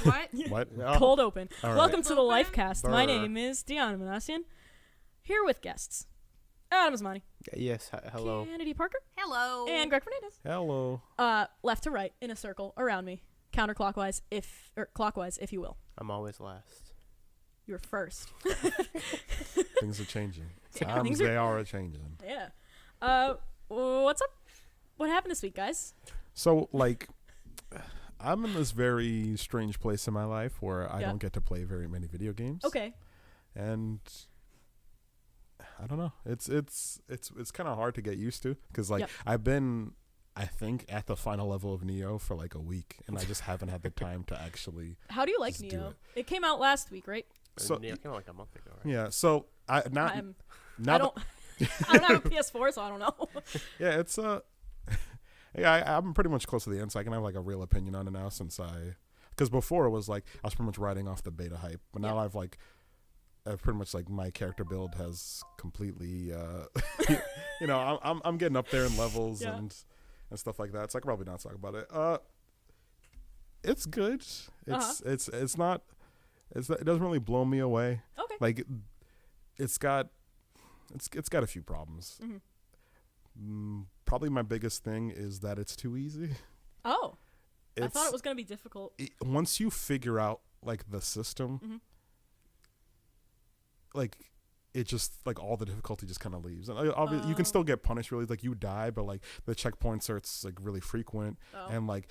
What? What? Cold open. All right. Welcome to the Open? Lifecast. My Brr. name is Deanna, here with guests Adam Asmani, Yes. Hello. Kennedy Parker, Hello. and Greg Fernandez. Hello. Left to right in a circle around me, counterclockwise clockwise, if you will. I'm always last. You're first. Things are changing. Yeah, Times things they are changing. Yeah. What's up? What happened this week, guys? So, like, I'm in this very strange place in my life where I Yeah. don't get to play very many video games. Okay. And I don't know. It's kind of hard to get used to because, like, Yep. I've been, I think, at the final level of Nioh for like a week, and I just haven't had the time to actually. How do you like Just do Nioh? it. It came out last week, right? So Nioh came out like a month ago, right? yeah. So I I now don't. that- I don't have a PS4, so I don't know. yeah, it's yeah, I'm pretty much close to the end, so I can have like a real opinion on it now. Because before it was like I was pretty much riding off the beta hype, but now I've pretty much like my character build has completely, you know, I'm getting up there in levels and stuff like that. So I can probably not talk about it. It's good. It's not. It doesn't really blow me away. Okay. Like it's got a few problems. Probably my biggest thing is that it's too easy. Oh. I thought it was going to be difficult. Once you figure out like the system, like it just like all the difficulty just kind of leaves. And you can still get punished really, like you die, but like the checkpoints are like really frequent and like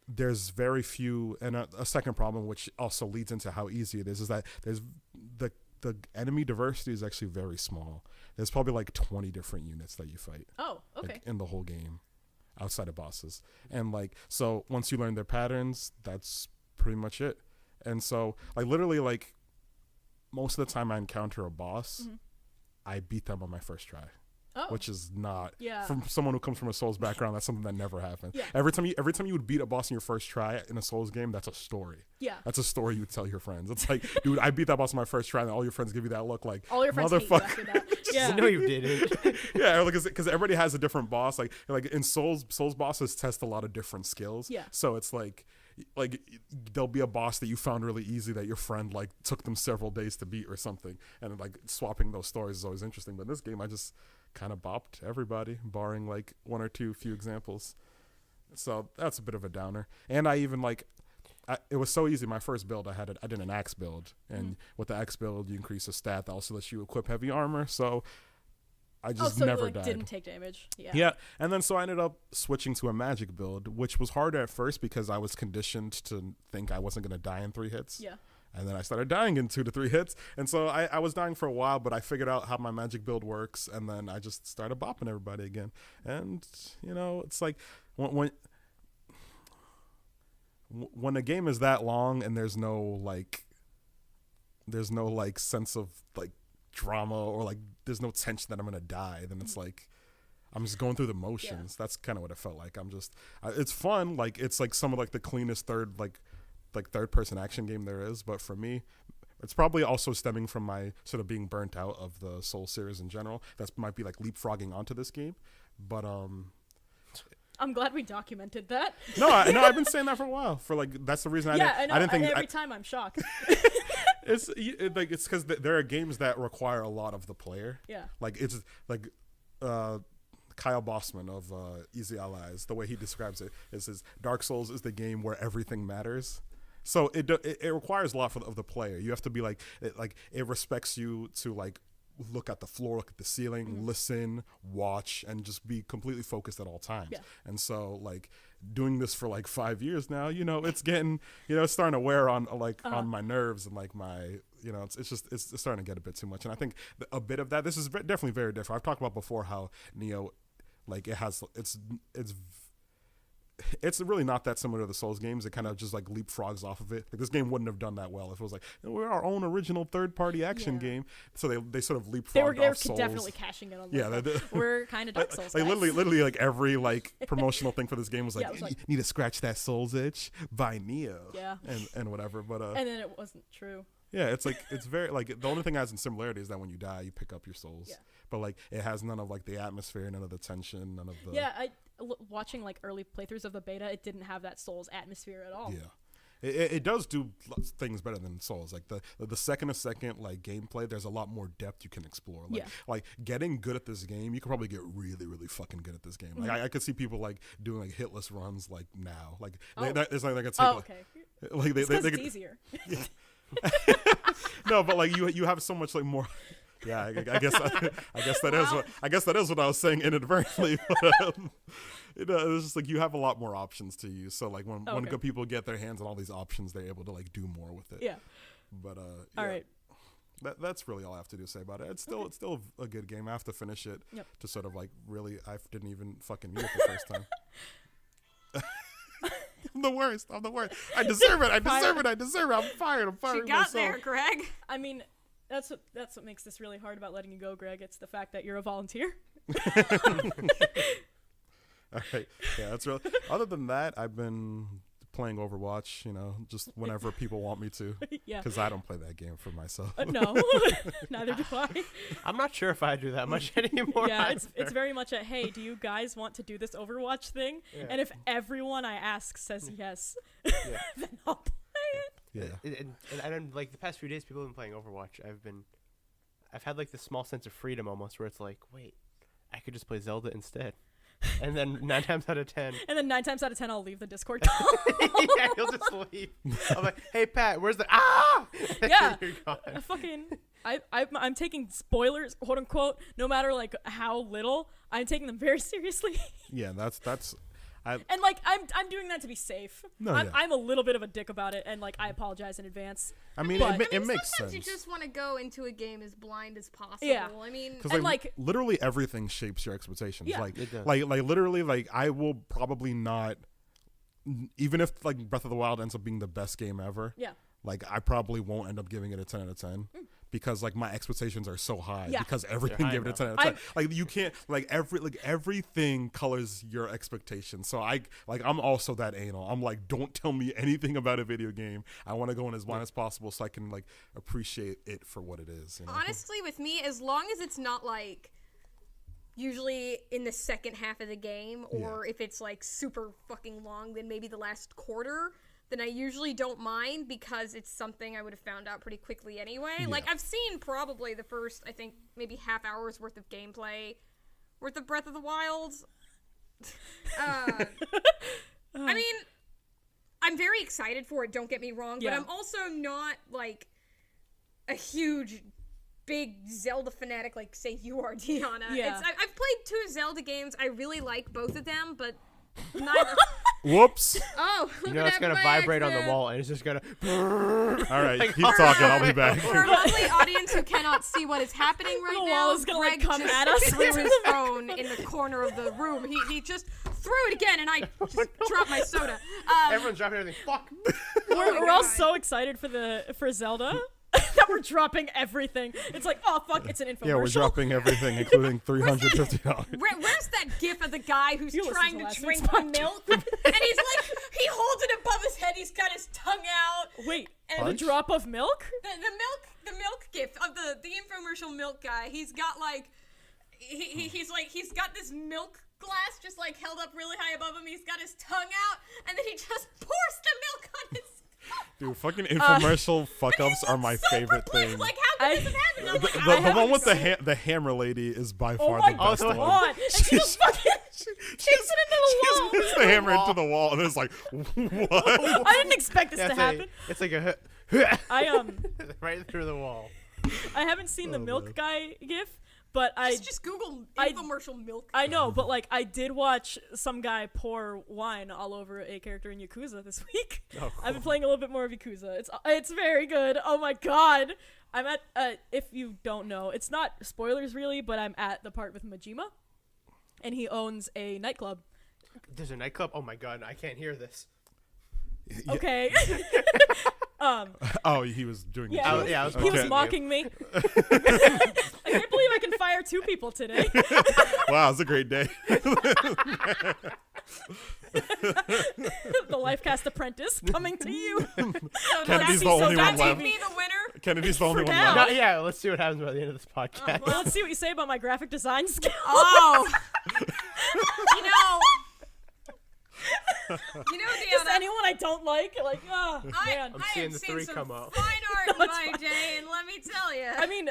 there's very few. And a second problem, which also leads into how easy it is that there's the enemy diversity is actually very small. There's probably like 20 different units that you fight. Oh, okay. Like, in the whole game, outside of bosses. And like, so once you learn their patterns, that's pretty much it. And so like literally like most of the time I encounter a boss, I beat them on my first try. Oh. Which is not from someone who comes from a Souls background. That's something that never happens. Yeah. Every time you would beat a boss in your first try in a Souls game, that's a story. Yeah. That's a story you would tell your friends. It's like, dude, I beat that boss in my first try, and all your friends give you that look like, all your friends hate you after that. Yeah. No, you didn't. Yeah, because everybody has a different boss. Like in Souls bosses test a lot of different skills. Yeah. So it's like there'll be a boss that you found really easy that your friend like took them several days to beat or something, and like swapping those stories is always interesting. But in this game, I just kind of bopped everybody, barring like one or few examples. So that's a bit of a downer. And I even it was so easy. My first build, I did an axe build, and with the axe build, you increase a stat that also lets you equip heavy armor. So I just never you, died. Didn't take damage. Yeah. Yeah, and then so I ended up switching to a magic build, which was hard at first because I was conditioned to think I wasn't going to die in 3 hits. Yeah. And then I started dying in 2 to 3 hits, and so I was dying for a while, but I figured out how my magic build works, and then I just started bopping everybody again. And you know, it's like when a game is that long and there's no like sense of like drama or like there's no tension that I'm gonna die, then it's like I'm just going through the motions. That's kind of what it felt like. I'm just it's fun, like it's like some of like the cleanest third person action game there is, but for me it's probably also stemming from my sort of being burnt out of the Soul series in general. That might be like leapfrogging onto this game, but I'm glad we documented that. no, I've been saying that for a while. For like that's the reason I know. I didn't think every time I'm shocked. it's because there are games that require a lot of the player. Yeah. Like it's like Kyle Bossman of Easy Allies, the way he describes it is Dark Souls is the game where everything matters. So it requires a lot of the player. You have to be like it respects you to like look at the floor, look at the ceiling, listen, watch, and just be completely focused at all times. Yeah. And so like doing this for like 5 years now, you know, it's getting, you know, it's starting to wear on like on my nerves and like my, you know, it's starting to get a bit too much. And I think a bit of that, this is definitely very different. I've talked about before how Nioh, like it's really not that similar to the Souls games. It kind of just like leapfrogs off of it. Like this game wouldn't have done that well if it was like, we're our own original third-party action game. So they sort of leapfrogged they were off Souls. definitely cashing in on that. Yeah, we're kind of Dark Souls guys. Literally like every like promotional thing for this game was like, you need to scratch that Souls itch, buy Nioh. Yeah. And whatever. But and then it wasn't true. Yeah, it's like it's very like the only thing that has in similarity is that when you die, you pick up your souls. Yeah. But like it has none of like the atmosphere, none of the tension, none of the watching like early playthroughs of the beta, it didn't have that Souls atmosphere at all. Yeah, it does do things better than Souls. Like the second to second like gameplay, there's a lot more depth you can explore. Like getting good at this game, you can probably get really really fucking good at this game. Like I could see people like doing like hitless runs like now. Like it's like they could take like they it's could, easier. Yeah. No, but like you have so much like more. Yeah, I guess that is what I was saying inadvertently. But, it's just like you have a lot more options to use. So like when good people get their hands on all these options, they're able to like do more with it. Yeah. But all right. That's really all I have to do say about it. It's still a good game. I have to finish it to sort of like really. I didn't even fucking meet it the first time. I'm the worst. I deserve it. I'm fired. She got there, Greg. I mean, that's what makes this really hard about letting you go, Greg. It's the fact that you're a volunteer. All right. Yeah, that's real. Other than that, I've been playing Overwatch, just whenever people want me to. Yeah. Because I don't play that game for myself. No, neither do I. I'm not sure if I do that much anymore. Yeah, it's very much a, hey, do you guys want to do this Overwatch thing? Yeah. And if everyone I ask says yes, then I'll play it. Yeah. And then, like, the past few days, people have been playing Overwatch. I've had, like, this small sense of freedom almost where it's like, wait, I could just play Zelda instead. And then 9 times out of 10. And then 9 times out of 10, I'll leave the Discord call. Yeah, he'll just leave. I'm like, hey, Pat, where's the... Ah! Yeah. You're gone. I'm taking spoilers, quote unquote, no matter, like, how little. I'm taking them very seriously. Yeah, that's... And like I'm doing that to be safe. No, I'm a little bit of a dick about it, and like I apologize in advance. I mean, it makes sense. You just want to go into a game as blind as possible. Yeah. I mean, because like literally everything shapes your expectations. Yeah. Like literally, like I will probably not, even if like Breath of the Wild ends up being the best game ever. Yeah. Like I probably won't end up giving it a 10 out of 10. Because like my expectations are so high because everything gave it a 10 out of 10. Like you can't everything colors your expectations. So I'm also that anal. I'm like, don't tell me anything about a video game. I want to go in as blind as possible so I can like appreciate it for what it is. Honestly, with me, as long as it's not like usually in the second half of the game, or if it's like super fucking long, then maybe the last quarter, then I usually don't mind because it's something I would have found out pretty quickly anyway. Yeah. Like, I've seen probably the first, I think, maybe half hour's worth of gameplay worth of Breath of the Wild. I mean, I'm very excited for it, don't get me wrong, but I'm also not, like, a huge, big Zelda fanatic like, say, you are, Deanna. Yeah. I've played 2 Zelda games. I really like both of them, but neither... Whoops. Oh, it's gonna vibrate on the wall, and it's just gonna. All right, keep talking. I'll be back. For a lovely audience who cannot see what is happening right now, the wall is gonna Greg come just at us. threw his phone in the corner of the room. He just threw it again, and I just dropped my soda. Everyone's dropping everything. Fuck. We're all so excited for Zelda. That we're dropping everything. It's like, oh fuck, it's an infomercial. Yeah, we're dropping everything, including $350. Where's that gif of the guy who's trying to drink the milk? And he's like, he holds it above his head, he's got his tongue out. Wait, and the drop of milk? The milk gif of the infomercial milk guy. He's got like, he's got this milk glass just like held up really high above him. He's got his tongue out, and then he just pours the milk on his. Dude, fucking infomercial fuck-ups are my favorite thing. Like, how could this have happened? The one with the hammer lady is by far the best one. God. And she just fucking kicks it into the wall. She just puts the hammer into the wall, and it's like, what? I didn't expect this to happen. It's like a right through the wall. I haven't seen the milk guy gif, but just Google infomercial milk. I know, but like I did watch some guy pour wine all over a character in Yakuza this week. Oh, cool. I've been playing a little bit more of Yakuza. It's very good. Oh my god. I'm at if you don't know, it's not spoilers really, but I'm at the part with Majima, and he owns a nightclub. There's a nightclub? Oh my god, I can't hear this. Yeah. Okay. Oh, he was doing. Yeah, he was mocking me. I can't believe I can fire 2 people today. Wow, it's a great day. The Lifecast apprentice coming to you. Kennedy's the only one left. Me the winner. Kennedy's the only one now. left. Yeah, let's see what happens by the end of this podcast. Well, let's see what you say about my graphic design skills. Oh. You know. Deanna, Just anyone I don't like, oh, man. I'm I seeing have the seen 3 some come up. fine art in my day, and let me tell you. I mean,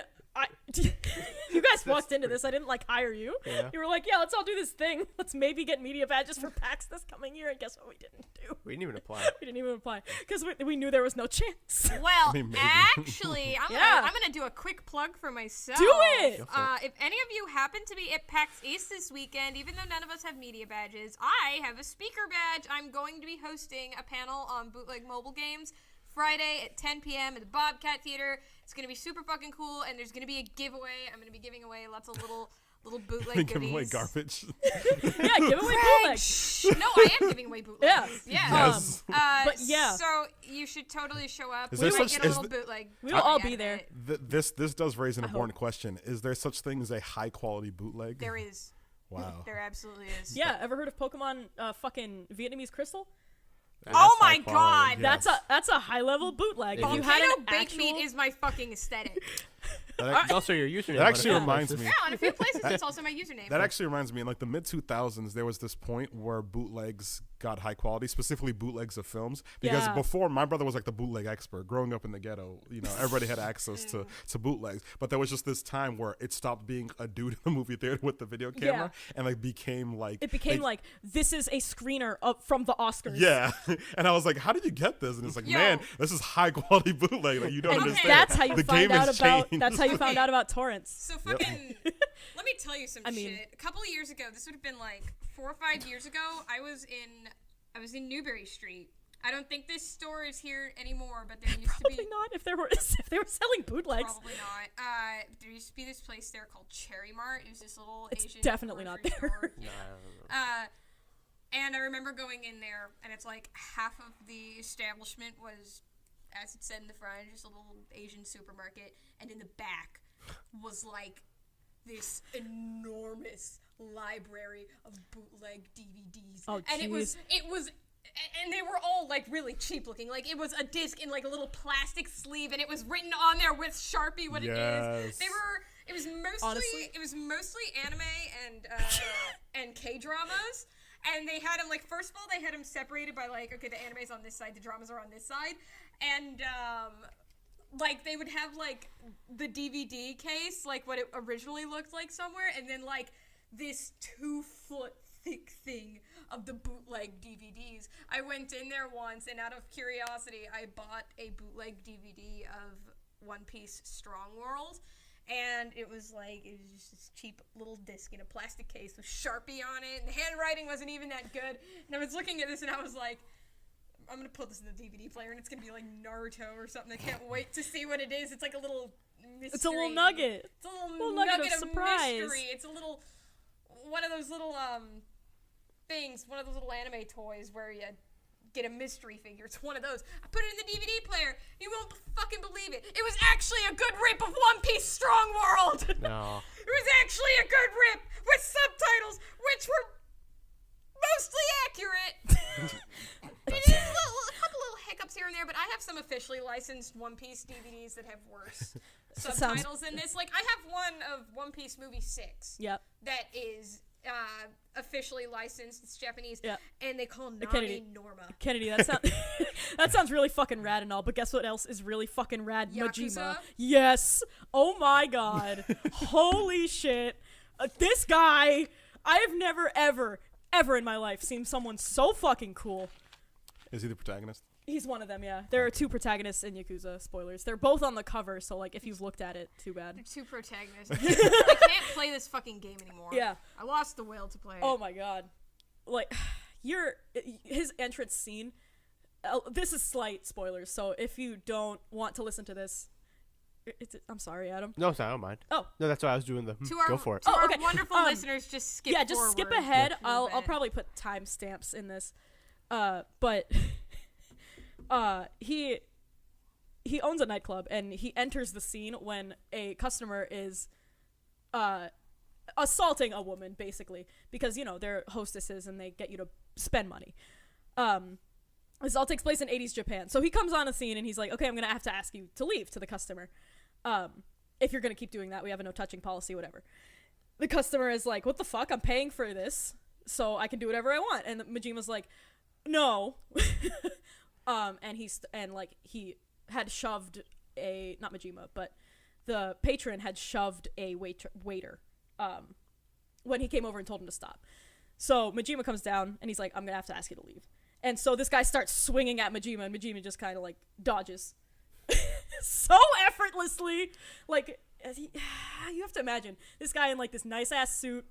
you guys walked into this. I didn't hire you. Yeah. You were like, yeah, let's all do this thing. Let's maybe get media badges for PAX this coming year. And guess what we didn't do? We didn't even apply. We didn't even apply because we knew there was no chance. Well, mean, maybe. actually, I'm Yeah. gonna do a quick plug for myself. Do it! If any of you happen to be at PAX East this weekend, even though none of us have media badges, I have a speaker badge. I'm going to be hosting a panel on bootleg mobile games Friday at 10 p.m. at the Bobcat Theater. It's going to be super fucking cool, and there's going to be a giveaway. I'm going to be giving away lots of little bootleg goodies. Giving away garbage. Yeah, give away bootlegs. No, I am giving away bootlegs. Yeah. Yes. But yeah. So you should totally show up. Is We there might such- get a is little th- bootleg. We will all out be of there. it. This does raise an I important question. Is there such thing as a high quality bootleg? There is. Wow. There absolutely is. Yeah, ever heard of Pokemon fucking Vietnamese Crystal? That's Oh my high quality. God. Yeah. That's a high level bootleg. If you had Volcano an baked actual, meat is my fucking aesthetic. It's also your username. That on actually it. reminds me. Yeah, on a few places it's also my username. That actually reminds me, in like the mid 2000s, there was this point where bootlegs got high quality, specifically bootlegs of films. Because Yeah. before, my brother was like the bootleg expert. Growing up in the ghetto, everybody had access to bootlegs. But there was just this time where it stopped being a dude in the movie theater with the video camera and became like this is a screener from the Oscars. yeah. And I was like, how did you get this? And it's like, Yo. man, this is high quality bootleg. Like you don't And understand. that's how you the find game out has about. changed. That's how you found Okay. out about torrents. So fucking, let me tell you some I mean- shit. A couple of years ago, this would have been like 4 or 5 years ago. I was in Newbury Street. I don't think this store is here anymore, but there used to Probably be. not if they were selling bootlegs. Probably not. There used to be this place there called Cherry Mart. It was this little It's Asian definitely not grocery there. store. Nah, I don't know. And I remember going in there, and it's like half of the establishment was, as it said in the front, just a little Asian supermarket, and in the back was like this enormous library of bootleg DVDs. Oh, and it was, jeez. and they were all like really cheap looking. Like it was a disc in like a little plastic sleeve, and it was written on there with Sharpie what it is. Yes. It was mostly Honestly? anime and K dramas. And they had them, like, first of all, they had them separated by, like, okay, the anime's on this side, the dramas are on this side. And, like, they would have, like, the DVD case, like, what it originally looked like somewhere, and then, like, this 2-foot thick thing of the bootleg DVDs. I went in there once, and out of curiosity, I bought a bootleg DVD of One Piece Strong World. And it was just this cheap little disc in a plastic case with Sharpie on it, and the handwriting wasn't even that good. And I was looking at this, and I was like, I'm gonna put this in the DVD player, and it's gonna be like Naruto or something. I can't wait to see what it is. It's like a little mystery. It's a little nugget. It's a little nugget nugget of surprise. mystery. It's a little one of those little things, one of those little anime toys where you get a mystery figure. It's one of those. I put it in the DVD player. You won't fucking believe it. It was actually a good rip of One Piece Strong World. No. It was actually a good rip with subtitles, which were mostly accurate. A couple little hiccups here and there, but I have some officially licensed One Piece DVDs that have worse subtitles than this. Like, I have one of One Piece Movie 6 Yep. that is officially licensed. It's Japanese. Yeah. And they call Kennedy. Nami Norma. Kennedy, that sounds really fucking rad and all, but guess what else is really fucking rad? Yakuza? Majima. Yes. Oh my god. Holy shit. This guy, I have never, ever in my life seen someone so fucking cool. Is he the protagonist? He's one of them, yeah. There are 2 protagonists in Yakuza, spoilers. They're both on the cover, so, like, if you've looked at it, too bad. They're 2 protagonists. I can't play this fucking game anymore. Yeah. I lost the will to play it. Oh my god. Like, his entrance scene, this is slight spoilers, so if you don't want to listen to this, I'm sorry, Adam. No, sorry, I don't mind. Oh. No, that's why I was doing the. Go for it. To our okay. wonderful listeners, just skip Yeah, just skip forward ahead. a little I'll bit. probably put timestamps in this. But he owns a nightclub, and he enters the scene when a customer is assaulting a woman, basically, because they're hostesses and they get you to spend money. This all takes place in 80s Japan. So he comes on the scene and he's like, okay, I'm gonna have to ask you to leave, to the customer. If you're gonna keep doing that, we have a no touching policy, whatever. The customer is like, what the fuck? I'm paying for this, so I can do whatever I want. And Majima's like, No. And like he had shoved not Majima, but the patron had shoved a waiter when he came over and told him to stop. So Majima comes down and he's like, I'm gonna have to ask you to leave. And so this guy starts swinging at Majima, and Majima just kind of like dodges so effortlessly. Like you have to imagine this guy in like this nice ass suit,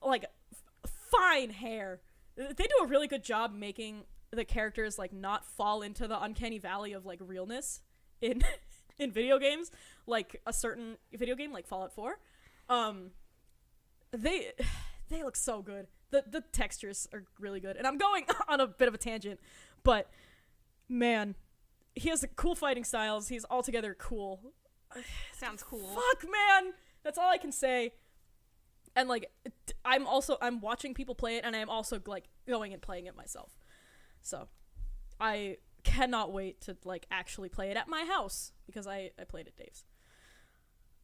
like fine hair. They do a really good job making the characters like not fall into the uncanny valley of like realness in video games, like a certain video game like Fallout 4. They look so good. The textures are really good. And I'm going on a bit of a tangent, but man, he has cool fighting styles. He's altogether cool. Sounds cool. Fuck, man. That's all I can say. And like I'm watching people play it, and I'm also like going and playing it myself. So I cannot wait to like actually play it at my house, because I played at Dave's.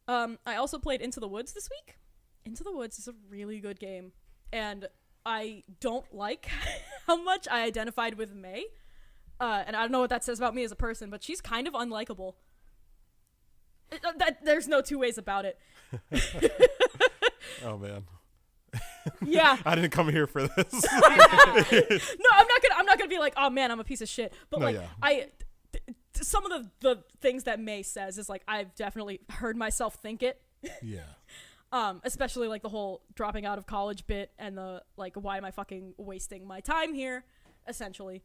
I also played Into the Woods this week. Into the Woods is a really good game, and I don't like how much I identified with May. And I don't know what that says about me as a person, but she's kind of unlikable. There's no two ways about it. Oh man. Yeah. I didn't come here for this. No, I'm not gonna be like, oh man, I'm a piece of shit. But No, like, yeah. some of the things that May says is like, I've definitely heard myself think it. Yeah. Especially like the whole dropping out of college bit, and the like, why am I fucking wasting my time here? Essentially.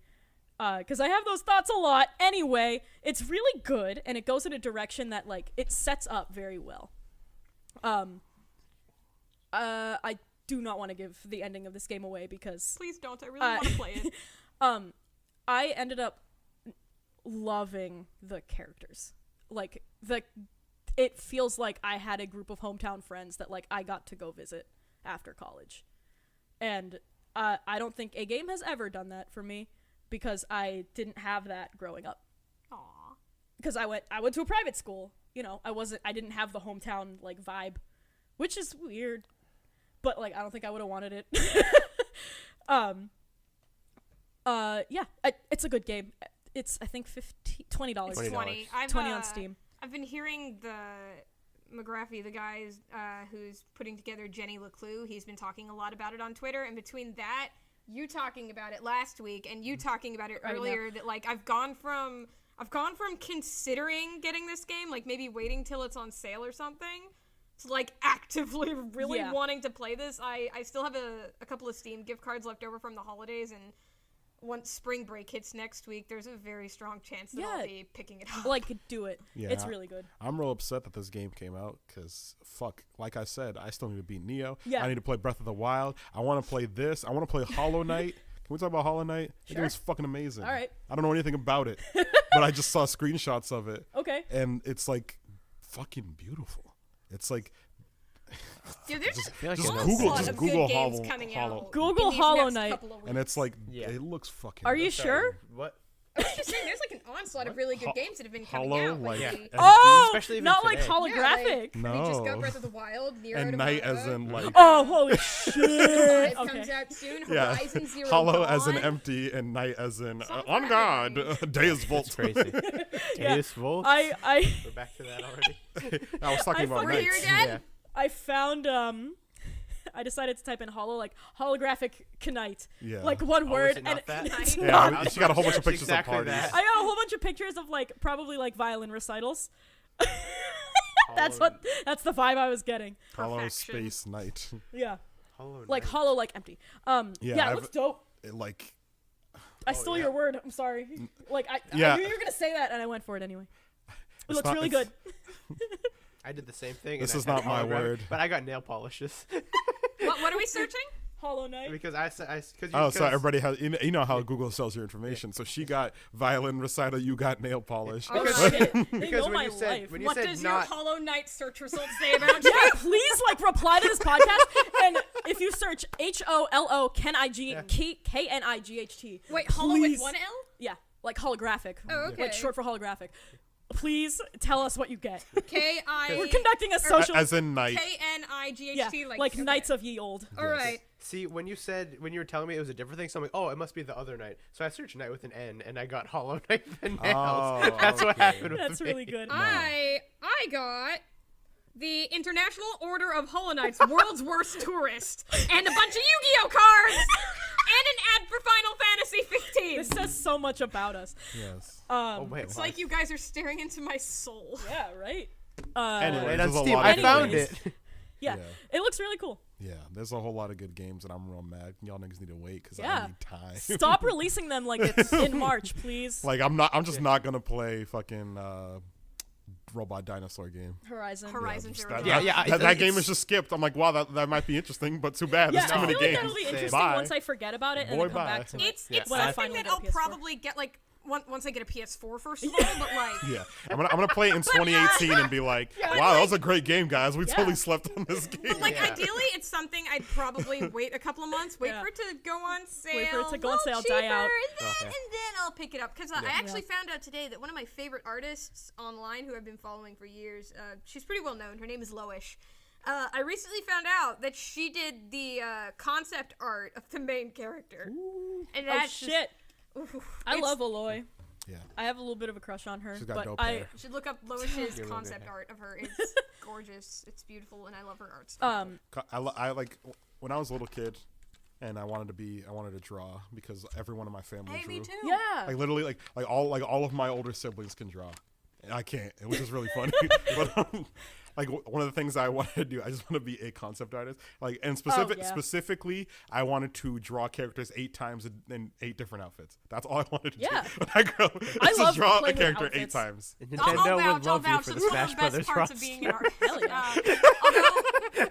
Because I have those thoughts a lot. Anyway, it's really good, and it goes in a direction that like it sets up very well. I do not want to give the ending of this game away, because Please don't. I really want to play it. I ended up loving the characters. Like it feels like I had a group of hometown friends that like I got to go visit after college, and I don't think a game has ever done that for me, because I didn't have that growing up. Aww. Because I went to a private school. You know, I didn't have the hometown like vibe, which is weird. But like, I don't think I would have wanted it. Yeah, it's a good game. It's I think $20. $20. 20. 20 on Steam. I've been hearing the McGraffy, the guy who's putting together Jenny LeClue, he's been talking a lot about it on Twitter, and between that, you talking about it last week, and you talking about it earlier, that like I've gone from considering getting this game, like maybe waiting till it's on sale or something, to like actively really wanting to play this. I still have a couple of Steam gift cards left over from the holidays, and once spring break hits next week, there's a very strong chance that I'll be picking it up. Like, do it. Yeah, it's really good. I'm real upset that this game came out, because fuck, like I said, I still need to beat Nioh. Yeah. I need to play Breath of the Wild. I want to play this. I want to play Hollow Knight. Can we talk about Hollow Knight? Sure. That game's fucking amazing. All right. I don't know anything about it, but I just saw screenshots of it. Okay. And it's like fucking beautiful. It's like, Dude, there's just like just I know. Google, lot just of Google good games Hollow. coming Hollow. out. Google in these Hollow next Knight. couple of And it's weeks. like, Yeah. it looks fucking. Are you Sorry, sure? What? I was just saying, there's like an onslaught of really good games that have been coming Hollow, out like, lately. Oh, Especially even not like today. holographic. No. We just got Breath of the Wild, Nier And Automata. Night as in like. Oh, holy shit. It Okay. comes out soon. Yeah. Horizon Zero Hollow as in Dawn. empty, and Night as in Sounds on God. Deus Volt. That's crazy. Yeah. Deus Volt? I We're back to that already. I was talking about We're Night. here again? Yeah. I found I decided to type in holographic Knight. Yeah. Like one Oh, word, is it not and that? it's Yeah, not. I mean, she got a whole bunch of That's pictures exactly of parties. that. I got a whole bunch of pictures of like probably like violin recitals. That's the vibe I was getting. Hollow Perfection. Space Night. Yeah, Hollow like Knight. hollow, like empty. Yeah, Yeah, it looks dope. Like, I stole your word. I'm sorry. Like I Yeah. knew you were gonna say that, and I went for it anyway. It It's looks not- really it's- good. I did the same thing. This and is I had not my holographic, word. But I got nail polishes. What are we searching? Hollow Knight. because oh, so everybody has, you know how Google sells your information. So she got violin recital, you got nail polish. Oh Because- shit! They because know when my you said- life. when you What said does not- your Hollow Knight search results say about you? Yeah, please reply to this podcast, and if you search HOLO KNIGHT. Wait, Hollow with please- one L? Yeah, like holographic. Oh, okay. Like short for holographic. Please tell us what you get. K-I... We're conducting a social. As in Night. K-N-I-G-H-T, yeah, like okay. Knights of Ye Old. All right. See, when you were telling me it was a different thing, so I'm like, oh, it must be the other night. So I searched Night with an N, and I got Hollow Knight the Nails. Oh, That's what happened with That's me. really good. I got the International Order of Hollow Knights World's Worst Tourist and a bunch of Yu-Gi-Oh cards and an ad for Final Fantasy 15. This says so much about us. Yes. Wait, It's like you guys are staring into my soul. Yeah, right? Anyway, Wait, on there's a Steam, lot I of found games. it. Yeah. Yeah. It looks really cool. Yeah, there's a whole lot of good games, and I'm real mad. Y'all niggas need to wait because Yeah. I need time. Stop releasing them like it's in March, please. Like I'm just not gonna play fucking robot dinosaur game. Horizon. Horizon Just Zero that, Dawn. Yeah, that game is just skipped. I'm like, wow, that might be interesting, but too bad. Yeah, There's too I many feel like games. that'll be Same. interesting Bye. once I forget about it and Boy, then come bye. back to it. It's When I something finally that get a I'll PS4. probably get like once I get a PS4 first of all, but like Yeah, I'm gonna play it in 2018 and be like, wow, that was a great game, guys. We totally slept on this game. But like Yeah. ideally, it's something I'd probably wait a couple of months, wait Yeah. for it to go on sale, Wait for it to go on little sale, die cheaper, out. and then I'll pick it up. Because I Yeah. actually found out today that one of my favorite artists online, who I've been following for years, she's pretty well known. Her name is Loish. I recently found out that she did the concept art of the main character, and Oh that's shit! I it's- love Aloy. Yeah, I have a little bit of a crush on her, she's got but dope I hair. You should look up Loish's You're concept looking at art of her. It's gorgeous. It's beautiful, and I love her art style. I like when I was a little kid, and I wanted to draw because everyone in my family Hey, drew. me too. yeah. Like literally, like all of my older siblings can draw, and I can't, which is really funny. But like one of the things I wanted to do, I just want to be a concept artist. Like and yeah. specifically, I wanted to draw characters 8 times in 8 different outfits. That's all I wanted to Yeah. do. When I grew up, I just love draw a playing with character 8 outfits. times. And I'll Nintendo vouch, would I'll love you vouch. for the That's one Smash of the best Brothers parts of roster. being an artist. Hell yeah.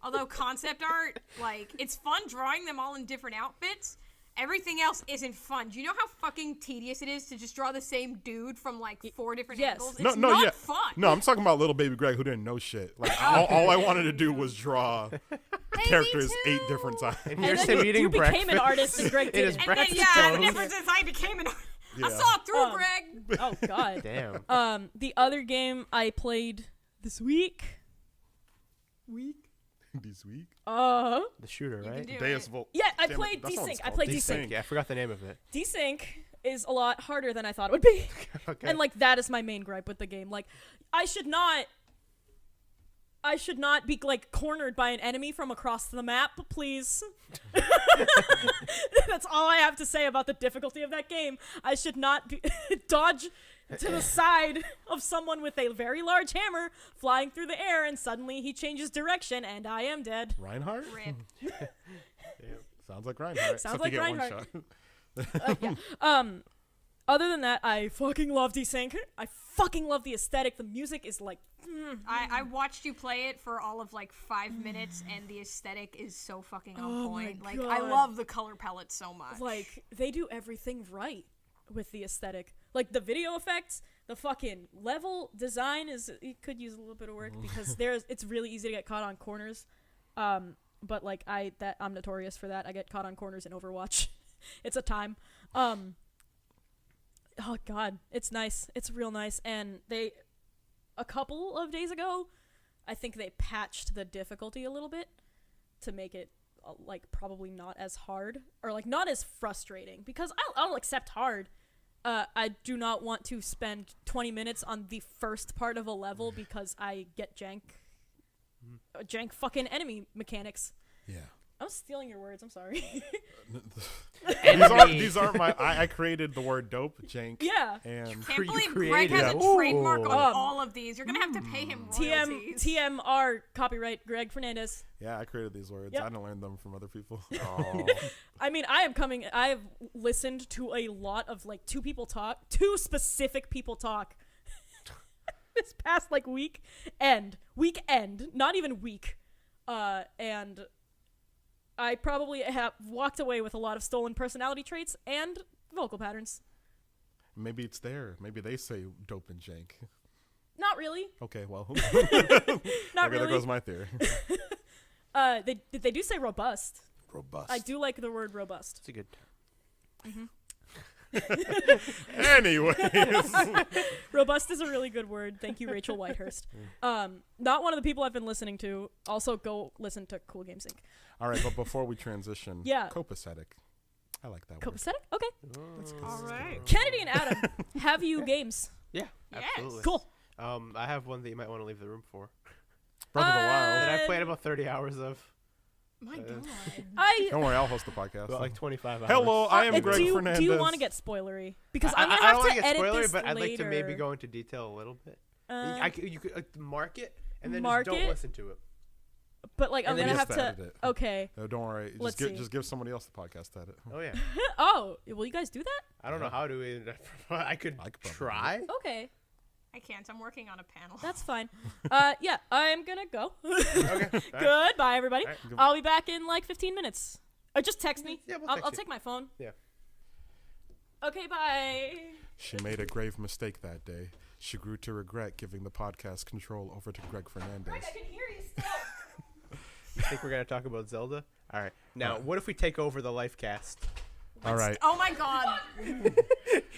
Although concept art, like, it's fun drawing them all in different outfits. Everything else isn't fun. Do you know how fucking tedious it is to just draw the same dude from like 4 different yes. angles? No, It's no, not yeah. fun. No, I'm talking about little baby Greg who didn't know shit. Like all I wanted to do was draw characters too. 8 different times. And And you're then still you eating became breakfast. an artist and Greg It is didn't. And then, breakfast. yeah, the toast. difference is I became an artist. I Yeah. saw it through, Greg. Oh god. Damn. The other game I played this week. This week, The shooter, You right? can do Deus it. Volt. Yeah, I Damn it, played that's not what it's Desync. I called. played Desync. Desync. Yeah, I forgot the name of it. Desync is a lot harder than I thought it would be. Okay. And like that is my main gripe with the game. Like I should not be like cornered by an enemy from across the map, please. That's all I have to say about the difficulty of that game. I should not be dodge to the side of someone with a very large hammer flying through the air and suddenly he changes direction and I am dead. Reinhardt? Rip. Sounds like Reinhardt. Sounds Except like you get Reinhardt. one shot. Yeah. Other than that, I fucking love Desync. I fucking love the aesthetic. The music is like I watched you play it for all of like 5 minutes, and the aesthetic is so fucking on Oh my point. Like, I God. love the color palette so much. like they do everything right with the aesthetic. Like the video effects, the fucking level design it could use a little bit of work because it's really easy to get caught on corners. But like I'm notorious for that. I get caught on corners in Overwatch. It's a time. Oh god, it's nice. It's real nice. And a couple of days ago, I think they patched the difficulty a little bit to make it like probably not as hard or like not as frustrating because I'll accept hard. I do not want to spend 20 minutes on the first part of a level because I get jank fucking enemy mechanics. Yeah. I'm stealing your words. I'm sorry. These aren't my. I created the word dope, jank. Yeah. And Can't You believe created Greg has it. a trademark on Ooh. all of these. You're gonna have to pay him royalties. TMR copyright Greg Fernandez. yeah, I created these words. Yep. I didn't learn them from other people. Oh. I mean, I have listened to a lot of like two specific people talk this past like weekend, not even week. And I probably have walked away with a lot of stolen personality traits and vocal patterns. Maybe it's there. Maybe they say dope and jank. Not really. Okay, well. Not okay, really. there goes my theory. They do say robust. Robust. I do like the word robust. It's a good term. Anyways. Robust is a really good word. Thank you, Rachel Whitehurst. Not one of the people I've been listening to. Also, go listen to Cool Games Inc. All right, but before we transition, copacetic. I like that word. Copacetic? Okay. That's good. All right. Kennedy and Adam, have you games? Yeah, Yes. absolutely. Cool. I have one that you might want to leave the room for. Breath of the Wild. That I've played about 30 hours of. My God. Don't worry, I'll host the podcast. About like 25 hours. Hello, I am Greg Fernandez. Do you want to get spoilery? Because I'm gonna I have don't to want to get edit spoilery, this but I'd like to maybe later. go into detail a little bit. You could mark it and then Mark just don't it? listen to it. But like, I'm And then gonna you have have to. to edit it. Okay. No, don't worry. Let's see. Just give somebody else the podcast to edit. Oh yeah. Oh, will you guys do that? I don't know how to. I could probably try. Okay, I can't. I'm working on a panel. that's fine. Yeah, I'm gonna go. Okay. all right. Goodbye, everybody. All right. I'll be back in like 15 minutes. Or just text me. Yeah, we'll I'll text you. take my phone. Yeah. Okay, bye. She made a grave mistake that day. She grew to regret giving the podcast control over to Greg Fernandez. Greg, I can hear you still. I think we're gonna talk about Zelda. All right. Now, what if we take over the Lifecast? All right. Oh my God.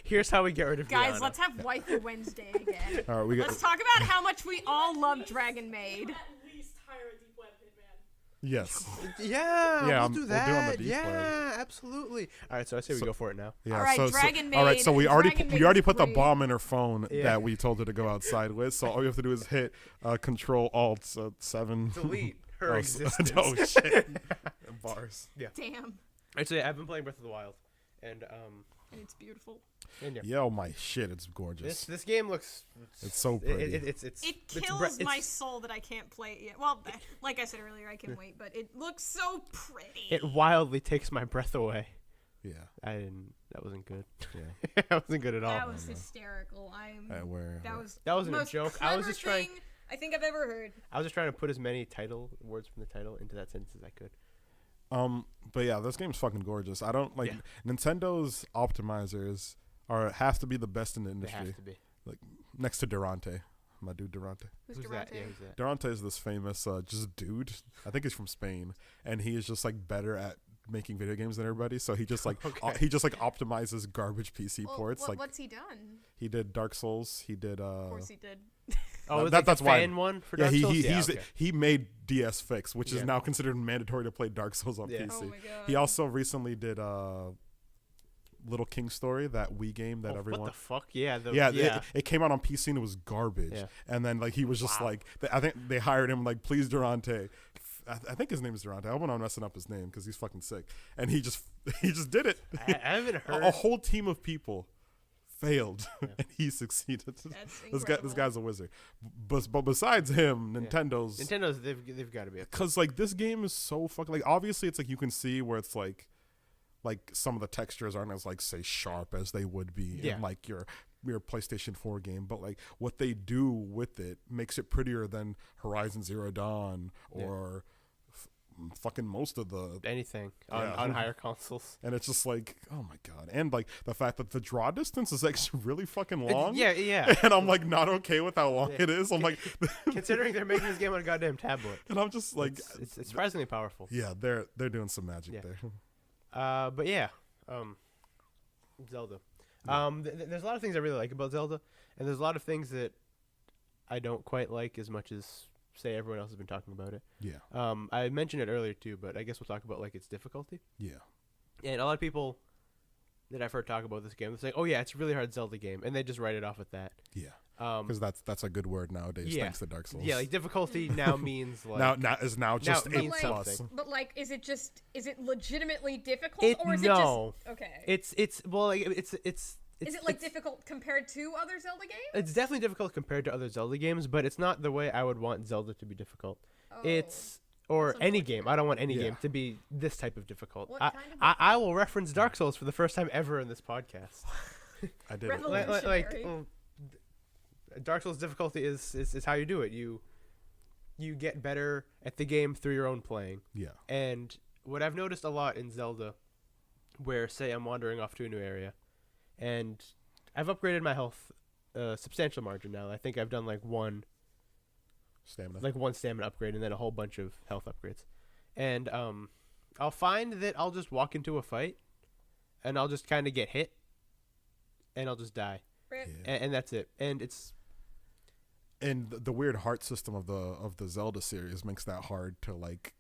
Here's how we get rid of Guys, Deanna. let's have Waifu Wednesday again. All right. We got. Let's talk about how much we all love Dragon Maid. At least hire a deep web hitman. Yes. Yeah, Yeah, we'll we'll do do that. on the deep yeah, absolutely. All right, so I say we go for it now. Yeah. All right, so, Dragon all right. So we Maid. already Dragon we Maid already is put the great. bomb in her phone Yeah. that we told her to go outside with. So all you have to do is hit Control Alt 7. Delete her Oh, existence. oh shit. Bars. Damn. Actually, I've been playing Breath of the Wild, and And it's beautiful. and yeah. Yeah, oh my shit, it's gorgeous. This game looks. It's so pretty. It's It it's kills bre- my it's- soul that I can't play it yet. Well, like I said earlier, I can wait, but it looks so pretty. It wildly takes my breath away. Yeah. I didn't. That wasn't good. Yeah. That wasn't good at all. That was hysterical. That was That wasn't the a most joke. I was clever just trying. thing I think I've ever heard. I was just trying to put as many words from the title into that sentence as I could. But yeah, this game's fucking gorgeous. I don't like Nintendo's optimizers have to be the best in the They industry. have to be. Like next to Durante, my dude Durante. Who's Who's Durante? that? Yeah, who's that? Durante is this famous just dude. I think he's from Spain, and he is just like better at making video games than everybody. So he just like he just like optimizes garbage PC ports. Like what's he done? he did Dark Souls. He did. Of course he did. Oh, that's the why- fan one for Yeah, Dark Souls? he okay. he made DS Fix, which is Yeah. now considered mandatory to play Dark Souls on Yeah. PC. Oh my God. He also recently did Little King Story, that Wii game that Oh, everyone. what the fuck? Yeah. It came out on PC and it was garbage. Yeah. And then like he was just like, I think they hired him like, please Durante. I think his name is Durante. I hope I'm not messing up his name because he's fucking sick. And he just did it. I haven't heard. A whole team of people failed and he succeeded. That's This incredible. guy's a wizard. But besides him, Nintendo's they've got to be. because like this game is so fucking like obviously it's like you can see where it's like some of the textures aren't as like say sharp as they would be Yeah. in like your PlayStation 4 game, but like what they do with it makes it prettier than Horizon Zero Dawn or fucking most of the Anything on higher consoles. and it's just like oh my god, and like the fact that the draw distance is actually really fucking long. Yeah. And I'm like not okay with how long Yeah. it is. I'm like Considering they're making this game on a goddamn tablet, and I'm just like it's surprisingly powerful. yeah, they're doing some magic Yeah. there. But yeah, Zelda. There's a lot of things I really like about Zelda, and there's a lot of things that I don't quite like as much as say everyone else has been talking about it. Yeah. I mentioned it earlier too, but I guess we'll talk about like its difficulty. Yeah. And a lot of people that I've heard talk about this game, they're saying, "Oh yeah, it's a really hard Zelda game," and they just write it off at that. Yeah. Um, Because that's a good word nowadays, yeah. thanks to Dark Souls. yeah, like difficulty now means like now just now it A means plus. something. But like, is it legitimately difficult, It- or is no. it just okay? it's well, like, it's is it like difficult compared to other Zelda games? It's definitely difficult compared to other Zelda games, but it's not the way I would want Zelda to be difficult. Oh. It's or That's any unfortunate. game. I don't want any Yeah. game to be this type of difficult. What I, kind of I will reference Dark Souls for the first time ever in this podcast. I did it. Revolutionary. Dark Souls difficulty is how you do it. You get better at the game through your own playing. Yeah. And what I've noticed a lot in Zelda, where say I'm wandering off to a new area, and I've upgraded my health a substantial margin now. I think I've done like one stamina upgrade and then a whole bunch of health upgrades. And I'll find that I'll just walk into a fight and I'll just kind of get hit and I'll just die, Rip. and that's it. And it's the weird heart system of the Zelda series makes that hard to like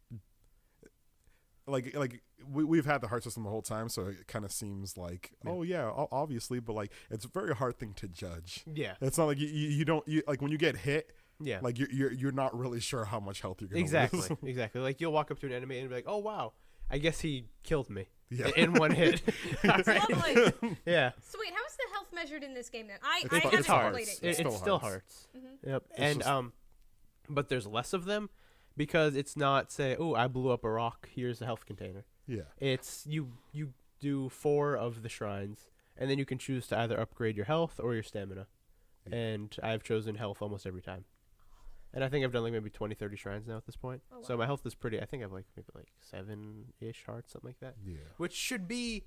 we've had the heart system the whole time, so it kind of seems like obviously, but like it's a very hard thing to judge. Yeah, it's not like you don't like when you get hit. Yeah, like you're not really sure how much health you're gonna lose. Exactly. Like you'll walk up to an enemy and be like, oh wow, I guess he killed me. Yeah. In one hit. That's lovely. Yeah. So wait, how is the health measured in this game then? I It's haven't hard. played it yet. It's still hearts. Mm-hmm. Yep. It's And just- but there's less of them because it's not say, oh, I blew up a rock. Here's a health container. Yeah. It's you do 4 of the shrines, and then you can choose to either upgrade your health or your stamina. Yeah. And I've chosen health almost every time. And I think I've done like maybe 20, 30 shrines now at this point. Oh, wow. So my health is pretty. I think I have like maybe like 7-ish hearts, something like that. Yeah. Which should be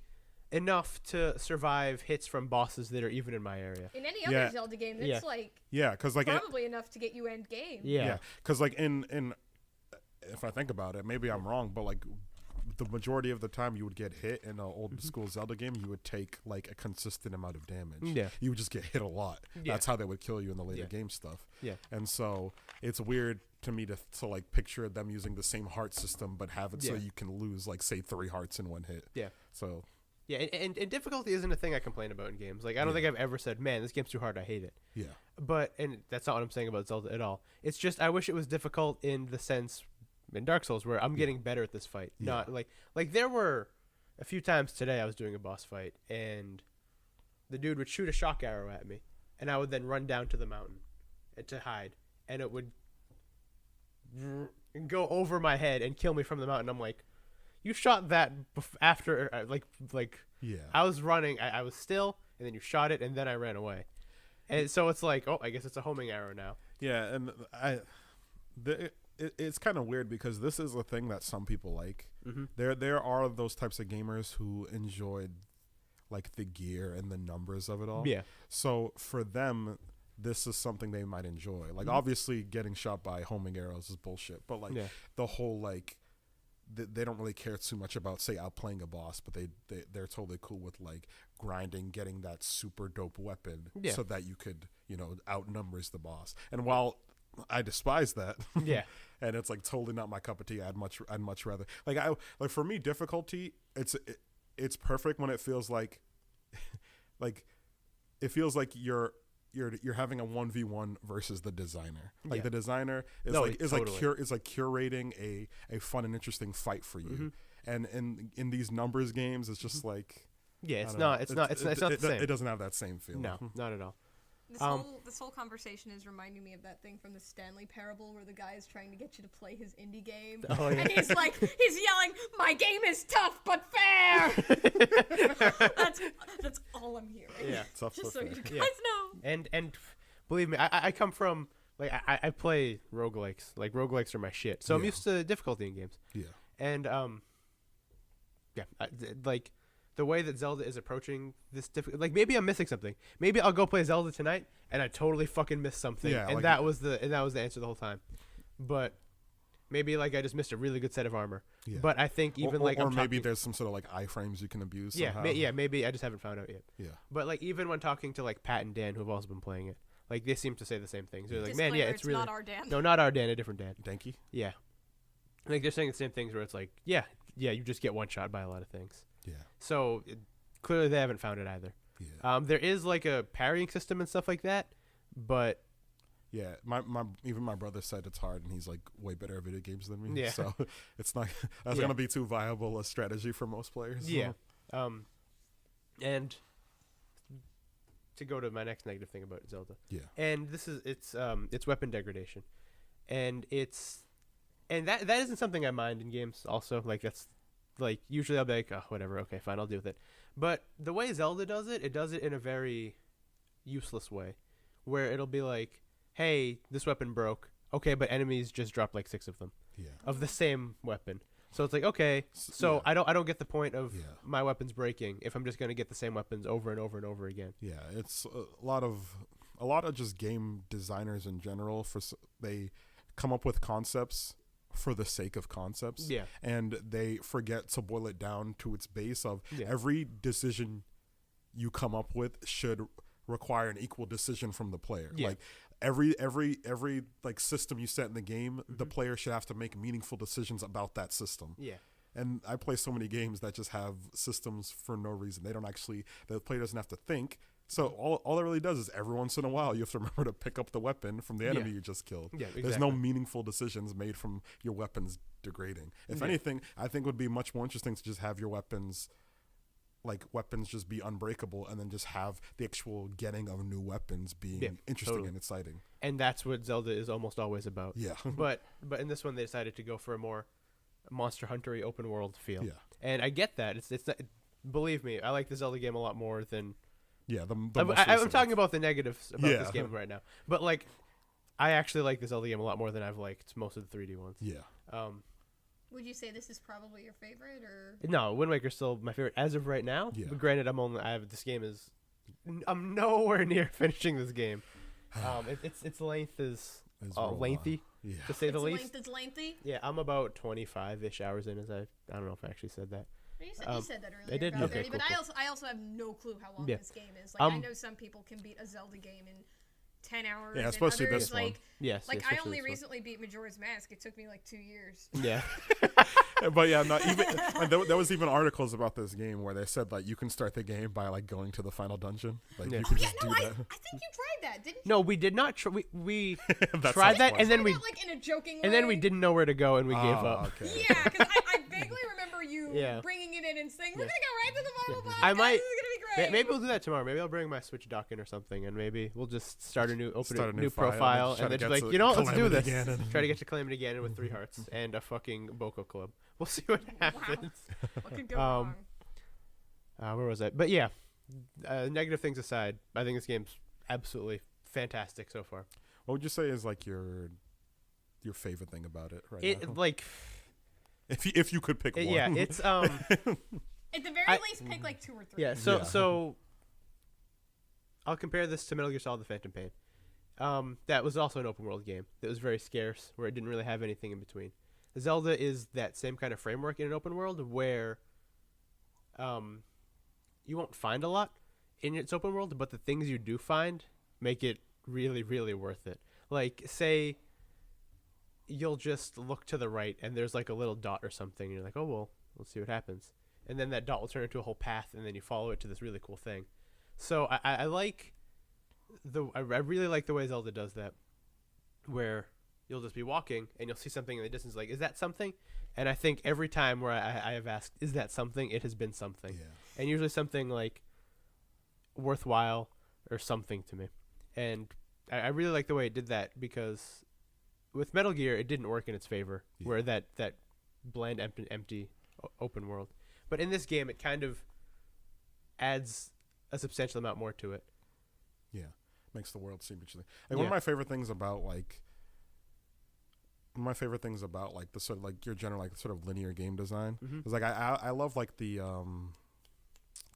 enough to survive hits from bosses that are even in my area. In any Yeah. other Zelda game, that's Yeah. like Yeah, because like probably enough to get you end game. Yeah. because like in if I think about it, maybe I'm wrong, but like the majority of the time you would get hit in an old school Zelda game, you would take like a consistent amount of damage. Yeah. You would just get hit a lot. Yeah. That's how they would kill you in the later Yeah. game stuff. Yeah. And so it's weird to me to like picture them using the same heart system but have it so Yeah. you can lose like say 3 hearts in one hit. Yeah. So Yeah, and difficulty isn't a thing I complain about in games. Like, I don't think I've ever said, man, this game's too hard, I hate it. yeah. But, and that's not what I'm saying about Zelda at all. It's just, I wish it was difficult in the sense, in Dark Souls, where I'm getting better at this fight. Yeah. Not, like, there were a few times today I was doing a boss fight, and the dude would shoot a shock arrow at me, and I would then run down to the mountain to hide, and it would go over my head and kill me from the mountain. I'm like, you shot that after, like Yeah. I was running, I was still, and then you shot it, and then I ran away. And so it's like, oh, I guess it's a homing arrow now. Yeah, and it's kind of weird because this is a thing that some people like. Mm-hmm. There are those types of gamers who enjoyed like the gear and the numbers of it all. Yeah. So for them, this is something they might enjoy. Like obviously getting shot by homing arrows is bullshit, but like the whole like they don't really care too much about say outplaying a boss, but they're totally cool with like grinding, getting that super dope weapon so that you could, you know, outnumbers the boss. And while I despise that, and it's like totally not my cup of tea, I'd much rather like for me difficulty it's perfect when it feels like it feels like you're having a 1v1 versus the designer. Like the designer is curating a fun and interesting fight for you. And in these numbers games, it's just like it's not the same. It doesn't have that same feel. No, not at all. This whole conversation is reminding me of that thing from the Stanley Parable where the guy is trying to get you to play his indie game. Oh, yeah. And he's yelling, "My game is tough but fair." that's all I'm hearing. Yeah, tough Just but so fair. you guys know. And believe me, I come from like I play roguelikes. Like roguelikes are my shit. So I'm used to difficulty in games. Yeah. And like the way that Zelda is approaching this like maybe I'm missing something. Maybe I'll go play Zelda tonight and I totally fucking missed something. Yeah, and like- that was the answer the whole time. But maybe like I just missed a really good set of armor. Yeah. But I think even or like I'm maybe talking, there's some sort of like iframes you can abuse somehow. maybe I just haven't found out yet. Yeah. But like even when talking to like Pat and Dan who have also been playing it, like they seem to say the same things. They're like, man, Disclaimer, it's really not our Dan. no, not our Dan, a different Dan. Danky? Yeah, like they're saying the same things where it's like, yeah, you just get one shot by a lot of things. Yeah. So clearly they haven't found it either. Yeah. There is like a parrying system and stuff like that, but Yeah, even my brother said it's hard, and he's like way better at video games than me. Yeah. So it's not that's gonna be too viable a strategy for most players. yeah. And to go to my next negative thing about Zelda. Yeah. And this is it's weapon degradation, and that isn't something I mind in games. Also, like that's like usually I'll be like, oh, whatever, okay, fine, I'll deal with it. But the way Zelda does it in a very useless way, where it'll be like, hey, this weapon broke. Okay, but enemies just dropped like 6 of them Yeah. of the same weapon. So it's like, okay, so I don't get the point of my weapons breaking if I'm just gonna get the same weapons over and over and over again. Yeah, it's a lot of just game designers in general. They come up with concepts for the sake of concepts. Yeah. And they forget to boil it down to its base of every decision you come up with should require an equal decision from the player. Yeah. Like every like system you set in the game, the player should have to make meaningful decisions about that system. Yeah. And I play so many games that just have systems for no reason. They don't actually, the player doesn't have to think. So all it really does is every once in a while you have to remember to pick up the weapon from the enemy you just killed. Yeah, exactly. There's no meaningful decisions made from your weapons degrading. If anything, I think it would be much more interesting to just have your weapons just be unbreakable, and then just have the actual getting of new weapons being interesting and exciting. And that's what Zelda is almost always about. Yeah. but in this one they decided to go for a more Monster Hunter-y open world feel. Yeah. And I get that. It's not, believe me, I like the Zelda game a lot more than I'm talking about the negatives about this game right now. But like I actually like the Zelda game a lot more than I've liked most of the 3D ones. Yeah. Would you say this is probably your favorite, or no? Wind Waker's still my favorite as of right now. Yeah. But granted, I'm nowhere near finishing this game. Its length is lengthy, to say the least. Its lengthy. Yeah, I'm about 25-ish hours in. I don't know if I actually said that. You said that earlier. I did. Okay, 30, but cool. I also have no clue how long this game is. Like I know some people can beat a Zelda game in 10 hours. Yeah, especially and others, this one. Yes. Like I only recently beat Majora's Mask. It took me like 2 years. Yeah. But yeah, not even. And there was even articles about this game where they said like you can start the game by like going to the final dungeon. Like you can just do that. I think you tried that, didn't you? No, we did not. We That tried sounds that, fun. and then we like in a joking way. and then we didn't know where to go, and we gave up. Okay. Yeah, because I vaguely remember you Yeah. bringing it in and saying we're gonna go right to the final boss. I might. This is gonna be great. Maybe we'll do that tomorrow. Maybe I'll bring my Switch dock in or something, and maybe we'll just start a new new profile, and then just like, let's do this. Try to get to Calamity Ganon with 3 hearts and a fucking Boko Club. We'll see what happens. What could go wrong? Where was I? But yeah, negative things aside, I think this game's absolutely fantastic so far. What would you say is like your favorite thing about it now? Like, if you could pick one. Yeah, it's At the very least, pick like 2 or 3. Yeah. So I'll compare this to Metal Gear Solid: The Phantom Pain. That was also an open world game that was very scarce, where it didn't really have anything in between. Zelda is that same kind of framework in an open world where you won't find a lot in its open world, but the things you do find make it really, really worth it. Like, say you'll just look to the right and there's like a little dot or something, and you're like, oh, well, let's see what happens. And then that dot will turn into a whole path, and then you follow it to this really cool thing. So I really like the way Zelda does that, where you'll just be walking and you'll see something in the distance, like, is that something? And I think every time where I have asked, is that something, it has been something. Yeah. And usually something like worthwhile or something to me. And I really like the way it did that, because with Metal Gear it didn't work in its favor, where that bland empty open world. But in this game it kind of adds a substantial amount more to it. Yeah, makes the world seem interesting. And one of my favorite things about the sort of like your general like sort of linear game design is like I love like the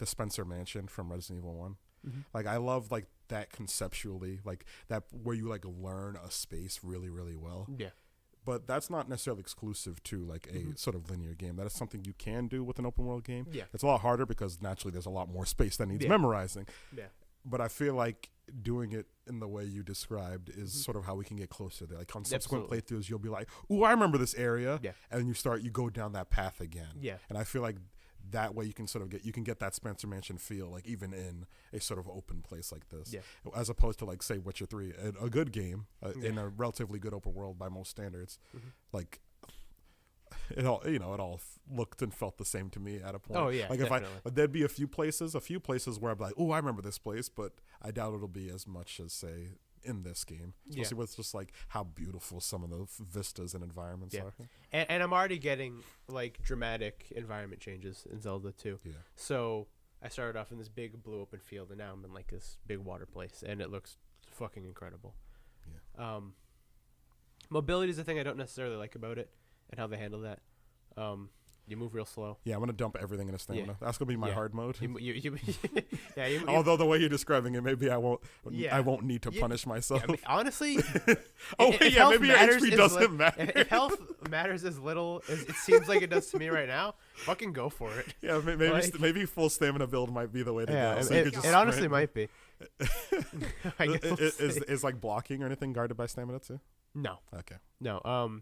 Spencer Mansion from Resident Evil 1. Like I love like that conceptually, like that where you like learn a space really, really well. Yeah. But that's not necessarily exclusive to like a sort of linear game. That is something you can do with an open world game. Yeah. It's a lot harder because naturally there's a lot more space that needs memorizing. Yeah. But I feel like doing it in the way you described is sort of how we can get closer there. Like on subsequent playthroughs, you'll be like, "Ooh, I remember this area," and you go down that path again. Yeah. And I feel like that way you can get that Spencer Mansion feel, like even in a sort of open place like this, as opposed to like say Witcher 3, a good game in a relatively good open world by most standards, like. It all looked and felt the same to me at a point. Oh yeah, like definitely. There'd be a few places where I'd be like, "Oh, I remember this place," but I doubt it'll be as much as say in this game, especially with just like how beautiful some of the vistas and environments are. And I'm already getting like dramatic environment changes in Zelda too. Yeah. So I started off in this big blue open field, and now I'm in like this big water place, and it looks fucking incredible. Yeah. Mobility is the thing I don't necessarily like about it, and how they handle that. You move real slow. Yeah, I'm gonna dump everything in a stamina. Yeah. That's gonna be my hard mode. Although the way you're describing it, maybe I won't. Yeah. I won't need to punish myself. Yeah, I mean, honestly. Maybe your HP doesn't matter. If health matters as little as it seems like it does to me right now, fucking go for it. Yeah, maybe full stamina build might be the way to go. So it honestly might be. Is like blocking or anything guarded by stamina too? No. Okay. No.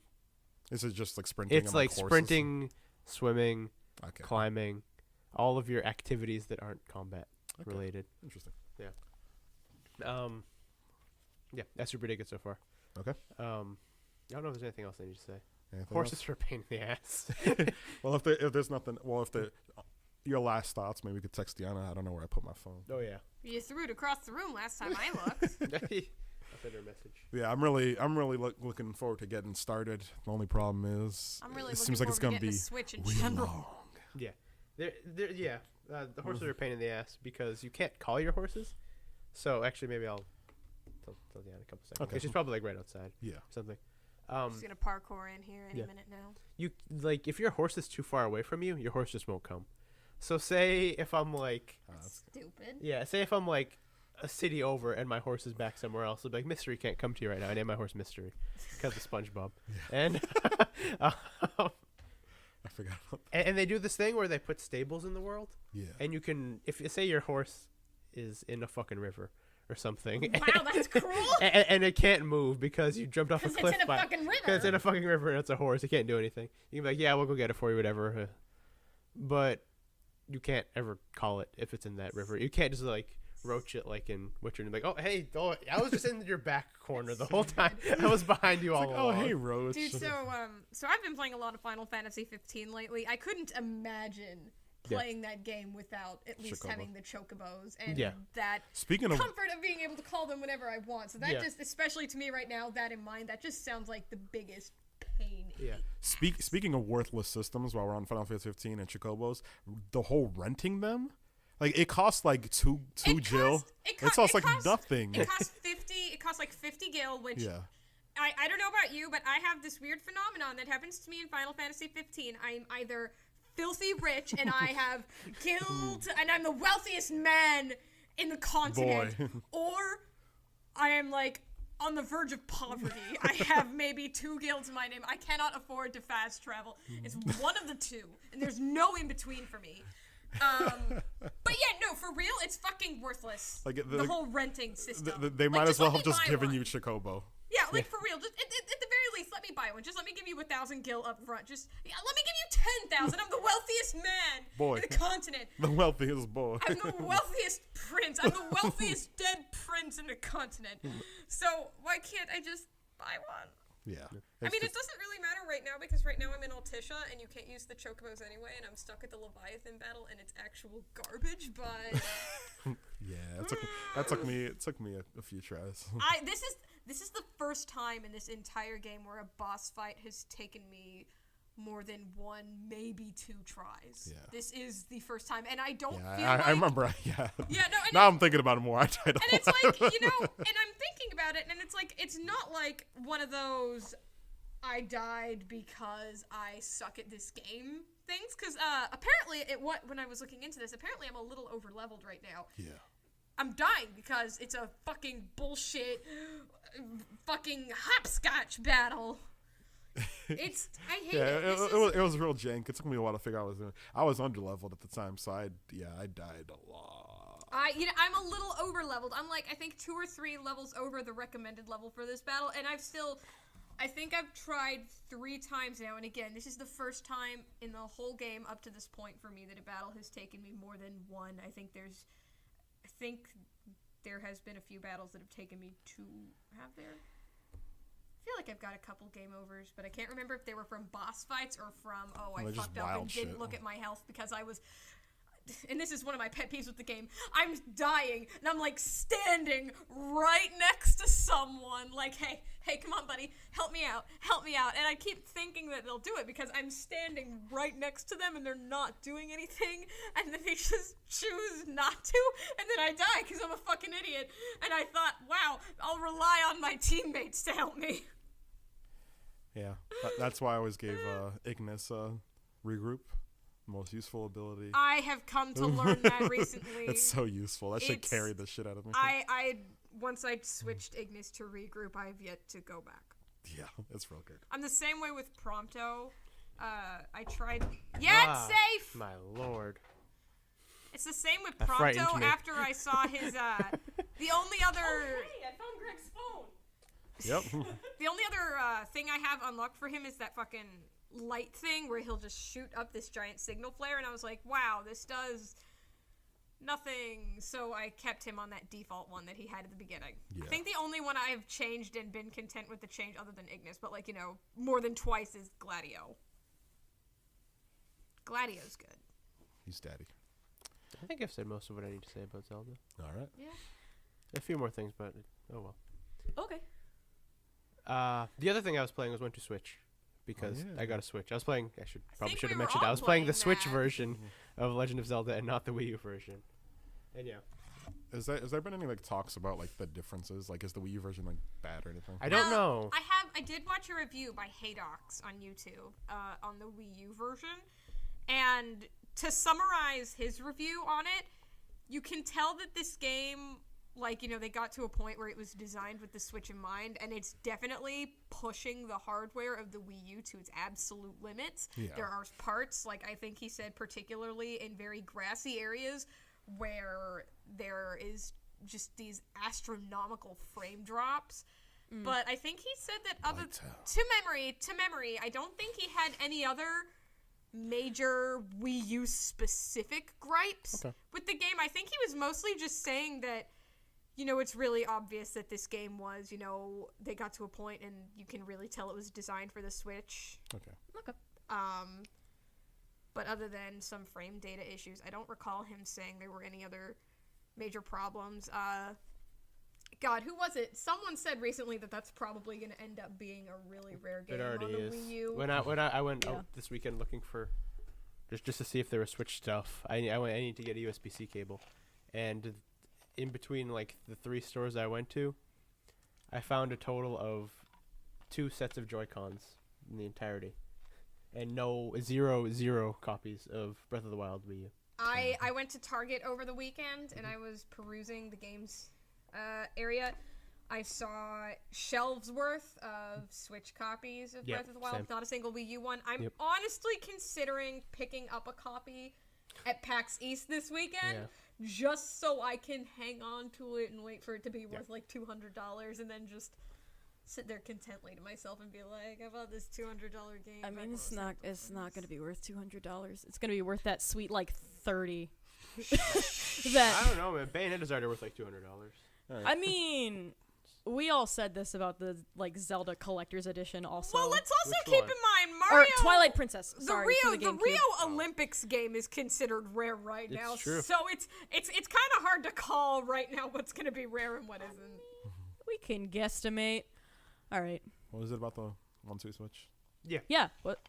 Is it just like sprinting? It's like sprinting, swimming, okay, climbing, all of your activities that aren't combat related. Interesting. Yeah. Yeah, that's super good so far. Okay. I don't know if there's anything else I need to say. Anything Horses else? are a pain in the ass. Well, if there's nothing, your last thoughts, maybe we could text Deanna. I don't know where I put my phone. Oh yeah. You threw it across the room last time I looked. I'll send her a message. Yeah, I'm really looking forward to getting started. The only problem is, I'm really it looking seems like it's forward gonna to be getting the Switch in really general. long. Yeah. The horses are a pain in the ass because you can't call your horses. So actually, maybe I'll tell Deanna in a couple seconds. Okay. She's probably like right outside. Yeah. Or something. She's gonna parkour in here any minute now. You like if your horse is too far away from you, your horse just won't come. So say if I'm like, Stupid. yeah, say if I'm like a city over and my horse is back somewhere else, it'll be like Mystery can't come to you right now. I name my horse Mystery because of SpongeBob. Yeah. And I forgot about that. and they do this thing where they put stables in the world. Yeah. And you can, if say your horse is in a fucking river or something. Wow, that's cruel. and it can't move because you jumped off a cliff. It's in a fucking river. Because it's in a fucking river and it's a horse. It can't do anything. You can be like, yeah, we'll go get it for you, whatever. But you can't ever call it if it's in that river. You can't just like roach it like in Witcher and be like, oh, hey, I was just in your back corner the whole time. I was behind you all Like, along. oh, hey, roach. Dude, so I've been playing a lot of Final Fantasy 15 lately. I couldn't imagine playing that game without at least having the chocobos and that comfort of being able to call them whenever I want. So that just, especially to me right now, that in mind, that just sounds like the biggest pain. Yeah. Speaking of worthless systems, while we're on Final Fantasy 15 and chocobos, the whole renting them, like it costs like two gil. It costs like nothing. It costs 50. It costs like 50 gil, which I don't know about you, but I have this weird phenomenon that happens to me in Final Fantasy 15. I'm either filthy rich and I have guild and I'm the wealthiest man in the continent, or I am like on the verge of poverty. I have maybe 2 guilds in my name. I cannot afford to fast travel. It's one of the two, and there's no in between for me. But yeah, no, for real, it's fucking worthless. Like the whole renting system. They might as well have just given you chocobo. Yeah, like for real. Just at the very least, let me buy one. Just let me give you 1,000 gil up front. Just let me give you 10,000. I'm the wealthiest man in the continent. The wealthiest boy. I'm the wealthiest prince. I'm the wealthiest dead prince in the continent. So why can't I just buy one? Yeah. I mean, it doesn't really matter right now because right now I'm in Altisha and you can't use the chocobos anyway, and I'm stuck at the Leviathan battle and it's actual garbage. But yeah, it took me a few tries. This is the first time in this entire game where a boss fight has taken me more than 1, maybe 2 tries. Yeah. This is the first time, and I don't feel like... I remember, Yeah, no, and now I'm thinking about it more. I died a lot. And it's like, and I'm thinking about it, and it's like, it's not like one of those I died because I suck at this game things, because apparently, when I was looking into this, apparently I'm a little over-leveled right now. Yeah. I'm dying because it's a fucking bullshit fucking hopscotch battle. I hate it. It was real jank. It took me a while to figure out what I was doing. I was underleveled at the time, so I died a lot. I'm a little over leveled. I'm like, I think 2 or 3 levels over the recommended level for this battle, and I think I've tried 3 times now, and again, this is the first time in the whole game up to this point for me that a battle has taken me more than 1. I think there has been a few battles that have taken me 2. Have there? I feel like I've got a couple game overs, but I can't remember if they were from boss fights or from, I fucked up and didn't look at my health because I was... And this is one of my pet peeves with the game. I'm dying, and I'm, like, standing right next to someone. Like, hey, come on, buddy. Help me out. And I keep thinking that they'll do it because I'm standing right next to them, and they're not doing anything. And then they just choose not to, and then I die because I'm a fucking idiot. And I thought, wow, I'll rely on my teammates to help me. Yeah, that's why I always gave Ignis regroup. Most useful ability. I have come to learn that recently. It's so useful. That should carry the shit out of me. Once I switched Ignis to regroup, I've yet to go back. Yeah, it's real good. I'm the same way with Prompto. I tried. Yeah, it's safe. My lord. It's the same with That frightened Prompto. me. After I saw his, the only other. Oh, hey, I found Greg's phone. Yep. The only other thing I have unlocked for him is that fucking light thing where he'll just shoot up this giant signal flare, and I was like, wow, this does nothing. So I kept him on that default one that he had at the beginning. Yeah. I think the only one I have changed and been content with the change other than Ignis, but like, more than twice is Gladio. Gladio's good. He's daddy. I think I've said most of what I need to say about Zelda. All right. Yeah. A few more things, but oh well. Okay. The other thing I was playing was went to Switch because yeah. I got a Switch. I was playing. Probably should have we were mentioned. all I was playing the playing Switch that. version of Legend of Zelda and not the Wii U version. And yeah, Has there been any like talks about like the differences? Like, is the Wii U version like bad or anything? I don't know. I did watch a review by Haydox on YouTube on the Wii U version, and to summarize his review on it, you can tell that this game, like, they got to a point where it was designed with the Switch in mind, and it's definitely pushing the hardware of the Wii U to its absolute limits. Yeah. There are parts, like I think he said, particularly in very grassy areas, where there is just these astronomical frame drops. But I think he said that to memory, I don't think he had any other major Wii U specific gripes with the game. I think he was mostly just saying that, it's really obvious that this game was, they got to a point and you can really tell it was designed for the Switch. Okay. But other than some frame data issues, I don't recall him saying there were any other major problems. God, who was it? Someone said recently that that's probably going to end up being a really rare game It already on the is. Wii U. When I went out this weekend looking for just to see if there was Switch stuff, I need to get a USB-C cable, and in between like the 3 stores I went to, I found a total of 2 sets of Joy-Cons in the entirety, and zero copies of Breath of the Wild Wii U. I went to Target over the weekend, and I was perusing the games area. I saw shelves worth of Switch copies of Breath of the Wild, same. not a single Wii U one. I'm honestly considering picking up a copy at PAX East this weekend, just so I can hang on to it and wait for it to be worth like $200, and then just sit there contently to myself and be like, I bought this $200 game. I mean, it's not going to be worth $200. It's going to be worth that sweet like $30. I don't know, man. Bayonetta's already worth like $200. Right. I mean, we all said this about the like Zelda Collector's Edition also. Well, let's also Which keep one? in mind or Mario. Twilight Princess. The Sorry, for Rio the GameCube. Olympics game is considered rare right now, It's true. so it's kind of hard to call right now what's going to be rare and what isn't. We can guesstimate. All right. What is it about the 1-2 Switch? Yeah. What?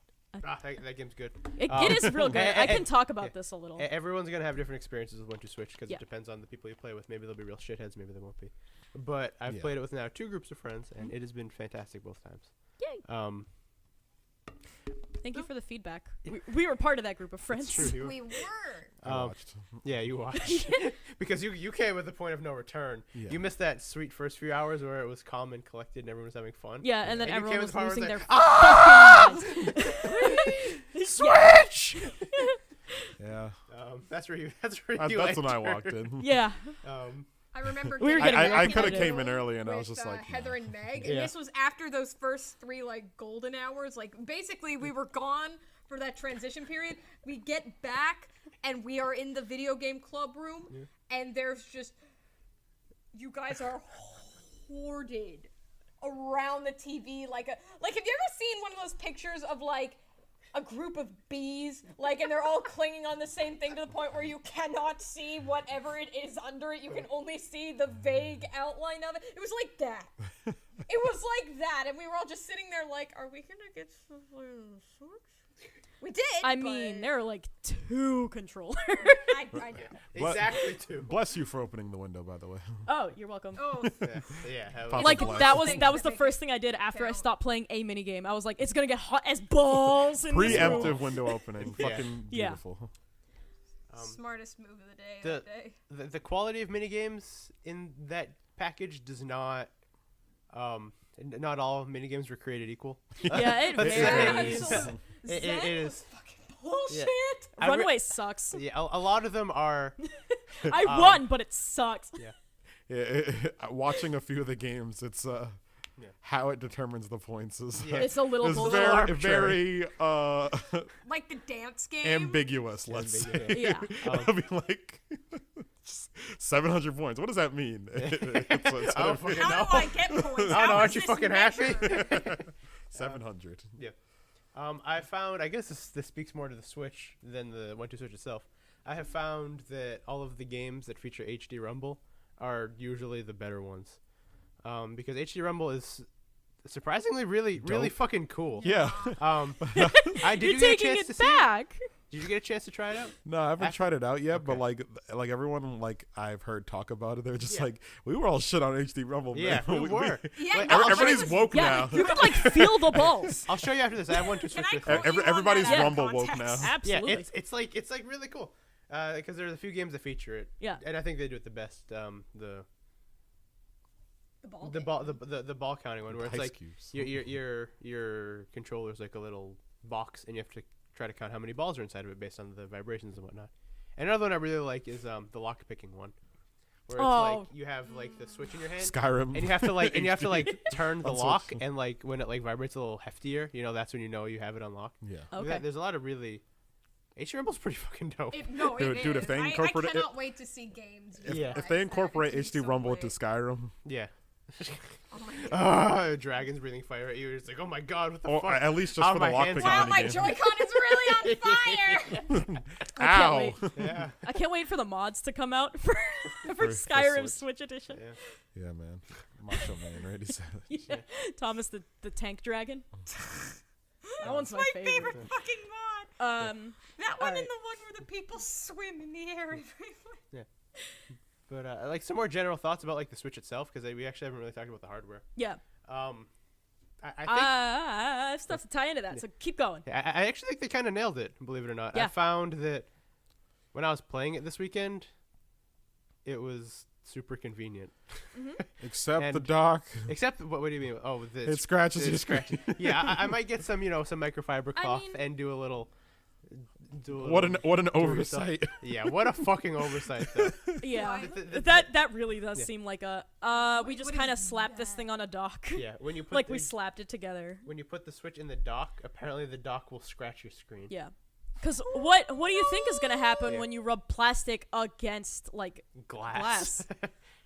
That game's good. It is real good. I can talk about this a little. Everyone's gonna have different experiences with 1-2 Switch because Yeah. it depends on the people you play with. Maybe they'll be real shitheads, maybe they won't be. But I've Yeah. played it with now 2 groups of friends, and it has been fantastic both times. Yay. Thank you for the feedback. We were part of that group of friends. It's true. We were. I watched. Yeah, you watched. Because you came with the point of no return. Yeah. You missed that sweet first few hours where it was calm and collected and everyone was having fun. Yeah, and then And you everyone came was with the losing power their and fucking minds. Switch! Yeah. That's where you That's when I walked in. Yeah. I remember We were getting getting I really could have competitive. came in early and I with, was just like, Heather and Meg, Yeah. and this was after those first 3 like golden hours. Like basically, we were gone for that transition period. We get back and we are in the video game club room, and there's just you guys are hoarded around the TV like have you ever seen one of those pictures of like a group of bees, like, and they're all clinging on the same thing to the point where you cannot see whatever it is under it. You can only see the vague outline of it. It was like that. It was like that, and we were all just sitting there like, are we gonna get some socks? We did. I mean, there are like 2 controllers. I know. Exactly 2. Bless you for opening the window, by the way. Oh, you're welcome. Oh, Pop Like Bless. that was the first thing I did after I stopped playing a minigame. I was like, it's gonna get hot as balls in this room. Preemptive window opening. Fucking Yeah. beautiful. smartest move of the day. the- that day. The quality of minigames in that package does not. Not all minigames were created equal. Yeah, it Let's say varies. it is. Bullshit. I Runaway sucks. Yeah, a lot of them are. I won, but it sucks. Yeah, watching a few of the games, it's how it determines the points is It's a little it's bullshit. very Like the dance game. ambiguous. Let's say. Yeah. I'll be like 700 points. What does that mean? It's I don't fucking How know. do I get points? I don't How know. is Aren't you this fucking happy? measured? 700. I found. I guess this speaks more to the Switch than the 1-2 Switch itself. I have found that all of the games that feature HD Rumble are usually the better ones, because HD Rumble is surprisingly really Dope. fucking cool. Yeah. Did You're you get a taking chance it to see it? back. Did you get a chance to try it out? No, I haven't After- tried it out yet, but Okay. like everyone I've heard talk about it, they're just Yeah. like, we were all shit on HD Rumble, man. Yeah, we were. Yeah, Like, no, Everybody's but it was- woke Yeah, now. you could like feel the balls. I'll show you after this. I have 1-2 Can Switch. I with quote me. you on Everybody's that out of Rumble woke context? now. Absolutely. Yeah, it's like really cool, because there's a few games that feature it. Yeah. and I think they do it the best. The ball. The ball counting one, where it's Ice like cubes. your controller's like a little box, and you have to try to count how many balls are inside of it based on the vibrations and whatnot. And another one I really like is the lock picking one, where it's like you have like the switch in your hand, Skyrim. and you have to like turn the On lock, Switch. and like when it like vibrates a little heftier, that's when you know you have it unlocked. Yeah. Okay. There's a lot of really. HD Rumble's pretty fucking dope. Dude, if they incorporate I it- cannot wait to see games. If they incorporate HD Rumble into Skyrim, Yeah. Oh my God. Dragons breathing fire at you. It's like, oh my god, what the or fuck? at least just How for the my hands lockpicking Wow, on my minigame. Joy-Con is really on fire. I can't Ow. wait. Yeah. I can't wait for the mods to come out for For Skyrim Switch. Switch Edition. Yeah. Yeah, man. Macho Man, right? He said it. Yeah. Thomas the tank dragon. That one's my My favorite fucking mod. Um, That one Alright. and the one where the people swim in the air. But like some more general thoughts about like the Switch itself, because we actually haven't really talked about the hardware. yeah. I think I have stuff to tie into that, so keep going. I actually think they kind of nailed it, believe it or not. Yeah. I found that when I was playing it this weekend, it was super convenient. Except And- the dock. Except, what do you mean? Oh, It scratches the your scratch. Yeah, I might get some, some microfiber I cloth mean- and do a little. What an do it yourself. oversight. Yeah, what a fucking oversight though. Yeah. The- That really does Yeah. seem like a we just what kind of is slapped this that? thing on a dock. Yeah, when you put Like the, we slapped it together. when you put the Switch in the dock, apparently the dock will scratch your screen. Yeah. Cuz what do you think is going to happen Yeah. when you rub plastic against like Glass.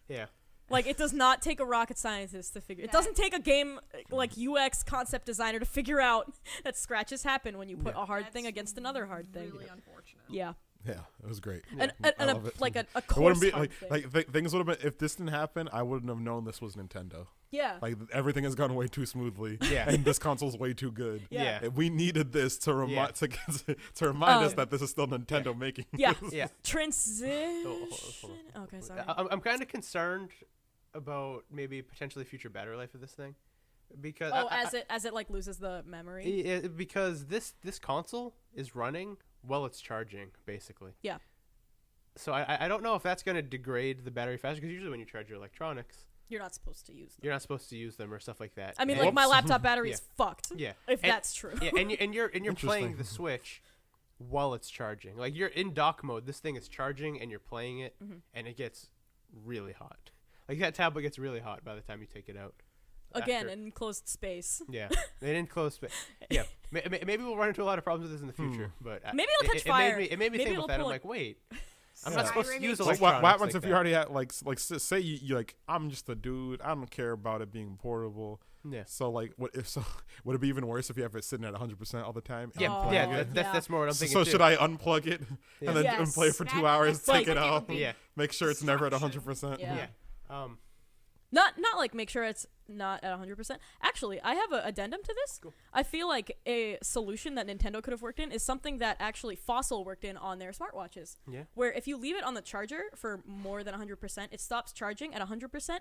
Yeah. like it does not take a rocket scientist to figure. It doesn't take a game like UX concept designer to figure out that scratches happen when you put a hard thing against another hard thing. Really unfortunate. Yeah. Yeah, it was great. And I a, love it. like a It coarse wouldn't be hard thing. things would have been if this didn't happen. I wouldn't have known this was Nintendo. Yeah. Like everything has gone way too smoothly. Yeah. and this console's way too good. Yeah. And we needed this to remind Yeah. to remind us that this is still Nintendo making. Yeah. this. Yeah. Transition. hold on. Okay, sorry. I'm kind of concerned about maybe potentially future battery life of this thing, because Oh, as it like loses the memory. because this console is running while it's charging, basically. Yeah. So I don't know if that's going to degrade the battery faster, because usually when you charge your electronics, You're not supposed to use them. you're not supposed to use them or stuff like that. I mean, And- like my Whoops. laptop battery Yeah. is fucked. yeah, If And- that's true. yeah, and you're playing Interesting. the Switch while it's charging. Like you're in dock mode, this thing is charging, and you're playing it, and it gets really hot. Like that tablet gets really hot by the time you take it out. Again, after- in enclosed space. Yeah, they didn't close. Yeah, maybe we'll run into a lot of problems with this in the future. But Maybe it'll catch fire. It made me Maybe think it'll about that. I'm pull like, wait, I'm Yeah. not supposed to Skyrim use is- Like, electronics. what happens like if that. you already had say you like I'm just a dude. I don't care about it being portable. Yeah, So like what if so would it be even worse if you have it sitting at 100% all the time? yeah, Oh, yeah. yeah. That's more what I'm thinking. So too. should I unplug it Yeah. and then Yes. and play for 2 That- hours, that's take it like it out, would be- Yeah, make sure it's never at 100%? Yeah. yeah. Not like make sure it's not at 100%. Actually, I have an addendum to this. Cool. I feel like a solution that Nintendo could have worked in is something that actually Fossil worked in on their smartwatches. Yeah. Where if you leave it on the charger for more than 100%, it stops charging at 100%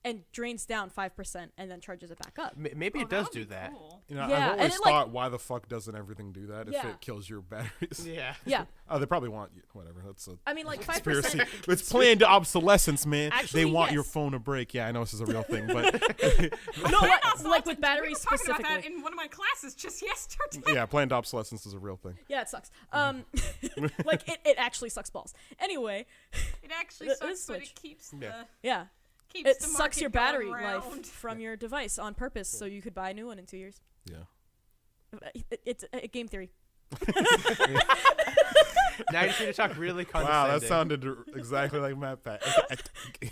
and drains down 5% and then charges it back up. Maybe it does do that. Cool. You know, Yeah, I've and always it, like- thought, why the fuck doesn't everything do that if Yeah. it kills your batteries? Yeah. Yeah. Oh, they probably want whatever. That's a I mean, like conspiracy. 5%. It's planned obsolescence, man. Actually, they want your yes. phone to break. Yeah, I know this is a real thing, but No, Planned like with obsolescence. batteries We were talking about specifically. that in one of my classes just yesterday. yeah, planned obsolescence is a real thing. Yeah, it sucks. Like it actually sucks balls. Anyway, It actually This sucks, but Switch. it keeps Yeah. the yeah. keeps It the sucks market your going battery round. life from your device on purpose so you could buy a new one in 2 years. Yeah. It's a game theory. Now you just need to talk really condescending. Wow, that sounded exactly like Matt Pat.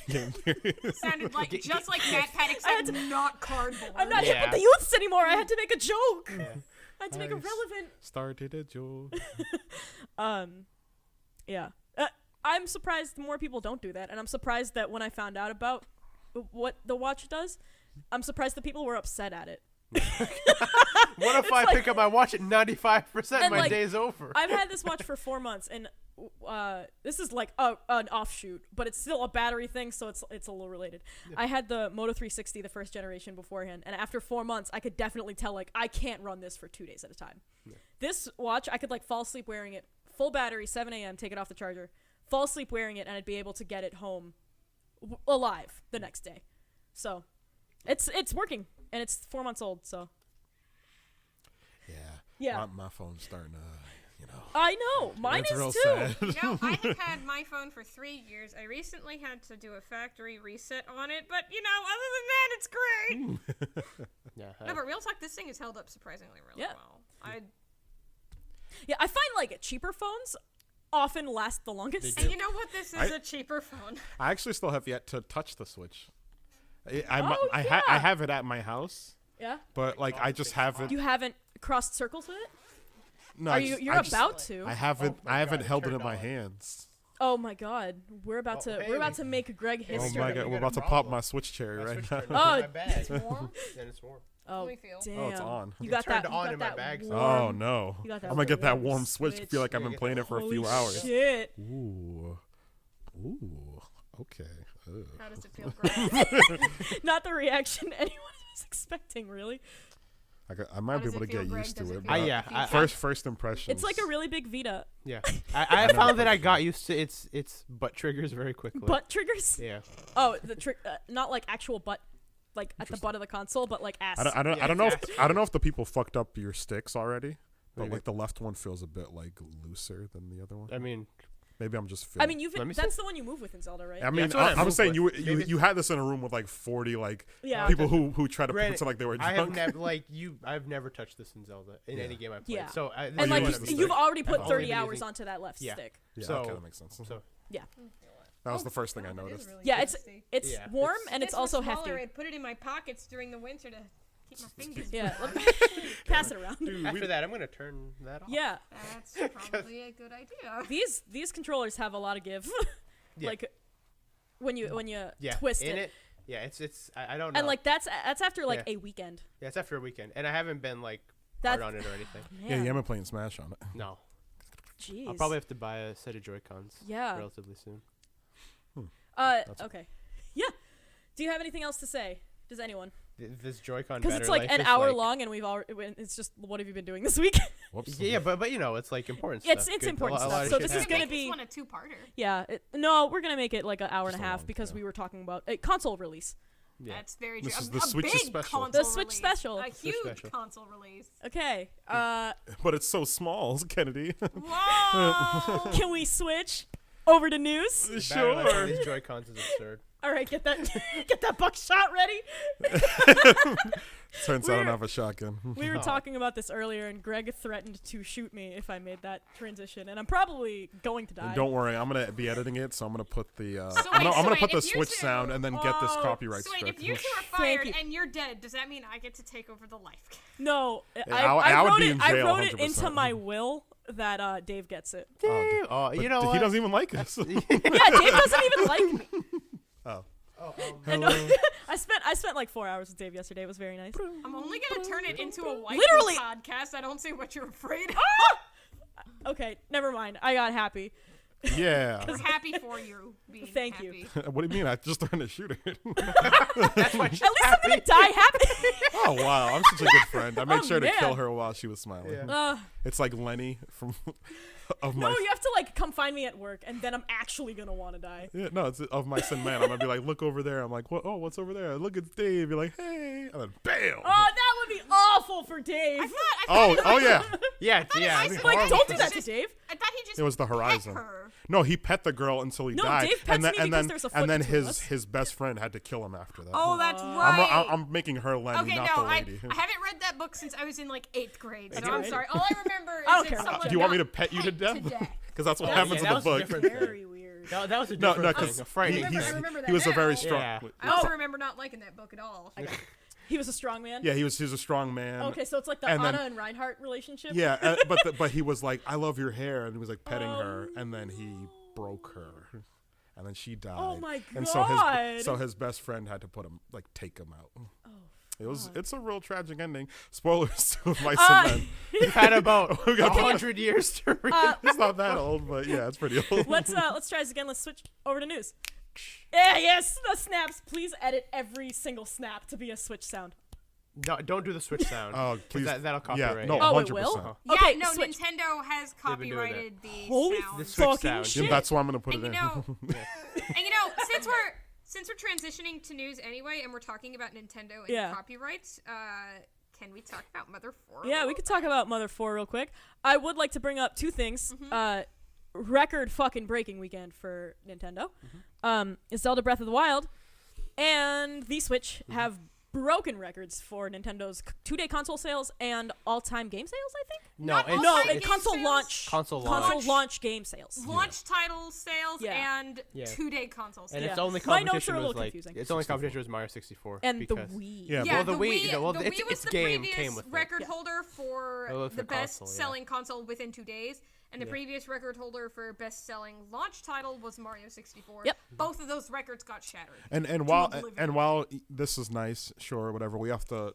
Game theory. Sounded like just like MatPat, except not cardboard. I'm not hip Yeah. with the youths anymore. I had to make a joke. I had to make a Nice. relevant. Started a joke. Yeah. I'm surprised more people don't do that, and I'm surprised that when I found out about what the watch does, I'm surprised that people were upset at it. What if I like- pick up my watch at 95%? And, My like, day's over. I've had this watch for 4 months, and this is like an offshoot, but it's still a battery thing, so it's a little related. I had the Moto 360, the first generation beforehand, and after 4 months, I could definitely tell like I can't run this for 2 days at a time. This watch, I could like fall asleep wearing it, full battery, 7 a.m., take it off the charger, fall asleep wearing it, and I'd be able to get it home alive the next day. So it's working, and it's 4 months old, so. Yeah. My phone's starting to, you know. I know. Mine That's is real too. sad. You know, I have had my phone for 3 years. I recently had to do a factory reset on it, but you know, other than that, it's great. Yeah. No, but real talk, this thing has held up surprisingly really Yeah. well. Yeah, I find like cheaper phones often last the longest. And you know what? This is a cheaper phone. I actually still have yet to touch the Switch. I yeah. have it at my house, Yeah. but like I just haven't. You haven't crossed circles with it? No, Are I you? just- You're I just- about to. I haven't. my I haven't God, it held it turned in my on. hands. Oh my God, we're about to hey. we're about to make Greg Oh Oh history. my we God, got we're a about to pop problem. my Switch cherry right now. Oh, my bag. It's warm. And it's warm. Oh, Let me feel. damn. Oh, it's on. You It got turned that. on you in got my that bag, so- warm- Oh no! You got that I'm gonna get that warm warm Switch. Switch. Feel like I've Yeah, been get playing that it for a Holy few hours. shit. Ooh, ooh, okay. Ugh. How does it feel, Greg? Not the reaction anyone was expecting, really. I might be does able to it feel, get Greg? used Does to it it. feel but yeah, I- first impressions. It's like a really big Vita. Yeah. I have found that I got used to its butt triggers very quickly. Butt triggers? Yeah. Oh, not like actual butt, like at the butt of the console, but like ass. I don't Yeah, know it's if I don't know if the people fucked up your sticks already, but Maybe. like the left one feels a bit like looser than the other one. I mean, Maybe I'm just. I mean, Let me that's the one you move with in Zelda, right? I mean, that's what I I'm move saying with. you Maybe- had this in a room with like 40 like Yeah. people who try to Granted, pretend like they were I have drunk. never I've never touched this in Zelda in Yeah. any game I've played. Yeah. So And you like used to you've stick. already I've put only 30 been hours using- onto that left Yeah. stick. Yeah, So- okay, that makes sense. So Yeah. That was the first thing I noticed. Yeah, it's Yeah. warm It's- and it's This was also smaller, hefty. I'd put it in my pockets during the winter to keep my fingers. Yeah. Pass it around. after that, I'm gonna turn that off. Yeah. That's probably a good idea. These controllers have a lot of give. Yeah. Like when you Yeah. twist in it. Yeah, it's I don't know. And like that's after like Yeah. a weekend. yeah, it's after a weekend, and I haven't been like That's- hard on it or anything. Yeah, you haven't playing Smash on it. No, Jeez. I'll probably have to buy a set of Joy-Cons. Yeah. Relatively soon. Okay. Yeah. Do you have anything else to say? Does anyone? This Joy-Con Because battery it's like life an is, hour like- long, and we've already. It's just what have you been doing this week? Whoops. Yeah, but you know, it's like important It's- stuff. it's Good- important a lot stuff. of So shit this is happens. gonna Make be- this one a two-parter. Yeah. No, we're gonna make it like an hour and a Just a half long- because yeah. we were talking about a console release. Yeah. That's very This true. is the A Switch's big special. console The Switch release. special. A Switch huge special. console release. Okay. But it's so small, Kennedy. Whoa! Can we switch over to news? The battery life on Sure. these Joy-Cons is absurd. All right, get that buckshot ready. Turns out I don't have a shotgun. We were Oh. talking about this earlier, and Greg threatened to shoot me if I made that transition, and I'm probably going to die. And don't worry, I'm gonna be editing it, so I'm gonna put the So I'm gonna wait, put the if you Switch two- sound and then get this Oh. copyright So wait, struck. if you two are Thank fired you. and you're dead, does that mean I get to take over the life? No, I would wrote be it. in I jail wrote it 100%. into my will that Dave gets it. Oh, But you know he what? doesn't even like us. Yeah, Dave doesn't even like me. Oh. And Hello. I spent like 4 hours with Dave yesterday. It was very nice. I'm only gonna turn it into a white Literally- podcast. I don't see what you're afraid of. Okay, never mind. I got happy. Yeah. I'm happy for you being Thank you. happy. What do you mean? I just threatened to shoot her. That's why she's At least I'm gonna die happy. Oh wow, I'm such a good friend. I made Oh, sure to man. kill her while she was smiling. Yeah. It's like Lenny from of No, my. you have to like come find me at work, and then I'm actually gonna want to die. Yeah, no, it's of Mice and Man. I'm gonna be like, look over there. I'm like, what? Oh, what's over there? Look, it's Dave. You're like, hey, and then bam. Oh, that would be awful for Dave. I thought Oh yeah. Yeah, yeah. Mice it'd be and Like, horrible. don't do that to Dave. I thought he just It was the pet horizon. her. No, he pet the girl until he No, died, Dave pets and then me and because then there's a foot and then between us. his best friend had to kill him after that. Oh, that's I'm right. I'm making her Lenny, Okay, not no, the I lady. haven't read that book since I was in like 8th grade, so Eighth I'm grade? sorry. All I remember is I don't that care about someone that. Do you want me to got pet you to death? death. Because that's what Yeah, happens that in the was a book. different thing. Very weird. That was a No, different no, 'cause thing. A frightening I thing. remember that He was a very now. strong. Yeah. I also remember not liking that book at all. He was a strong man. Yeah, he was a strong man. Okay, so it's like the And then- Anna and Reinhardt relationship. Yeah, but he was like, I love your hair, and he was like petting her, and then he broke her, and then she died. Oh my And God. so his best friend had to put him take him out. Oh, It's a real tragic ending. Spoilers to Mice Uh, and Men. You've had about We got 100 years to read. It's not that old, but yeah, it's pretty old. let's try this again. Let's switch over to news. Yeah, yes, the snaps. Please edit every single snap to be a switch sound. No, don't do the switch sound. Oh, 'cause please. That'll Yeah, copyright. no, it. Oh, it 100%. will? Yeah, Okay, no, switch. Nintendo has They've been doing copyrighted the Holy sound. The switch fucking sound. shit. That's why I'm gonna put And it you in. know, and you know, since we're transitioning to news anyway, and we're talking about Nintendo and Yeah. copyrights, can we talk about Mother 4? Yeah, we could talk about Mother 4 real quick. I would like to bring up two things. Record fucking breaking weekend for Nintendo. Is Zelda Breath of the Wild and the Switch have broken records for Nintendo's 2-day console sales and all-time game sales, I think? No, Not it's, all No, time and game console sales? launch. Console Console launch. launch game sales. Launch title sales Yeah. and Yeah. 2-day console sales. and its Yeah. only My notes competition are a was little like confusing. its only competition was Mario 64 And the because Wii. Yeah, Yeah, well, the the Wii- Wii, no, well, the its- Wii was its the game previous came with it. record Yeah. holder for Oh, for the console, best-selling console within 2 days, and the Yeah. previous record holder for best-selling launch title was Mario 64. Yep. Both of those records got shattered. And oblivion. while this is nice, sure, whatever, we have to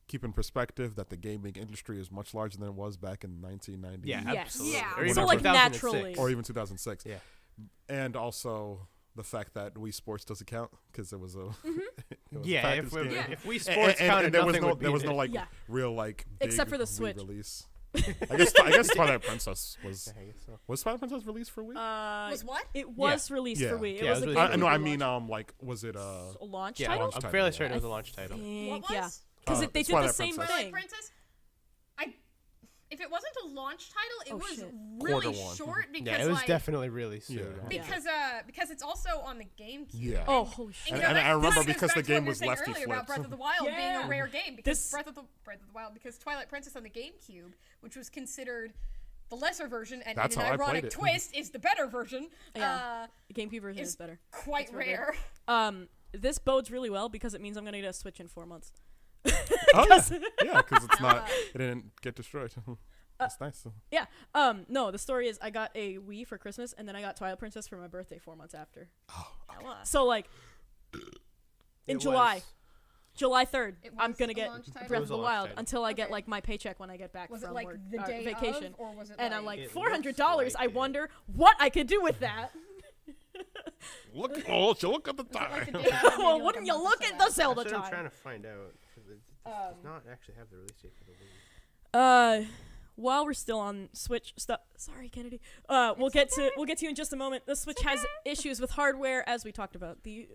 keep in perspective that the gaming industry is much larger than it was back in 1990. yeah, Yes. absolutely. Yeah. Or even So, like, 2006. naturally. Or even 2006. Yeah. And also the fact that Wii Sports doesn't count because it was a it was a Yeah, packaged if, we, game. Yeah. if we And- sports counted, there was nothing no would be there was no there. like Yeah. real like big Except for the Wii Switch. release. I guess Twilight Princess was Yeah, I guess so. Twilight Princess released for Wii? Was what? It was released Yeah. for Wii. It Yeah, was it a was big released no, Wii I launch. mean like was it A launch Yeah, title? launch I'm title, fairly yeah. certain it was a launch title. Think, What yeah. was? Because they did the Twilight same Princess. Twilight thing. Princess? If it wasn't a launch title, it Oh, was shit. really Quarter one. short because Yeah, it was like, definitely really soon. Yeah. after. because it's also on the GameCube. Yeah. Oh, holy shit. And, And- and I that remember goes because back the to game what we were was saying lefty earlier about flipped. Breath of the Wild being Yeah. a rare game because This- Breath of the Wild because Twilight Princess on the GameCube, which was considered the lesser version and That's in an how I played ironic it. twist is the better version. Yeah. The GameCube version is is better. Quite really rare. This bodes really well because it means I'm gonna get a Switch in 4 months. Oh yeah, because it's not it didn't get destroyed. That's nice. Yeah. No, the story is I got a Wii for Christmas and then I got Twilight Princess for my birthday 4 months after. Hella. So like in It July. was- July 3rd, It I'm was gonna a get launch title? Breath It of was a the launch Wild title. until I get Okay. like my paycheck when I get back Was it from like work, the day vacation. of, or was it And like, I'm like It $400. looks I like it. wonder what I could do with that. Look at the like time. the day of, maybe Well, like wouldn't a you month or look so at the after? Zelda That's what I'm time? trying to find out. 'Cause it does not actually have the release date for the Wii. While we're still on Switch stuff, sorry, Kennedy. We'll get to you in just a moment. The Switch has issues with hardware, as we talked about. The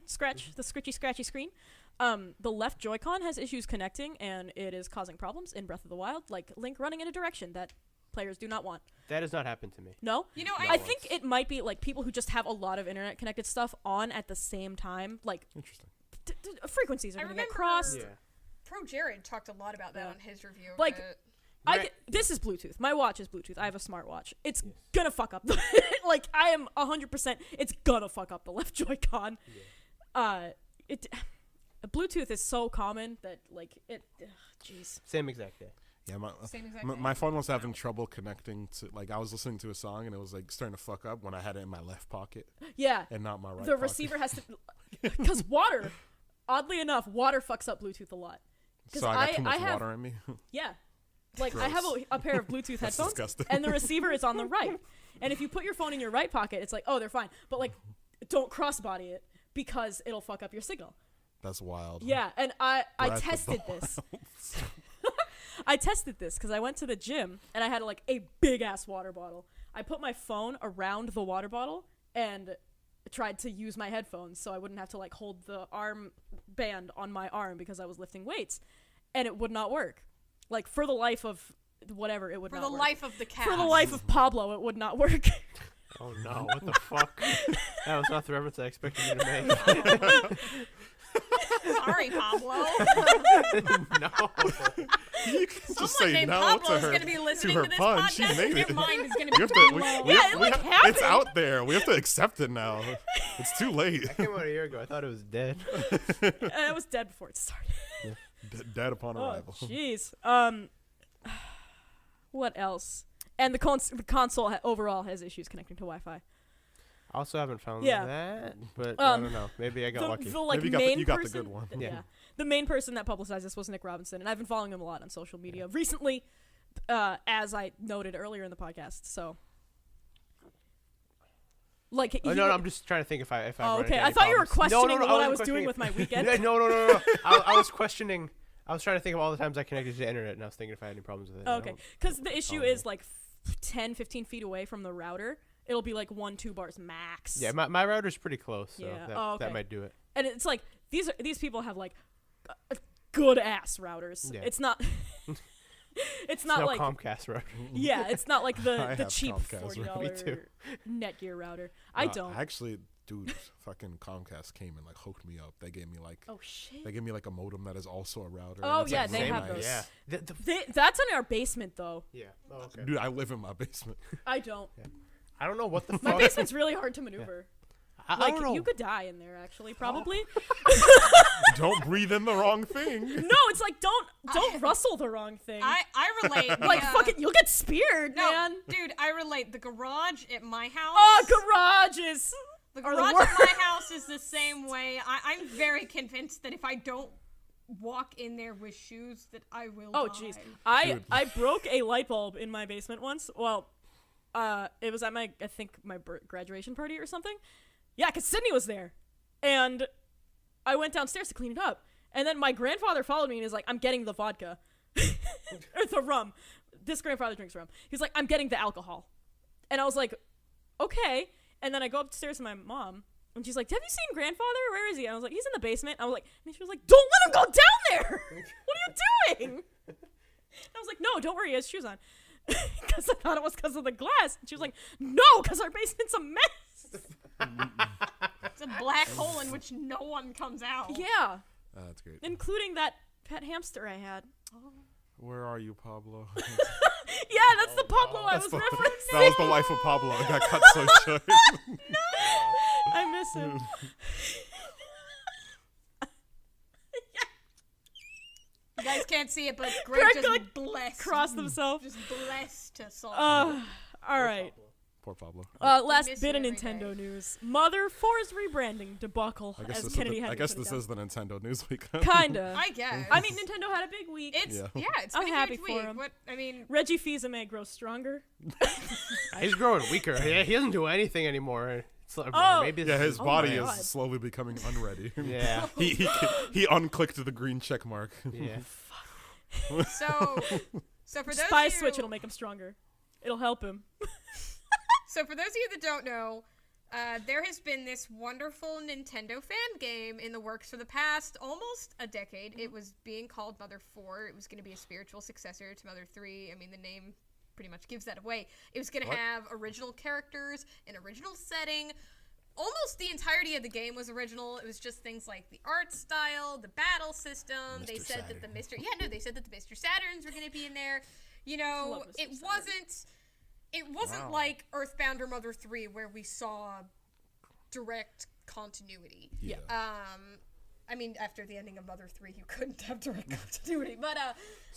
scratchy screen. The left Joy-Con has issues connecting, and it is causing problems in Breath of the Wild, like Link running in a direction that players do not want. That has not happened to me. No, You know, I think it might be like people who just have a lot of internet connected stuff on at the same time. Like Interesting. frequencies are I going to get remember- crossed. Yeah. Pro Jared talked a lot about that Yeah. on his review. Like, but This is Bluetooth. My watch is Bluetooth. I have a smartwatch. It's gonna fuck up. Like I am 100%. It's gonna fuck up the left Joy-Con. Bluetooth is so common that like it. Jeez. Same exact day. Yeah, Same exact my phone was having trouble connecting to, like, I was listening to a song and it was like starting to fuck up when I had it in my left pocket. Yeah. And not my right The pocket. receiver has to, because water, oddly enough, water fucks up Bluetooth a lot. So I got too much water in me. Yeah. Like, I have a pair of Bluetooth headphones, disgusting. and the receiver is on the right. And if you put your phone in your right pocket, it's like, oh, they're fine. But, like, don't crossbody it because it'll fuck up your signal. That's wild. Yeah, and I tested this. I tested this because I went to the gym, and I had, like, a big-ass water bottle. I put my phone around the water bottle and tried to use my headphones so I wouldn't have to, like, hold the arm band on my arm because I was lifting weights. And it would not work. Like, for the life of whatever, it would not work. For the life of the cat. For the life of Pablo, it would not work. Oh no, what the fuck? That was not the reference I expected you to make. Sorry, Pablo. No. You can just Someone say named no Pablo to is her, going to be listening her to this pun. She podcast, made and it. their mind is going We to have be to, blown. it's out there. We have to accept it now. It's too late. That came out a year ago. I thought it was dead. It was dead before it started. Dead upon arrival. Jeez. What else? And the console overall has issues connecting to Wi-Fi. I also haven't found Yeah. that, but I don't know. Maybe I got lucky. The like Maybe main you got the person, good one. Yeah. The main person that publicized this was Nick Robinson, and I've been following him a lot on social media recently, as I noted earlier in the podcast. So, like, no, I'm just trying to think if I. Oh, run okay. into I any thought you were problems. questioning what I wasn't was doing questioning with my weekend. No. I was questioning. I was trying to think of all the times I connected to the internet, and I was thinking if I had any problems with it. Oh, okay, because the issue Oh. is like 10, 15 feet away from the router. It'll be like 1-2 bars max. Yeah, my router's pretty close, so Yeah. that, Oh, okay. that might do it. And it's like these people have like good ass routers. Yeah. It's not. It's not no like Comcast router. yeah. It's not like I the have cheap Comcast, $40 Me too. Netgear router. I don't. Actually, dude, fucking Comcast came and like hooked me up. They gave me like Oh shit. they gave me like a modem that is also a router. Oh, and it's, yeah, like, they really have nice. those. Yeah. That's in our basement though. Yeah. Oh, okay. Dude, I live in my basement. I don't. I don't know what the fuck. My basement's really hard to maneuver. I Like don't know. you could die in there actually, probably. Don't breathe in the wrong thing. No, it's like don't rustle the wrong thing. I relate. like fucking you'll get speared, No, man. dude, I relate. The garage at my house. Oh, garages. The are the garage worst. at my house is the same way. I'm very convinced that if I don't walk in there with shoes, that I will. Oh die. jeez. Dude. I broke a light bulb in my basement once. Well, it was at my graduation party or something. Yeah, because Sydney was there. And I went downstairs to clean it up. And then my grandfather followed me and is like, I'm getting the vodka. Or the rum. This grandfather drinks rum. He's like, I'm getting the alcohol. And I was like, okay. And then I go upstairs to my mom. And she's like, have you seen grandfather? Where is he? I was like, he's in the basement. I was like, and she was like, don't let him go down there. What are you doing? And I was like, no, don't worry. He has shoes on. Because I thought it was because of the glass. And she was like, no, because our basement's a mess. It's a black hole in which no one comes out. Yeah. That's great. Including that pet hamster I had. Where are you, Pablo? Yeah, that's the Pablo I was referencing. That was the life of Pablo. It got cut so short. I miss him. You guys can't see it, but Greg Greg, just like, blessed. Crossed himself. Just blessed us all. All right. Poor Pablo. Last miss bit you of every Nintendo day. news. Mother 4's rebranding debacle, as Kennedy had I to guess put it this down. is the Nintendo news week. Kinda. I guess. I mean, Nintendo had a big week. it's Yeah. it's I'm been a happy huge for week. him. What I mean, Reggie Fils-Aimé grows stronger. He's growing weaker. He doesn't do anything anymore. It's like, Oh. maybe Yeah, his Oh body my is God. slowly becoming unready. Yeah. He unclicked the green check mark. Yeah. so for those Spy of you, switch, it'll make him stronger. It'll help him. So for those of you that don't know, there has been this wonderful Nintendo fan game in the works for the past almost a decade. It was being called Mother 4. It was going to be a spiritual successor to Mother 3. I mean, the name pretty much gives that away. It was going to have original characters, an original setting. Almost the entirety of the game was original. It was just things like the art style, the battle system. They said that the they said that the Mr. Saturns were going to be in there. You know, Love Mr. it Saturn. wasn't like Earthbound or Mother 3 where we saw direct continuity. Yeah. I mean, after the ending of Mother 3, you couldn't have direct continuity. But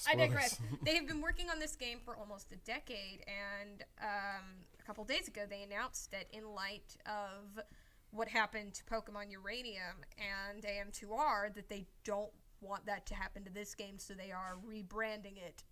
I digress. They have been working on this game for almost a decade, and a couple days ago they announced that in light of what happened to Pokemon Uranium and AM2R, that they don't want that to happen to this game, so they are rebranding it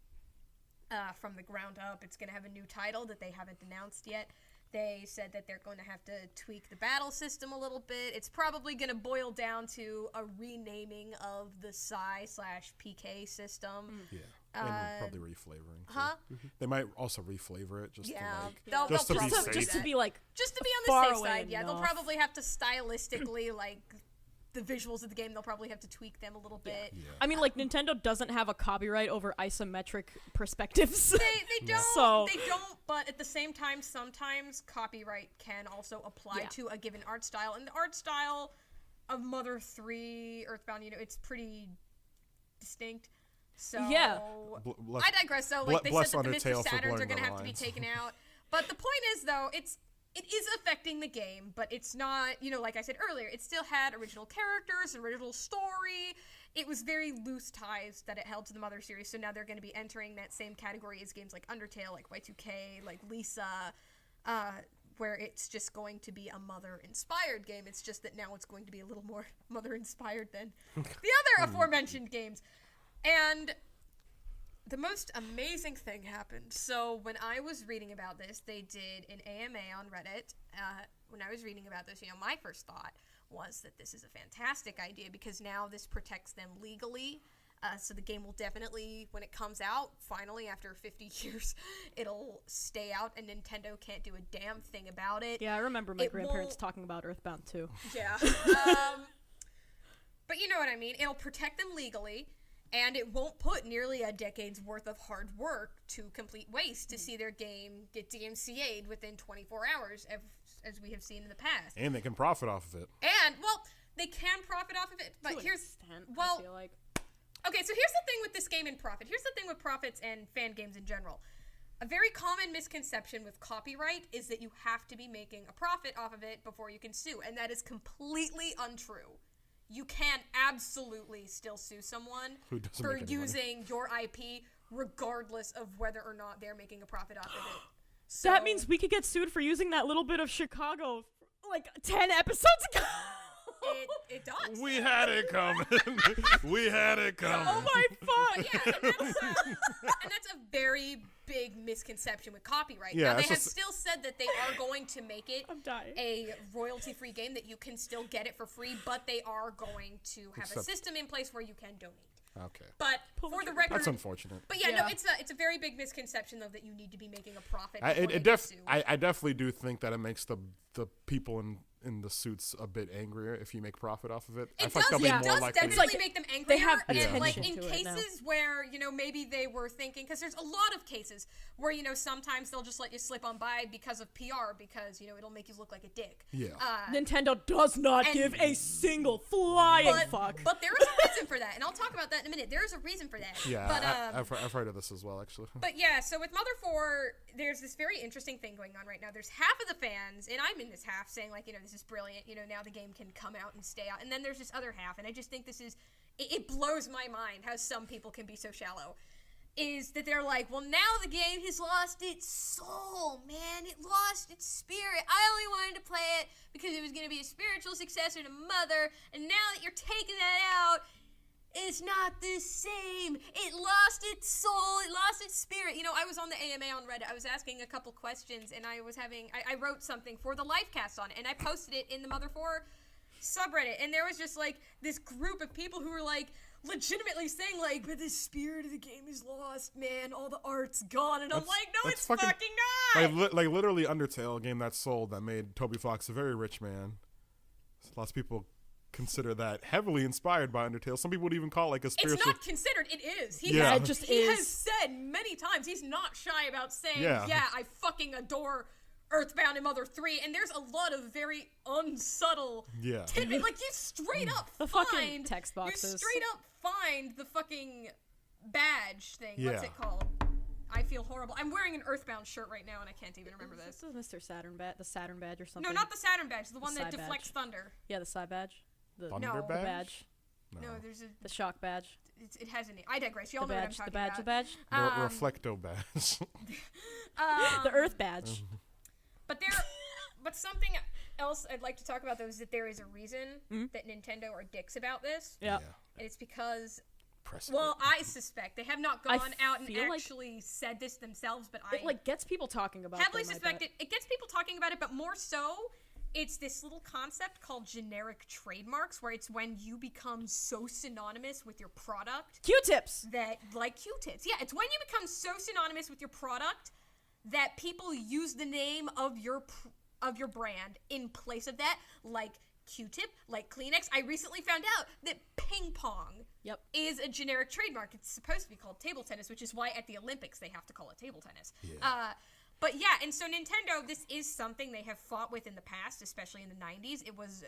from the ground up. It's going to have a new title that they haven't announced yet. They said that they're going to have to tweak the battle system a little bit. It's probably going to boil down to a renaming of the Psi/PK system. Yeah, and probably reflavoring. Huh? They might also reflavor it just to They'll just to be probably safe. Just to be like just to be far on the safe away side. Yeah, they'll enough. probably have to stylistically like the visuals of the game. They'll probably have to tweak them a little bit. Yeah. I mean, like, Nintendo doesn't have a copyright over isometric perspectives. They don't. So- They don't. But at the same time, sometimes copyright can also apply to a given art style, and the art style of Mother 3, Earthbound, it's pretty distinct. So Yeah. I digress. So like they said that the Mr. Undertale for Saturns are blurring going to the have to be lines. taken out. But the point is, though, it is affecting the game, but it's not, like I said earlier, it still had original characters, original story. It was very loose ties that it held to the Mother series, so now they're going to be entering that same category as games like Undertale, like Y2K, like Lisa, where it's just going to be a Mother-inspired game. It's just that now it's going to be a little more Mother-inspired than the other aforementioned games. And the most amazing thing happened. So when I was reading about this, they did an AMA on Reddit. When I was reading about this, my first thought was that this is a fantastic idea because now this protects them legally. So the game will definitely, when it comes out, finally after 50 years, it'll stay out and Nintendo can't do a damn thing about it. Yeah, I remember my It grandparents won't- talking about Earthbound too. Yeah. But you know what I mean. It'll protect them legally. And it won't put nearly a decade's worth of hard work to complete waste to see their game get DMCA'd within 24 hours, as we have seen in the past. And they can profit off of it. And, well, they can profit off of it, but To an here's... extent, well, I feel like. Okay, so here's the thing with this game and profit. Here's the thing with profits and fan games in general. A very common misconception with copyright is that you have to be making a profit off of it before you can sue, and that is completely untrue. You can absolutely still sue someone Who doesn't for make any money. using your IP regardless of whether or not they're making a profit off of it. So, That means we could get sued for using that little bit of Chicago like 10 episodes ago. it does. We had it coming. We had it coming. Oh my fuck. Yeah, and that's a very big misconception with copyright. Yeah, now, they it's have just- still said that they are going to make it I'm dying. a royalty-free game, that you can still get it for free, but they are going to have a Except- system in place where you can donate. Okay. But for the record, That's unfortunate. but yeah, no, Yeah. it's a very big misconception though that you need to be making a profit. I before they get sued. definitely do think that it makes the people in the suits a bit angrier if you make profit off of it. I It feel like does, they'll be it more does likely. definitely like make them angrier. they have and like attention in to it now. cases where, maybe they were thinking, because there's a lot of cases where, sometimes they'll just let you slip on by because of PR, because, it'll make you look like a dick. Yeah. Nintendo does not and- give a single flying fuck. But there is a reason for that, and I'll talk about that in a minute. There is a reason for that. Yeah, But, I've heard of this as well, actually. But yeah, so with Mother 4, there's this very interesting thing going on right now. There's half of the fans, and I'm in this half, saying, like, this is brilliant, now the game can come out and stay out. And then there's this other half, and I just think this is, it blows my mind how some people can be so shallow. Is that they're like, well, now the game has lost its soul, man. It lost its spirit. I only wanted to play it because it was going to be a spiritual successor to Mother, and now that you're taking that out, it's not the same. It lost its soul. It lost its spirit. I was on the AMA on Reddit. I was asking a couple questions, and I wrote something for the Lifecast on it, and I posted it in the Mother 4 subreddit, and there was just, like, this group of people who were, like, legitimately saying, like, but the spirit of the game is lost, man. All the art's gone. And I'm like, no, that's it's fucking- fucking not. Like literally Undertale, a game that sold, that made Toby Fox a very rich man. Lots of people consider that heavily inspired by Undertale. Some people would even call it like a spiritual. It's not considered. It is. Yeah. It just he is. has said many times, he's not shy about saying, Yeah. I fucking adore Earthbound and Mother 3, and there's a lot of very unsubtle Yeah. tidbit. Like, you straight up The find fucking text You boxes. straight up find the fucking badge thing. What's Yeah. it called? I feel horrible. I'm wearing an Earthbound shirt right now, and I can't even remember this. This is Mr. Saturn badge, the Saturn badge or something. No, not the Saturn badge. The one that side deflects badge. thunder. Yeah, the side badge. The Thunder No. the badge? badge. No, there's a. The shock badge. It has a name. I digress. Y'all The know badge. what I'm The talking badge. about. The badge. Reflecto badge. The Earth badge. But something else I'd like to talk about though is that there is a reason that Nintendo are dicks about this. Yeah. And it's because. Precedent. Well, I suspect they have not gone out and feel like actually said this themselves, but It like gets people talking about. heavily them, I suspect bet. it gets people talking about it, but more so, it's this little concept called generic trademarks, where it's when you become so synonymous with your product Q-tips. that, like Q-tips, yeah, it's when you become so synonymous with your product that people use the name of your brand in place of that, like Q-tip, like Kleenex. I recently found out that ping pong is a generic trademark. It's supposed to be called table tennis, which is why at the Olympics they have to call it table tennis. Yeah. But yeah, and so Nintendo, this is something they have fought with in the past, especially in the 90s. It was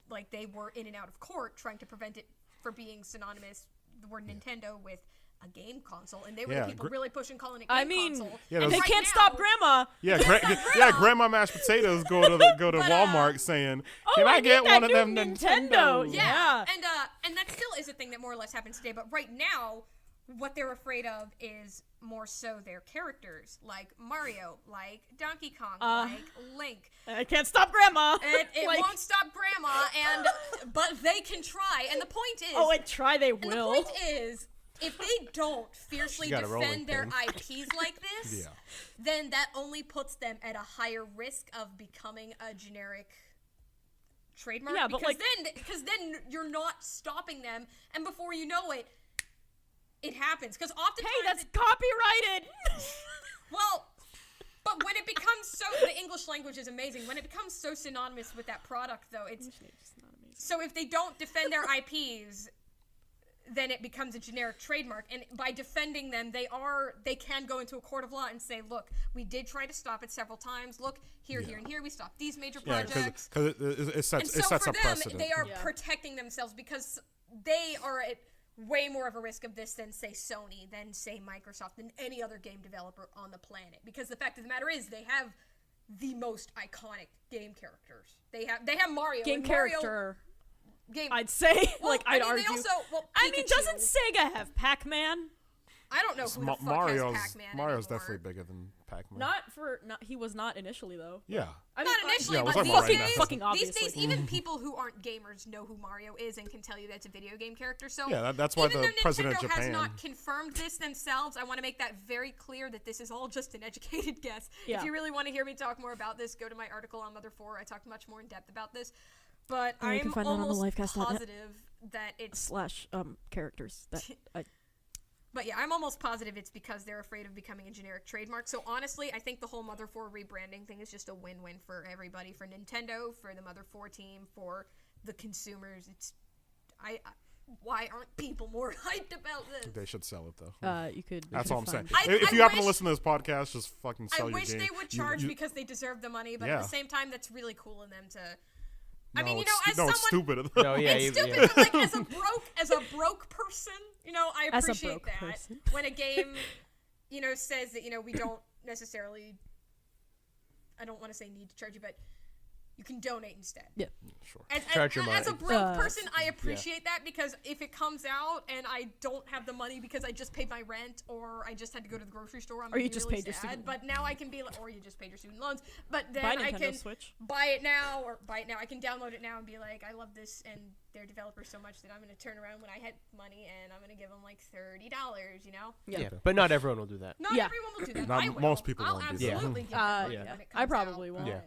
like they were in and out of court trying to prevent it from being synonymous, the word Nintendo, with a game console, and they were the people really pushing calling it game console. Yeah, they can't stop Grandma. Yeah, Grandma mashed potatoes go to Walmart saying, "Can I get one of them Nintendo?" Yeah, and that still is a thing that more or less happens today. But right now, what they're afraid of is more so their characters, like Mario, like Donkey Kong, like Link. I can't stop Grandma. It won't stop Grandma, but they can try. And the point is, they will. And the point is, if they don't fiercely defend their IPs like this, then that only puts them at a higher risk of becoming a generic trademark. Yeah, because then you're not stopping them, and before you know it, it happens. Because oftentimes, hey, that's copyrighted. Well, but when it becomes so, the English language is amazing. When it becomes so synonymous with that product, though, it's not amazing. So if they don't defend their IPs, then it becomes a generic trademark, and by defending them, they can go into a court of law and say, look, we did try to stop it several times. Look, here, and here, we stopped these major projects. Because it sets for a them, precedent. they are protecting themselves because they are at way more of a risk of this than, say, Sony, than, say, Microsoft, than any other game developer on the planet. Because the fact of the matter is, they have the most iconic game characters. They have Mario. Game character. Game. I'd say, I'd argue. They also, doesn't Sega have Pac-Man? I don't know who the fuck Mario's, has Pac-Man Mario's anymore. definitely bigger than Pac-Man. He was not initially though. Yeah. Not initially, but but these these days, fucking obviously. these days, even people who aren't gamers know who Mario is and can tell you that's a video game character. So yeah, that's why even the though president of Nintendo Japan has not confirmed this themselves, I want to make that very clear that this is all just an educated guess. Yeah. If you really want to hear me talk more about this, go to my article on Mother 4. I talked much more in depth about this. But I am almost positive that it's characters that But yeah, I'm almost positive it's because they're afraid of becoming a generic trademark. So honestly, I think the whole Mother 4 rebranding thing is just a win-win for everybody, for Nintendo, for the Mother 4 team, for the consumers. Why aren't people more hyped about this? They should sell it though. you could. That's all I'm saying. I If you happen to listen to this podcast, just fucking sell your game. I wish they would charge because they deserve the money, but at the same time, that's really cool in them to. I mean, as someone, it's stupid. No, yeah, it's stupid, but like as a broke person, I appreciate that person. when a game, says that we don't necessarily. I don't want to say need to charge you, but you can donate instead. Yeah, sure. Charge your money. As a broke person, I appreciate that because if it comes out and I don't have the money because I just paid my rent or I just had to go to the grocery store, I'm or you really just really paid your sad. student. But now I can be like, or you just paid your student loans. But then buy I Nintendo can Switch. buy it now. I can download it now and be like, I love this and their developers so much that I'm going to turn around when I had money and I'm going to give them like $30. Yeah, but not everyone will do that. Not everyone will do that. Not I will. most people I'll won't do that. absolutely give them money when it comes I probably out. won't. Yeah.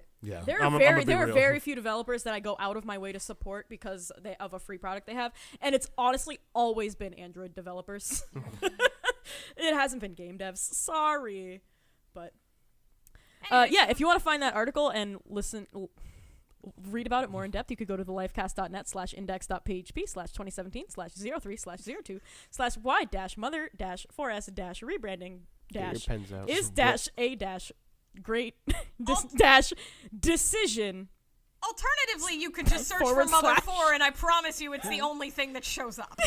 There I'm are gonna be real. very few developers that I go out of my way to support because of a free product they have, and it's honestly always been Android developers. It hasn't been game devs. Sorry, but if you want to find that article and read about it more in depth, you could go to the lifecast.net/index.php/2017/03/02/y-mother-4s-rebranding is-a-great decision. Alternatively, you could just search for Mother 4, and I promise you it's the only thing that shows up.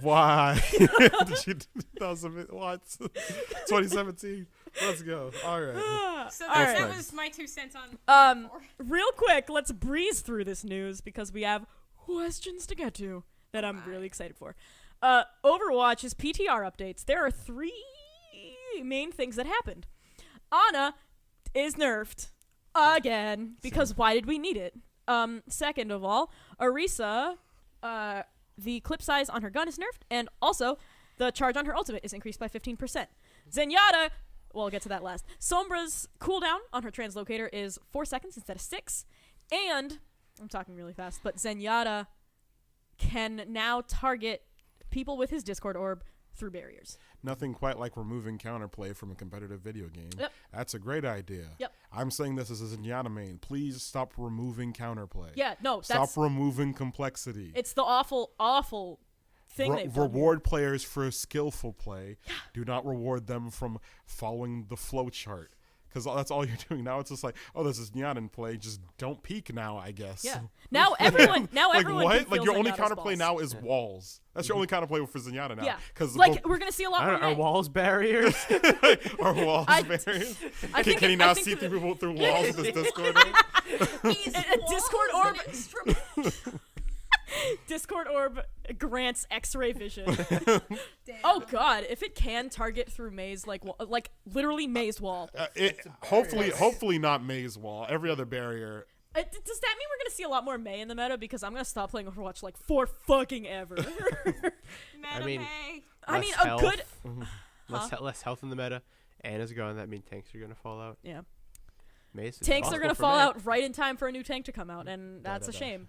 Why? What? 2017. Let's go. All right. So that was my 2 cents on Mother 4. Real quick, let's breeze through this news because we have questions to get to. that I'm really excited for. Overwatch's PTR updates. There are 3 main things that happened. Ana is nerfed again because why did we need it? Second of all, Orisa, the clip size on her gun is nerfed, and also the charge on her ultimate is increased by 15%. Zenyatta, well, I'll get to that last. Sombra's cooldown on her translocator is 4 seconds instead of 6, and I'm talking really fast, but Zenyatta can now target people with his Discord orb through barriers. Nothing quite like removing counterplay from a competitive video game. Yep. That's a great idea. Yep. I'm saying this as a Zenyatta main. Please stop removing counterplay. Yeah, no, stop removing complexity. It's the awful thing they've done reward players for skillful play. Do not reward them from following the flow chart. Because that's all you're doing. Now it's just like, oh, this is Nioh in play. Just don't peek now, I guess. Yeah. Now everyone like what? Like your only Zenyatta's counterplay now is walls. That's your only counterplay for Zenyatta now. Yeah. Because we're gonna see a lot more. Are walls barriers? Are walls barriers? Can he now see through people through walls with his Discord? He's a Discord orb. Instrument. Discord orb grants X-ray vision. Oh god, if it can target through maze, like literally maze wall. Hopefully not maze wall. Every other barrier. Does that mean we're gonna see a lot more Mei in the meta? Because I'm gonna stop playing Overwatch like for fucking ever. Meta Mei. I mean, a good less health in the meta. Anna's gone. That means tanks are gonna fall out. Yeah. Tanks are gonna fall out right in time for a new tank to come out, and that's a shame.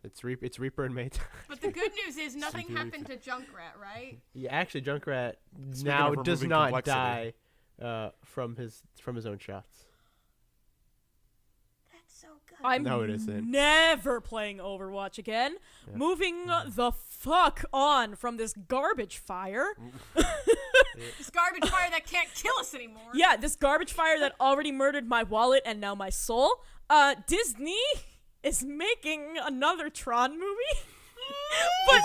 It's Reaper and Mei. But the good news is nothing happened to Junkrat, right? Yeah, actually, Junkrat Speaking now of does removing not complexity. die from his own shots. That's so good. I'm No, it isn't. never playing Overwatch again. Yeah. Moving the fuck on from this garbage fire. This garbage fire that can't kill us anymore. Yeah, this garbage fire that already murdered my wallet and now my soul. Disney is making another Tron movie. but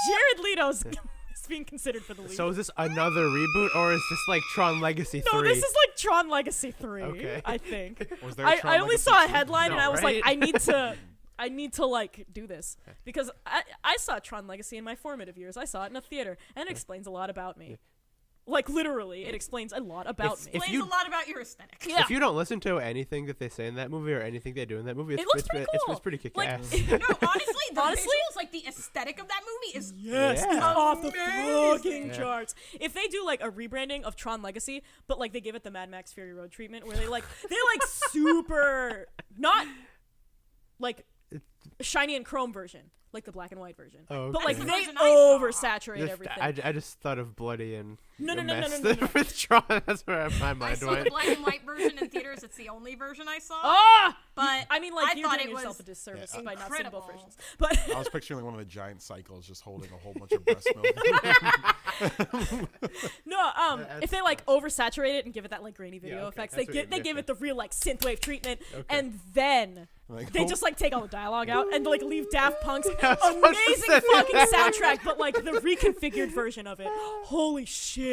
Jared Leto's is being considered for the lead. So is this another reboot, or is this like Tron Legacy 3? No, this is like Tron Legacy 3, Okay. I think. Was there I only saw a headline No, and I was right? like, I need to like do this. Because I saw Tron Legacy in my formative years. I saw it in a theater, and it explains a lot about me. Like, literally, it explains a lot about me. It explains a lot about your aesthetic. Yeah. If you don't listen to anything that they say in that movie or anything they do in that movie, It looks pretty cool. It's pretty kick Like, ass. No, honestly, the visuals, like the aesthetic of that movie is Yes, Yeah. it's off the amazing. fucking Yeah. charts. If they do like a rebranding of Tron Legacy, but like they give it the Mad Max Fury Road treatment, where they like super not like shiny and chrome version, like the black and white version, Oh, but like okay. they Version I saw. oversaturate everything. I just thought of bloody and No. with Tron. That's where my I mind saw the went. black and white version in theaters. It's the only version I saw. Ah! But I mean, like I you're thought doing it yourself was a disservice Yeah, by not seeing both incredible. versions. But I was picturing like one of the giant cycles just holding a whole bunch of breast milk. no, if they like oversaturate it and give it that like grainy video Yeah, okay. effects, That's they what you give do. it the real like synthwave treatment, Okay. and then Like, they just like take all the dialogue out and like leave Daft Punk's was supposed to amazing say fucking soundtrack, but like the reconfigured version of it. Holy shit!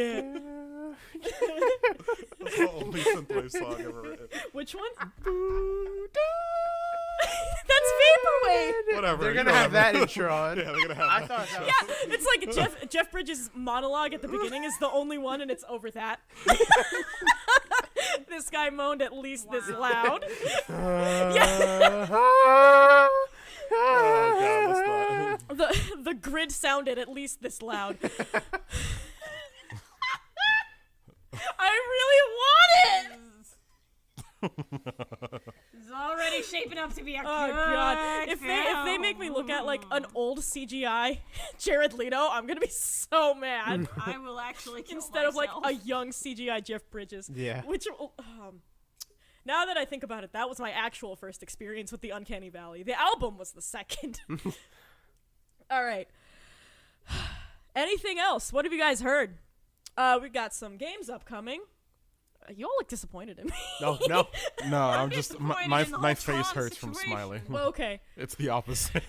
That's the only synthwave song ever written. Which one? That's vaporwave. Whatever. They're you gonna know have what I that mean. in Tron. Yeah, they're gonna have I that. thought that was Yeah, it's like Jeff Bridges' monologue at the beginning is the only one, and it's over that. This guy moaned at least this loud. Yeah. Oh, God, that's not. The grid sounded at least this loud. I really want it. It's already shaping up to be a Oh good god! If they make me look at like an old CGI Jared Leto, I'm gonna be so mad. I will actually kill Instead of like myself. a young CGI Jeff Bridges. Yeah. Which, now that I think about it, that was my actual first experience with the Uncanny Valley. The album was the second. All right. Anything else? What have you guys heard? We got some games upcoming. You all look disappointed in me. No. No, I'm just disappointed my in the my whole face Tron hurts from situation. smiling. Well, okay. It's the opposite.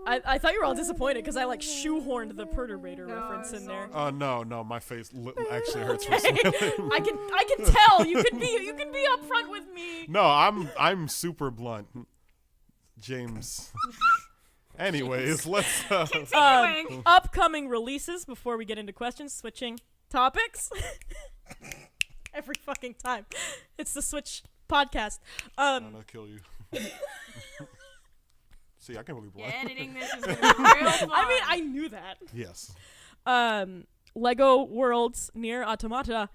I thought you were all disappointed because I like shoehorned the Perturbator No, reference in there. Oh no, my face actually hurts from smiling. I can tell. You can be upfront with me. No, I'm super blunt. James. Anyways, let's. Continuing. Upcoming releases before we get into questions. Switching topics. Every fucking time. It's the Switch podcast. I'm gonna kill you. See, I can't believe Yeah, editing this is gonna be real fun. I mean, I knew that. Yes. Lego Worlds, Nier Automata,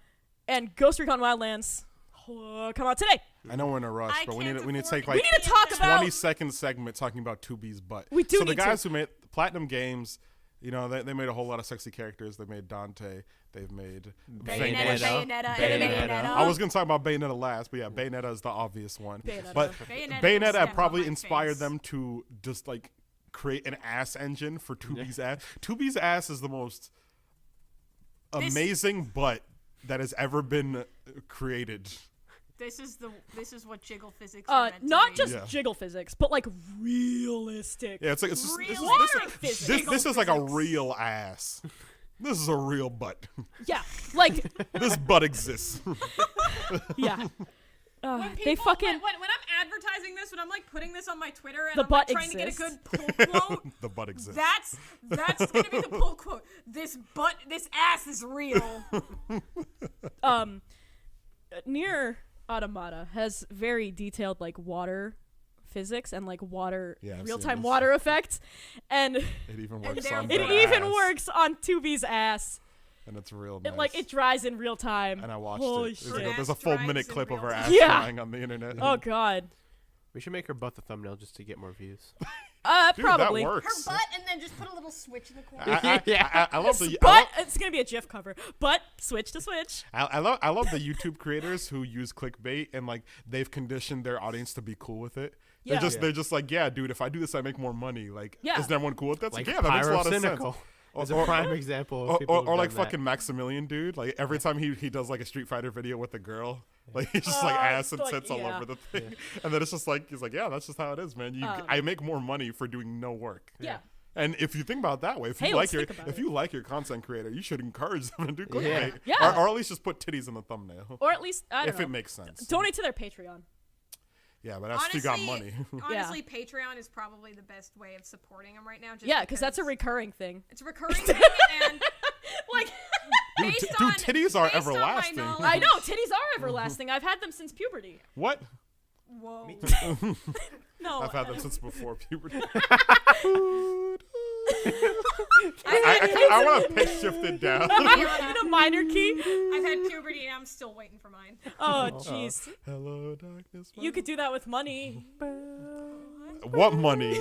and Ghost Recon Wildlands come out today. I know we're in a rush, I but we can't need to afford take it. like We need to talk about 20-second segment talking about 2B's butt. We do So the need guys to. who made Platinum Games, you know, they made a whole lot of sexy characters. They made Dante. They've made Bayonetta. I was gonna talk about Bayonetta last, but yeah, Bayonetta is the obvious one. Bayonetta. But Bayonetta Bayonetta can step probably on my inspired face. them to just like create an ass engine for 2B's ass. 2B's ass is the most amazing butt that has ever been created. This is what jiggle physics are meant to Not be. just Yeah. jiggle physics, but like realistic. Yeah, it's like this is like a real ass. This is a real butt. Yeah, like This butt exists. yeah. When They people, fucking when I'm advertising this, when I'm like putting this on my Twitter and The I'm like, butt trying to get a exists. good pull quote, The butt exists. that's gonna be the pull quote. This ass is real. Nier Automata has very detailed like water physics and like water Yeah, I've seen real-time this. water effects, and It even works they're on it butt even ass, works on 2B's ass. and it's real nice. It like it dries in real time. and I watched Holy it. shit. There's a Ass full dries minute in clip of real her time. ass Yeah. drying on the internet. Oh god. We should make her butt the thumbnail just to get more views. Dude, Probably. that Her works. butt, and then just put a little switch in the corner. I love the But it's gonna be a GIF cover. But switch to switch. I love the YouTube creators who use clickbait and like they've conditioned their audience to be cool with it. Yeah. They're just like, yeah, dude, if I do this, I make more money. Like, Yeah. is everyone cool with that? It's Like yeah, that makes a lot of sense. Pyrocynical is a prime example of people who've Or like done that. fucking Maximilian, dude. Like every time he does like a Street Fighter video with a girl, like he's just like ass and like, tits all yeah. over the thing, and then it's just like he's like, yeah, that's just how it is, man. I make more money for doing no work. Yeah. And if you think about it that way, if Hey, you let's like think about it. you like your content creator, you should encourage them to do Yeah. clickbait, Yeah. or at least just put titties in the thumbnail, Or at least I don't if know. it makes sense. Donate to their Patreon. Yeah, but that's if you got money. Honestly, Patreon is probably the best way of supporting them right now. Just Yeah, because that's a recurring thing. it's a recurring thing, and Like Dude, based dude, on- titties are based on my everlasting. knowledge- I know titties are everlasting. I've had them since puberty. What? Whoa. No, I've had them since before puberty. I I want to pitch shift it down. in a minor key. I've had puberty, and I'm still waiting for mine. Oh jeez, Hello, darkness. you could do that with money. What money?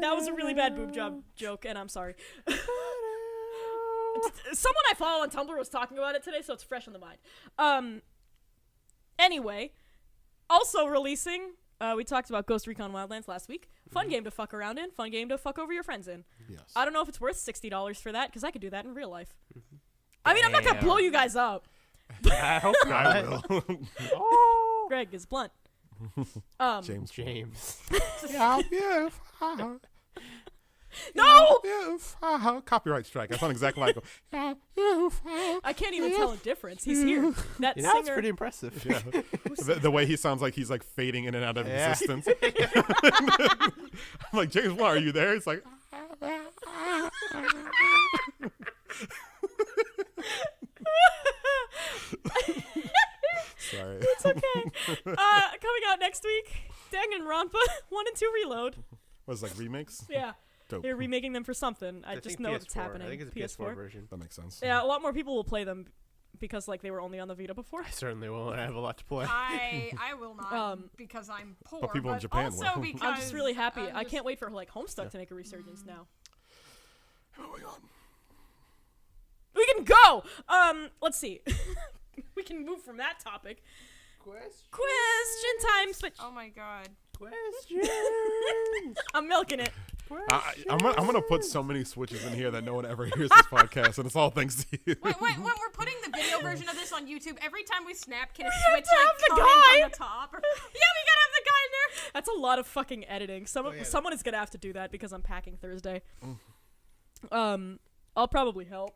That was a really bad boob job joke, and I'm sorry. Someone I follow on Tumblr was talking about it today, so it's fresh on the mind. Anyway, also releasing, we talked about Ghost Recon Wildlands last week. Fun game to fuck around in, fun game to fuck over your friends in. Yes. I don't know if it's worth $60 for that, because I could do that in real life. I mean, I'm not going to blow you guys up. I hope I not. will. Greg is blunt. James. James. No! Copyright strike. I sound exactly like him. I can't even tell a difference. He's here. That You know, that's singer. pretty impressive. Yeah. The way he sounds like he's like fading in and out of Yeah. existence. I'm like, James, what are you there? He's like, sorry. It's okay. Coming out next week, Danganronpa 1 and 2 Reload. What is it, like remakes? Yeah. Dope. They're remaking them for something. I just think know PS4. it's happening. I think it's a PS4 version. That makes sense. Yeah, a lot more people will play them because like they were only on the Vita before. I certainly will, and I have a lot to play. I will not because I'm poor. people in Japan also will. because I'm just really happy. I'm I just- can't wait for like Homestuck to make a resurgence now. Moving on. We can go. Let's see. We can move from that topic. Question time. Switch. Oh my god. I'm milking it. I'm gonna put so many switches in here that no one ever hears this podcast, and it's all thanks to you. Wait, when we're putting the video version of this on YouTube, every time we snap, can a have switch to have like the come guy. in from the top? Yeah, we gotta have the guy in there. That's a lot of fucking editing. Someone is gonna have to do that because I'm packing Thursday. I'll probably help.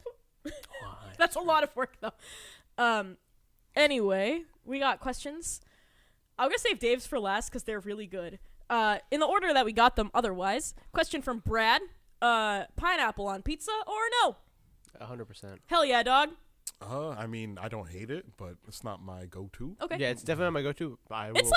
That's a lot of work though. Anyway, we got questions. I'm going to save Dave's for last because they're really good. In the order that we got them otherwise. Question from Brad. Pineapple on pizza or no? 100%. Hell yeah, dog. I mean, I don't hate it, but it's not my go-to. Okay. Yeah, it's definitely my go-to. It's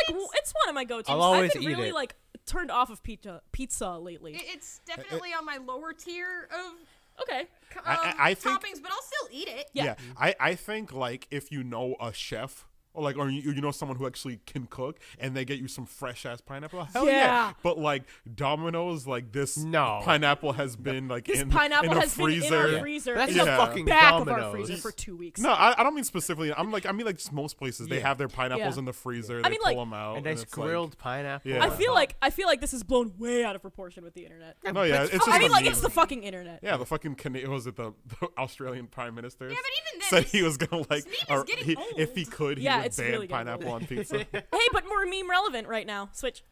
one of my go-tos. I'll always I've been eat really it. like turned off of pizza lately. It's definitely on my lower tier of Okay. I think, toppings, but I'll still eat it. Yeah. I think like if you know a chef or you know someone who actually can cook and they get you some fresh ass pineapple, hell yeah. But like Domino's, like this pineapple has been like this in pineapple a has freezer. been in our freezer. That's in the the fucking back Domino's. of our freezer for 2 weeks. No, I don't mean specifically. I mean like most places they have their pineapples in the freezer. They pull them out. A nice it's grilled pineapple. Yeah. I feel like this is blown way out of proportion with the internet. No, yeah, it's just I mean, a like meme. it's the fucking internet. Yeah, the fucking was it the Australian Prime Minister? Yeah, but even then, said he was gonna like, meme is getting old. if he could, he Yeah, would it's ban really getting pineapple old. on pizza. Hey, but more meme relevant right now. Switch.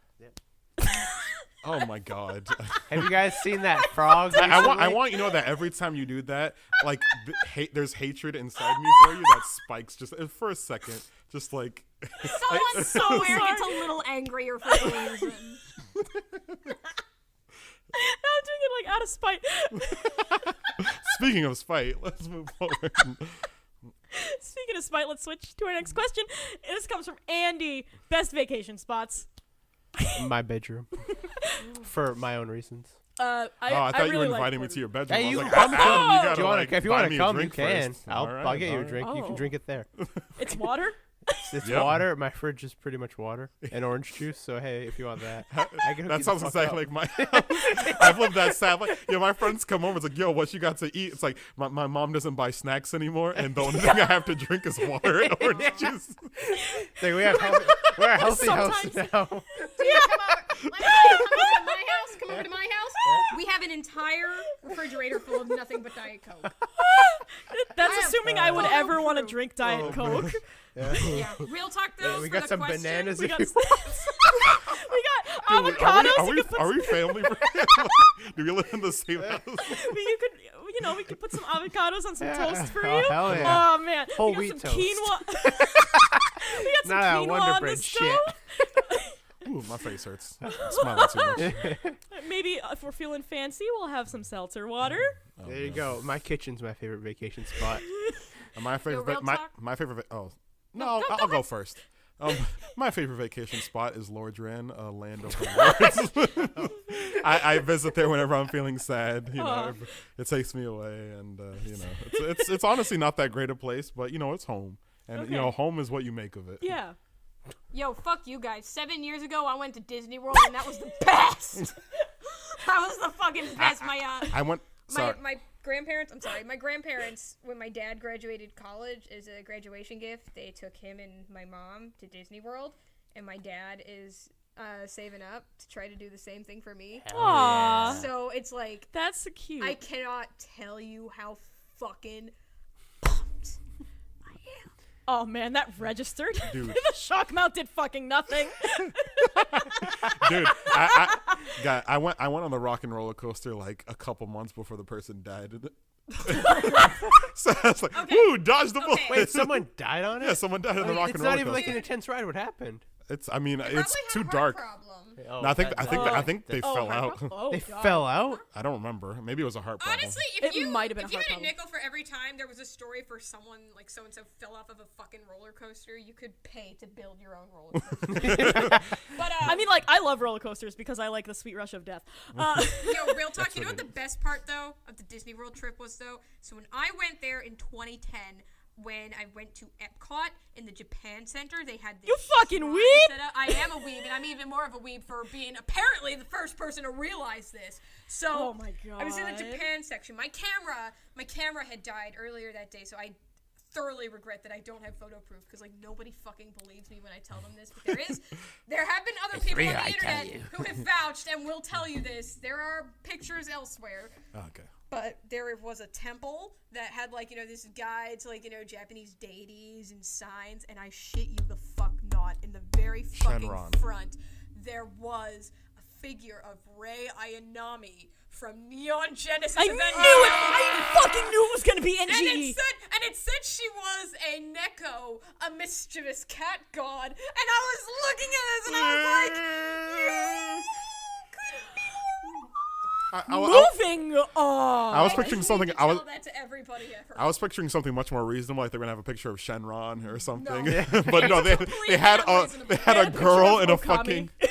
Oh my god! Have you guys seen that frog? I want you to know that every time you do that, like there's hatred inside me for you that spikes just for a second, just like. Someone somewhere gets a little angrier for some reason. Now I'm doing it like out of spite. Speaking of spite, let's move forward. Speaking of spite, let's switch to our next question. This comes from Andy. Best vacation spots. My bedroom. For my own reasons. I thought really you were like inviting me Puerto to your bedroom. Hey, I was you like, come Adam, you gotta, Do you wanna, like, if you buy want me to a come, you drink can. first. I'll get you a alright. drink. You can Oh. drink it there. It's water? It's Yep. water. My fridge is pretty much water and orange juice. So hey, if you want that, I can hook That you sounds the fuck exactly up. like my. I've lived that sad. Like, my friends come over. It's like, yo, what you got to eat? It's like my mom doesn't buy snacks anymore, and the only thing I have to drink is water and orange juice. Like, we're a healthy house Sometimes. now. Come over to my house. We have an entire refrigerator full of nothing but Diet Coke. That's I have assuming I would photo ever want to proof. drink Diet Coke. Yeah. Real talk though. We for got the some question, bananas We if got, you we got avocados. Are we family? Do we live in the same house? We could put some avocados on some toast for Oh, you. hell yeah. Oh man, Whole we got wheat some toast. quinoa. We got some Not that quinoa Wonder on the Bread stove. Ooh, my face hurts. I'm smiling too much. Maybe if we're feeling fancy, we'll have some seltzer water. Oh, There you man. go. My kitchen's my favorite vacation spot. My favorite. real talk? My favorite. I'll go first. My favorite vacation spot is Lordran, land of the lords. I visit there whenever I'm feeling sad. It takes me away, and it's honestly not that great a place, but it's home, and Okay. home is what you make of it. Yeah. Yo, fuck you guys. 7 years ago, I went to Disney World, and that was the best. That was the fucking best. I went. Sorry. My grandparents, my grandparents, when my dad graduated college as a graduation gift, they took him and my mom to Disney World, and my dad is saving up to try to do the same thing for me. Aww. So it's like, That's so cute. I cannot tell you how fucking pumped I am. Oh man, that registered. Dude. The shock mount did fucking nothing. Dude, I went on the rock and roller coaster like a couple months before the person died. So I was like, Okay. "Woo, dodge the bullet!" Wait, someone died on it? Yeah, someone died on the rock It's and roller not even coaster. like an intense ride. What happened? It's Probably too had a heart dark. problem. Oh, No, I think that's- they Oh, fell heart out. problem? Oh, They God. fell out? I don't remember. Maybe it was a heart problem. Honestly, It might have been a if you heart had a problem. nickel for every time there was a story for someone like so and so fell off of a fucking roller coaster, you could pay to build your own roller coaster. But I mean, like, I love roller coasters because I like the sweet rush of death. yo, real talk. That's You know what what the best part though of the Disney World trip was though? So when I went there in 2010. When I went to Epcot in the Japan Center, they had this You fucking shrine weeb? set up. I am a weeb, and I'm even more of a weeb for being apparently the first person to realize this. So Oh my I was in the God. Japan section. My camera had died earlier that day, so I thoroughly regret that I don't have photo proof because like nobody fucking believes me when I tell them this. But there have been other people on the internet who have vouched and will tell you this. There are pictures elsewhere. Okay. But there was a temple that had, like, this guide to, like, Japanese deities and signs, and I shit you the fuck not, in the very fucking Shenron. front, there was a figure of Rei Ayanami from Neon Genesis I Evangelion. knew it! I fucking knew it was gonna be NG! And it said she was a Neko, a mischievous cat god. And I was looking at this and I was like, you couldn't be more wrong. Moving on! I was picturing something. I tell that to everybody ever. I was picturing something much more reasonable, like they're gonna have a picture of Shenron or something. No. But no, they had a girl in a fucking With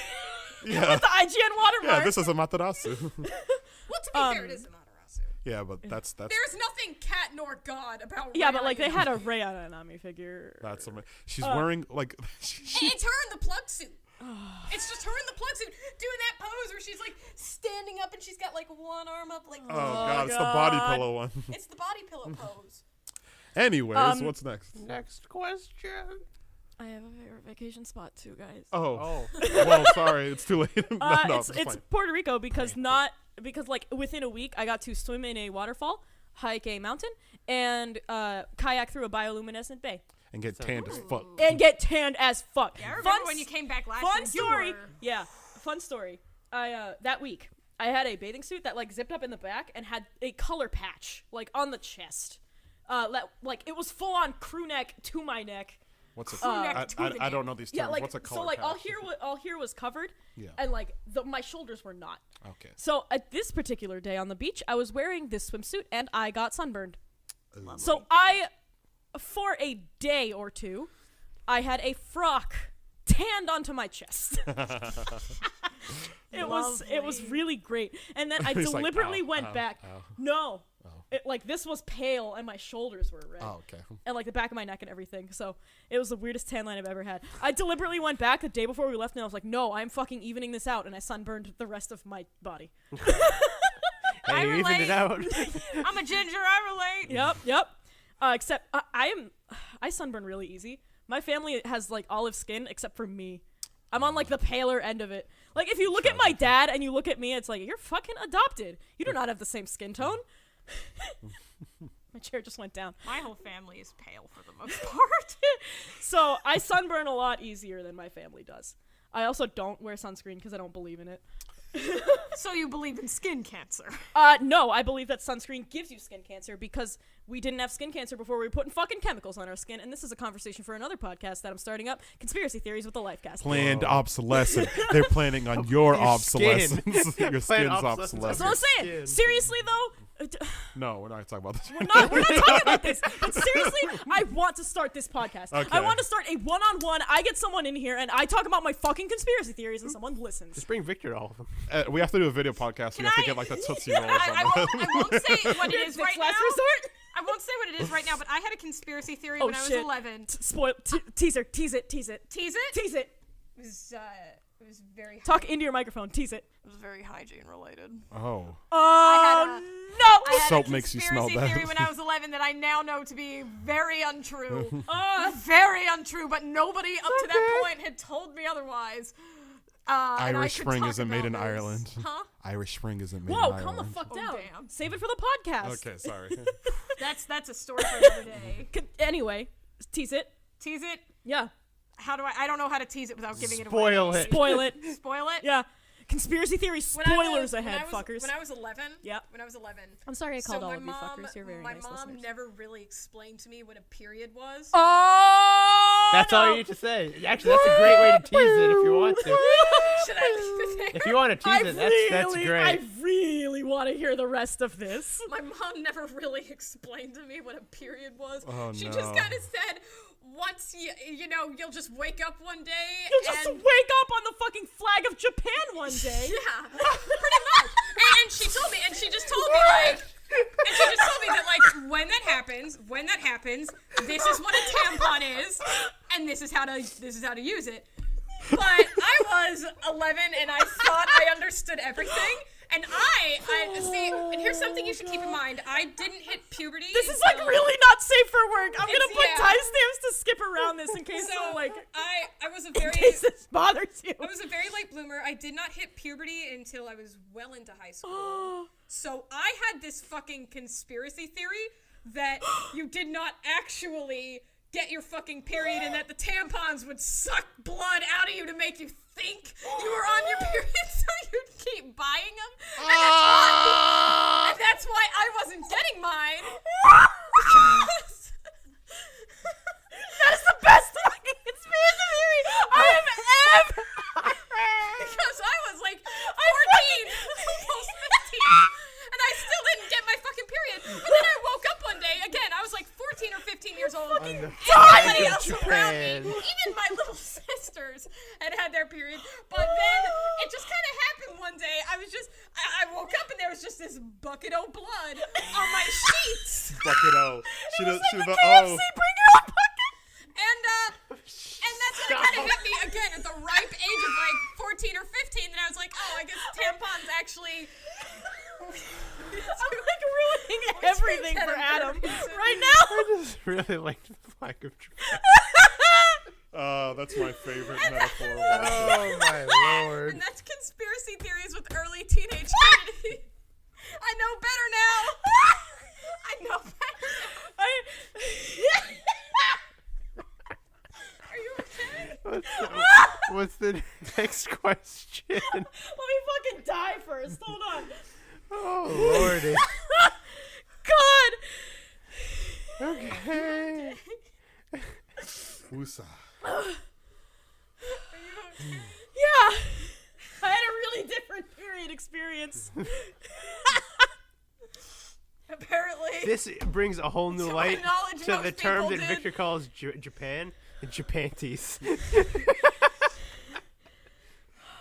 the IGN watermark. yeah. This is a Matarasu. Well, to be fair, it is a Matarasu. Yeah, but that's There's nothing cat nor god about Yeah, but like Rei. they had a Rei Anami figure. that's amazing. She's wearing like It's her in the plug suit. It's just her in the plug suit doing that pose where she's like standing up and she's got like one arm up like oh god, it's the body pillow one. It's the body pillow pose. Anyways, what's next? Next question. I have a favorite vacation spot too, guys. Oh, well, sorry, it's too late. no, it's fine. Puerto Rico because like within a week I got to swim in a waterfall, hike a mountain, and kayak through a bioluminescent bay. And get tanned as fuck. And get tanned as fuck. Yeah, I remember when you came back last Fun year, story. you were- Yeah, fun story. I that week I had a bathing suit that like zipped up in the back and had a color patch like on the chest. Like it was full on crew neck to my neck. What's a I don't know these terms. Yeah, like What's a color so like patch? all here was covered. Yeah. And like my shoulders were not. Okay. So at this particular day on the beach, I was wearing this swimsuit and I got sunburned. So for a day or two, I had a frock tanned onto my chest. It was really great. And then I He's like, deliberately ow, went ow, back. ow. No. Like this was pale and my shoulders were red. Oh, okay. And like the back of my neck and everything. So it was the weirdest tan line I've ever had. I deliberately went back the day before we left and I was like, no, I'm fucking evening this out. And I sunburned the rest of my body. Hey, you evened it out. I'm a ginger, I relate. Yep. Except I sunburn really easy. My family has like olive skin except for me. I'm on like the paler end of it. Like if you look at my dad and you look at me, it's like you're fucking adopted. You do not have the same skin tone. My chair just went down. My whole family is pale for the most part. So I sunburn a lot easier than my family does. I also don't wear sunscreen because I don't believe in it. So you believe in skin cancer? No, I believe that sunscreen gives you skin cancer because we didn't have skin cancer before we were putting fucking chemicals on our skin, and this is a conversation for another podcast that I'm starting up, Conspiracy Theories with the Lifecast. Planned obsolescence. They're planning on your obsolescence. Your skin's obsolescence. obsolescence. So I'm saying, seriously though, No, we're not talking about this. we're not talking about this, but seriously, I want to start this podcast. Okay. I want to start a one-on-one, I get someone in here, and I talk about my fucking conspiracy theories, and someone listens. Just bring Victor to all of them. We have to do a video podcast. We have to I- get like the Tootsie Rolls. I won't say what it is right now. Last resort? I won't say what it is right now, but I had a conspiracy theory Oh, when I was shit. 11. Spoil, teaser, tease it. Tease it? Tease it. It was very Talk into your microphone, tease it. It was very hygiene related. Oh. Oh, no! I had Soap a makes you smell conspiracy bad. theory when I was 11 that I now know to be very untrue. Uh, Very untrue, but nobody up to that point had told me otherwise. And I Irish could Spring talk isn't made about in this. Ireland. Huh? Irish Spring isn't made whoa, in Ireland. calm the fuck Oh, down. damn. Save it for the podcast. Okay, sorry. That's a story for another day. Anyway, tease it. Tease it? Yeah. How do I don't know how to tease it without giving it Spoil away. it. Spoil it. Spoil it? Yeah. Conspiracy theory When I spoilers was- ahead, when I was, fuckers. When I was 11, Yep. when I was 11, I'm sorry I called all my of you mom, fuckers. You're very my nice mom listeners. never really explained to me what a period was. Oh! That's no. all you need to say. Actually, that's a great way to tease it if you want to. Should I leave it If there? you want to tease it, that's I great. really want to hear the rest of this. My mom never really explained to me what a period was. Oh, she no. just kind of said, once you'll just wake up one day. You'll just and wake up on the fucking flag of Japan one day. Yeah, pretty much. And she told me, and she just told me that like when that happens, this is what a tampon is, and this is how to use it. But I was 11 and I thought I understood everything. And I see, and here's something you should keep in mind. I didn't hit puberty. This is like really not safe for work. I'm gonna put yeah. timestamps to skip around this in case So like I was a in very case this bothers you. I was a very late bloomer. I did not hit puberty until I was well into high school. So I had this fucking conspiracy theory that you did not actually get your fucking period and that the tampons would suck blood out of you to make you think you were on your period, so you'd keep buying them. And that's why I wasn't getting mine. That is the best fucking conspiracy theory I have ever heard. Because I was like 14, almost 15, and I still didn't get my fucking period. But then I woke up one day, again, I was like 14 or 15 years old. Everybody else around me, even my little sisters, had their period. But then it just kind of happened one day. I woke up and there was just this bucket of blood on my sheets. Bucket O. She does. KFC, bring your own bucket. And that's when it kind of hit me again at the ripe age of like 14 or 15. And I was like, oh, I guess tampons actually. I'm like ruining everything for Adam right now. I just really liked the flag of Japan. That's my favorite metaphor. Oh my lord. And that's conspiracy theories with early teenage Kennedy. I know better now. I know better now. Are you okay? What's the next question? Let me fucking die first. Hold on. Oh lordy. God. Okay. Wusa. Are you okay? Yeah. I had a really different period experience. Apparently. This brings a whole new To my light knowledge, to most the term people that did. Victor calls Japan, the Japanties.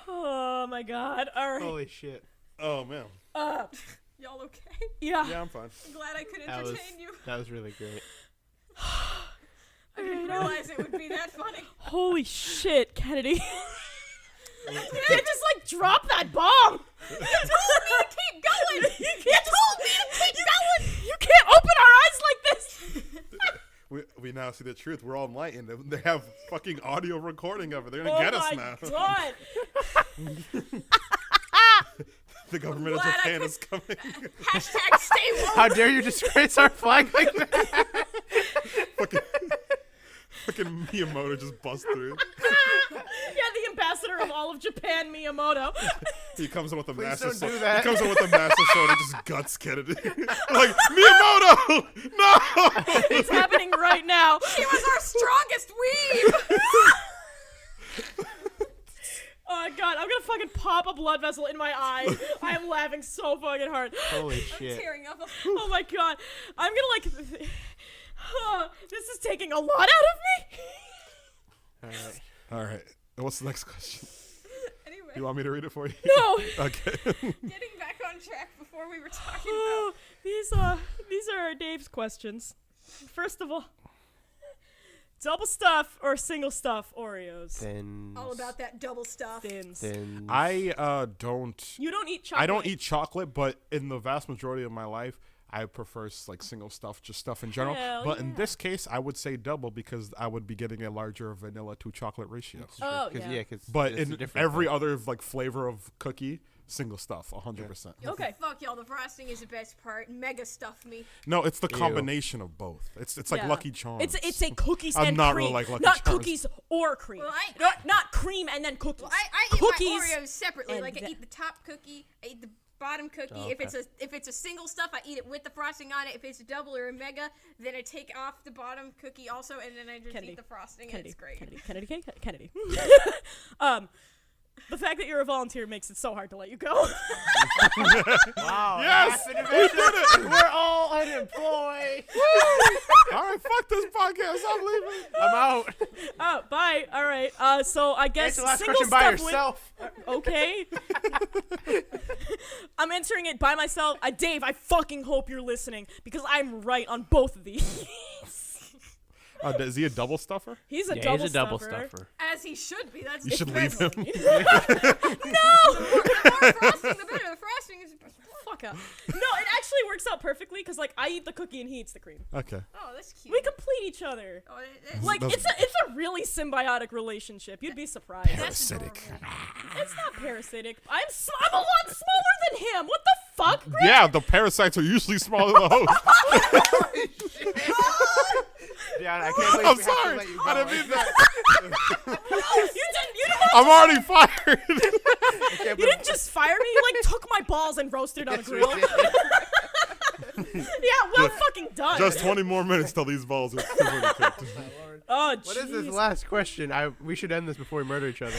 Oh my God. All right. Holy shit. Oh man. Y'all okay? Yeah. Yeah, I'm fine. I'm glad I could That was, entertain you. that was really great. I didn't realize it would be that funny. Holy shit, Kennedy. You can't just like drop that bomb. You told me to keep going. You told me to keep going. You can't open our eyes like this. We now see the truth. We're all enlightened. They have fucking audio recording of it. They're gonna get us now. Oh my God. The government of Glad I Japan could- is coming. Hashtag stay woke. How dare you disgrace our flag like that? Fucking Miyamoto just busts through. Yeah, the ambassador of all of Japan, Miyamoto. He comes in with a Please massive don't do sword. that. He comes in with a massive sword and just guts Kennedy. Like, Miyamoto! No! It's happening right now. She was our strongest weeb. Oh my God, I'm gonna fucking pop a blood vessel in my eye. I am laughing so fucking hard. Holy I'm shit. tearing up. Oh my God, I'm gonna like. This is taking a lot out of me. Alright. All right. What's the next question? Anyway, You want me to read it for you? No. Okay. getting back on track before we were talking Oh, about. these are Dave's questions. First of all, double stuff or single stuff Oreos? Thins. All about that double stuff. Thins. Thins. I don't. You don't eat chocolate. I don't eat chocolate, but in the vast majority of my life, I prefer like single stuff, just stuff in general. Hell But in yeah. this case, I would say double because I would be getting a larger vanilla to chocolate ratio. Oh, Cause, yeah. Cause But it's a in different every thing. other like flavor of cookie, single stuff, 100%. Okay. Fuck y'all, the frosting is the best part. Mega stuff me. No, it's the Ew. combination of both. It's like Yeah. Lucky Charms. It's a cookies I'm and not cream, really like Lucky not Charms. cookies or cream. Well, not cream and then cookies. Well, I eat cookies my Oreos separately. and Like I the- eat the top cookie, I eat the bottom cookie. Oh, If okay. it's a single stuff, I eat it with the frosting on it. If it's a double or a mega, then I take off the bottom cookie also, and then I just Kennedy. eat the frosting, and Kennedy, it's great. Kennedy. The fact that you're a volunteer makes it so hard to let you go. Wow. Yes! We did it! We're all unemployed. All right, fuck this podcast. I'm leaving. I'm out. Oh, bye. All right. So I guess Answer the last single question by stuff yourself. Okay. I'm answering it by myself. Dave, I fucking hope you're listening because I'm right on both of these. Is he a double stuffer? He's a Yeah, double he's a double stuffer. stuffer. As he should be. That's You should leave him. No! The more frosting, the better. The frosting is the best. Fuck up. No, it actually works out perfectly because like I eat the cookie and he eats the cream. Okay. Oh, that's cute. We complete each other. Oh, that's, Like That's- it's a really symbiotic relationship. You'd be surprised. that's Parasitic. adorable. It's not parasitic. I'm a lot smaller than him. What the fuck? Yeah, the parasites are usually smaller than the host. Yeah, I can't believe I'm we have to sorry. let you go. I didn't mean that. You didn't I'm already fired. You didn't just fire me. You like took my balls and roasted it on a grill. Yeah, well fucking done. Just 20 more minutes till these balls are completely cooked. Oh, What is this jeez. last question? We should end this before we murder each other.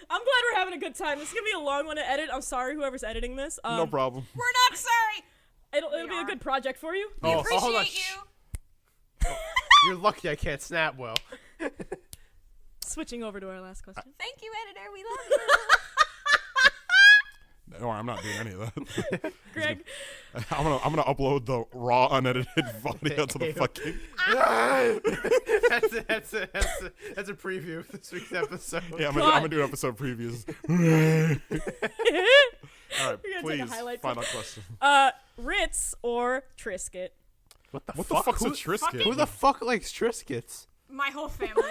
I'm glad we're having a good time. This is gonna be a long one to edit. I'm sorry, whoever's editing this. No problem. We're not sorry. It'll We be a are. good project for you. We Oh, hold on. appreciate you. You're lucky I can't snap well. Switching over to our last question. Thank you, editor. We love you. No, I'm not doing any of that. Greg, I'm gonna upload the raw unedited audio to the fucking. That's a preview of this week's episode. Yeah, I'm gonna do episode previews. All right, We're gonna take a please. highlight Final question. Ritz or Triscuit? What the What the fuck's a Triscuit? Who the fuck likes Triscuits? My whole family.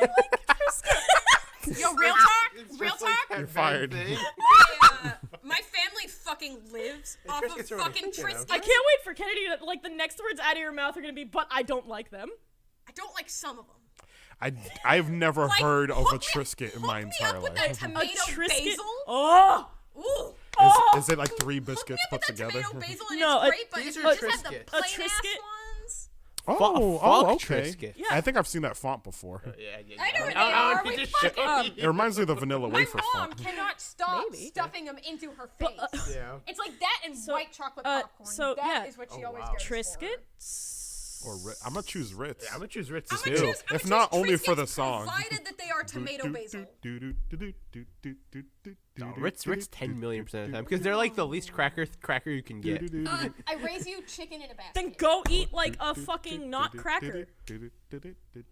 Yo, real talk? Real talk? You're fired. My family fucking lives off of Triscuits are fucking really good, you know. Triscuits. I can't wait for Kennedy to, like, the next words out of your mouth are gonna be, but I don't like them. I don't like some of them. I've never Like, heard of a hook me- Triscuit in my hook me entire up with life. that A tomato Triscuit? basil. Oh! Ooh. Is it like 3 Hook me biscuits up with put that together? tomato basil and No, it's great, but these if are you just have the Triscuits. plain A ass Triscuit? ones. Okay. Yeah. I think I've seen that font before. I know what they are. We fucking. It reminds me of the vanilla My wafer mom font. cannot stop Maybe. stuffing them into her face. Yeah. It's like that and white chocolate popcorn. so, That yeah. is what she Oh, always wow. goes for. Triscuits? Or I'm gonna choose Ritz. Yeah, I'm gonna choose Ritz. I'm too. gonna choose, I'm If gonna not choose only for the Triscuits, song. provided that they are tomato basil. No, Ritz 10,000,000% of the time because they're like the least cracker you can get. I raise you chicken in a basket. Then go eat, like, a fucking not cracker.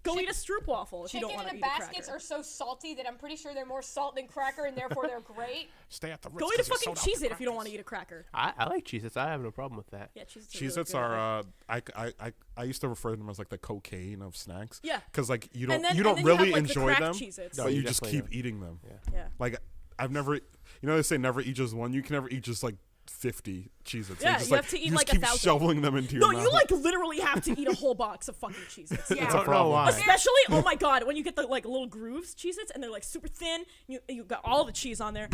Go eat a stroopwafel if you don't Chicken want to in eat a a baskets cracker. are so salty that I'm pretty sure they're more salt than cracker, and therefore they're great. Stay at the Ritz. Go eat a fucking Cheez-It if you don't want to eat a cracker. I like Cheez-Its. I have no problem with that. Yeah, Cheez-Its Cheez-Its are I used to refer to them as like the cocaine of snacks. Yeah. Because like you And don't then- you don't and then you really have, like, the enjoy cracked them, Cheez-Its. No, but you you just definitely keep don't. eating them. Yeah. Like I've never, they say never eat just one. You can never eat just like 50 Cheez-Its. Yeah, just, you like, have to eat, you like, just keep 1,000. shoveling them into your No, mouth. you, like, literally have to eat a whole box of fucking Cheez-Its. Yeah. It's a I don't know problem. why. Especially, oh my god, when you get the, like, little grooves Cheez-Its and they're, like, super thin, you got all the cheese on there.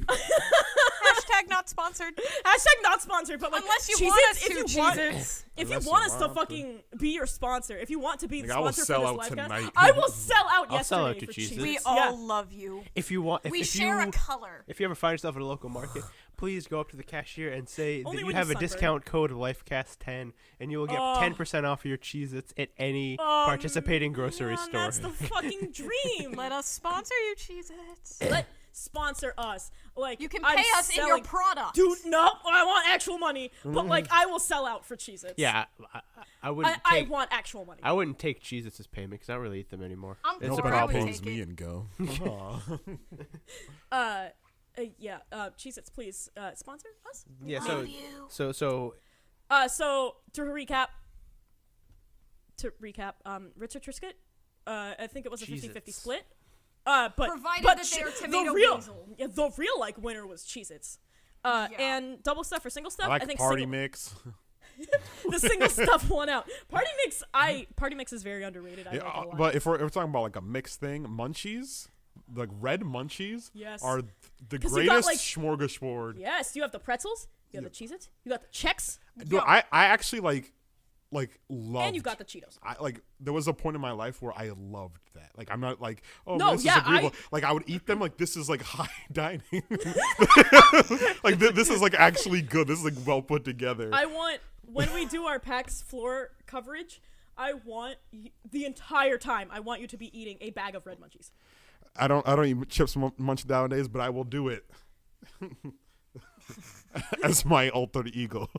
Hashtag not sponsored. Hashtag not sponsored, but, like, Unless you Cheez-Its, want us if to, you want, Cheez-Its. if you Unless want you us to want to. fucking be your sponsor, if you want to be the Like, I will sponsor sell for out this Lifecast, tonight. I will sell out I'll sell yesterday out to for Cheez-Its. Cheez-Its. We Yeah. all love you. If you want, We if share you, a color. If you ever find yourself at a local market, please go up to the cashier and say Only that you when have you a sunburn. discount code Lifecast10, and you will get Oh. 10% off your Cheez-Its at any participating grocery Man, store. That's the fucking dream. Let us sponsor you, Cheez-Its. Let sponsor us. Like, You can I'm pay us in your selling- product. Dude, no, I want actual money. But, like, I will sell out for Cheez-Its. Yeah, I wouldn't. I take, want actual money. I wouldn't take Cheez-Its as payment because I don't really eat them anymore. I'm It's No, a poor, but I it would problem. pays take me it. and go. Yeah, Cheez-Its, please sponsor us. Yeah. Love So you. So to recap, Ritz or Triscuit, I think it was a 50-50 Cheez-Its. split. But Provided but that they are the tomato real, basil. yeah, the real like winner was Cheez-Its. And double stuff or single stuff. I like think party single, mix. the single stuff won out. Party mix is very underrated. I Yeah, like it a lot. but if we're talking about like a mixed thing, Munchies, like red Munchies, Yes. are the 'Cause you got, greatest like- smorgasbord. Yes, you have the pretzels, you have the Cheez-Its, you got the Chex, Dude, I actually like loved. and you got the Cheetos. I like. There was a point in my life where I loved that. Like, I'm not like, oh, No, this yeah, is agreeable. Like, I would eat them like this is like high dining. Like, this is like actually good. This is like well put together. I want, when we do our PAX floor coverage, I want the entire time, I want you to be eating a bag of Red Munchies. I don't eat chips much nowadays, but I will do it. As my alter ego.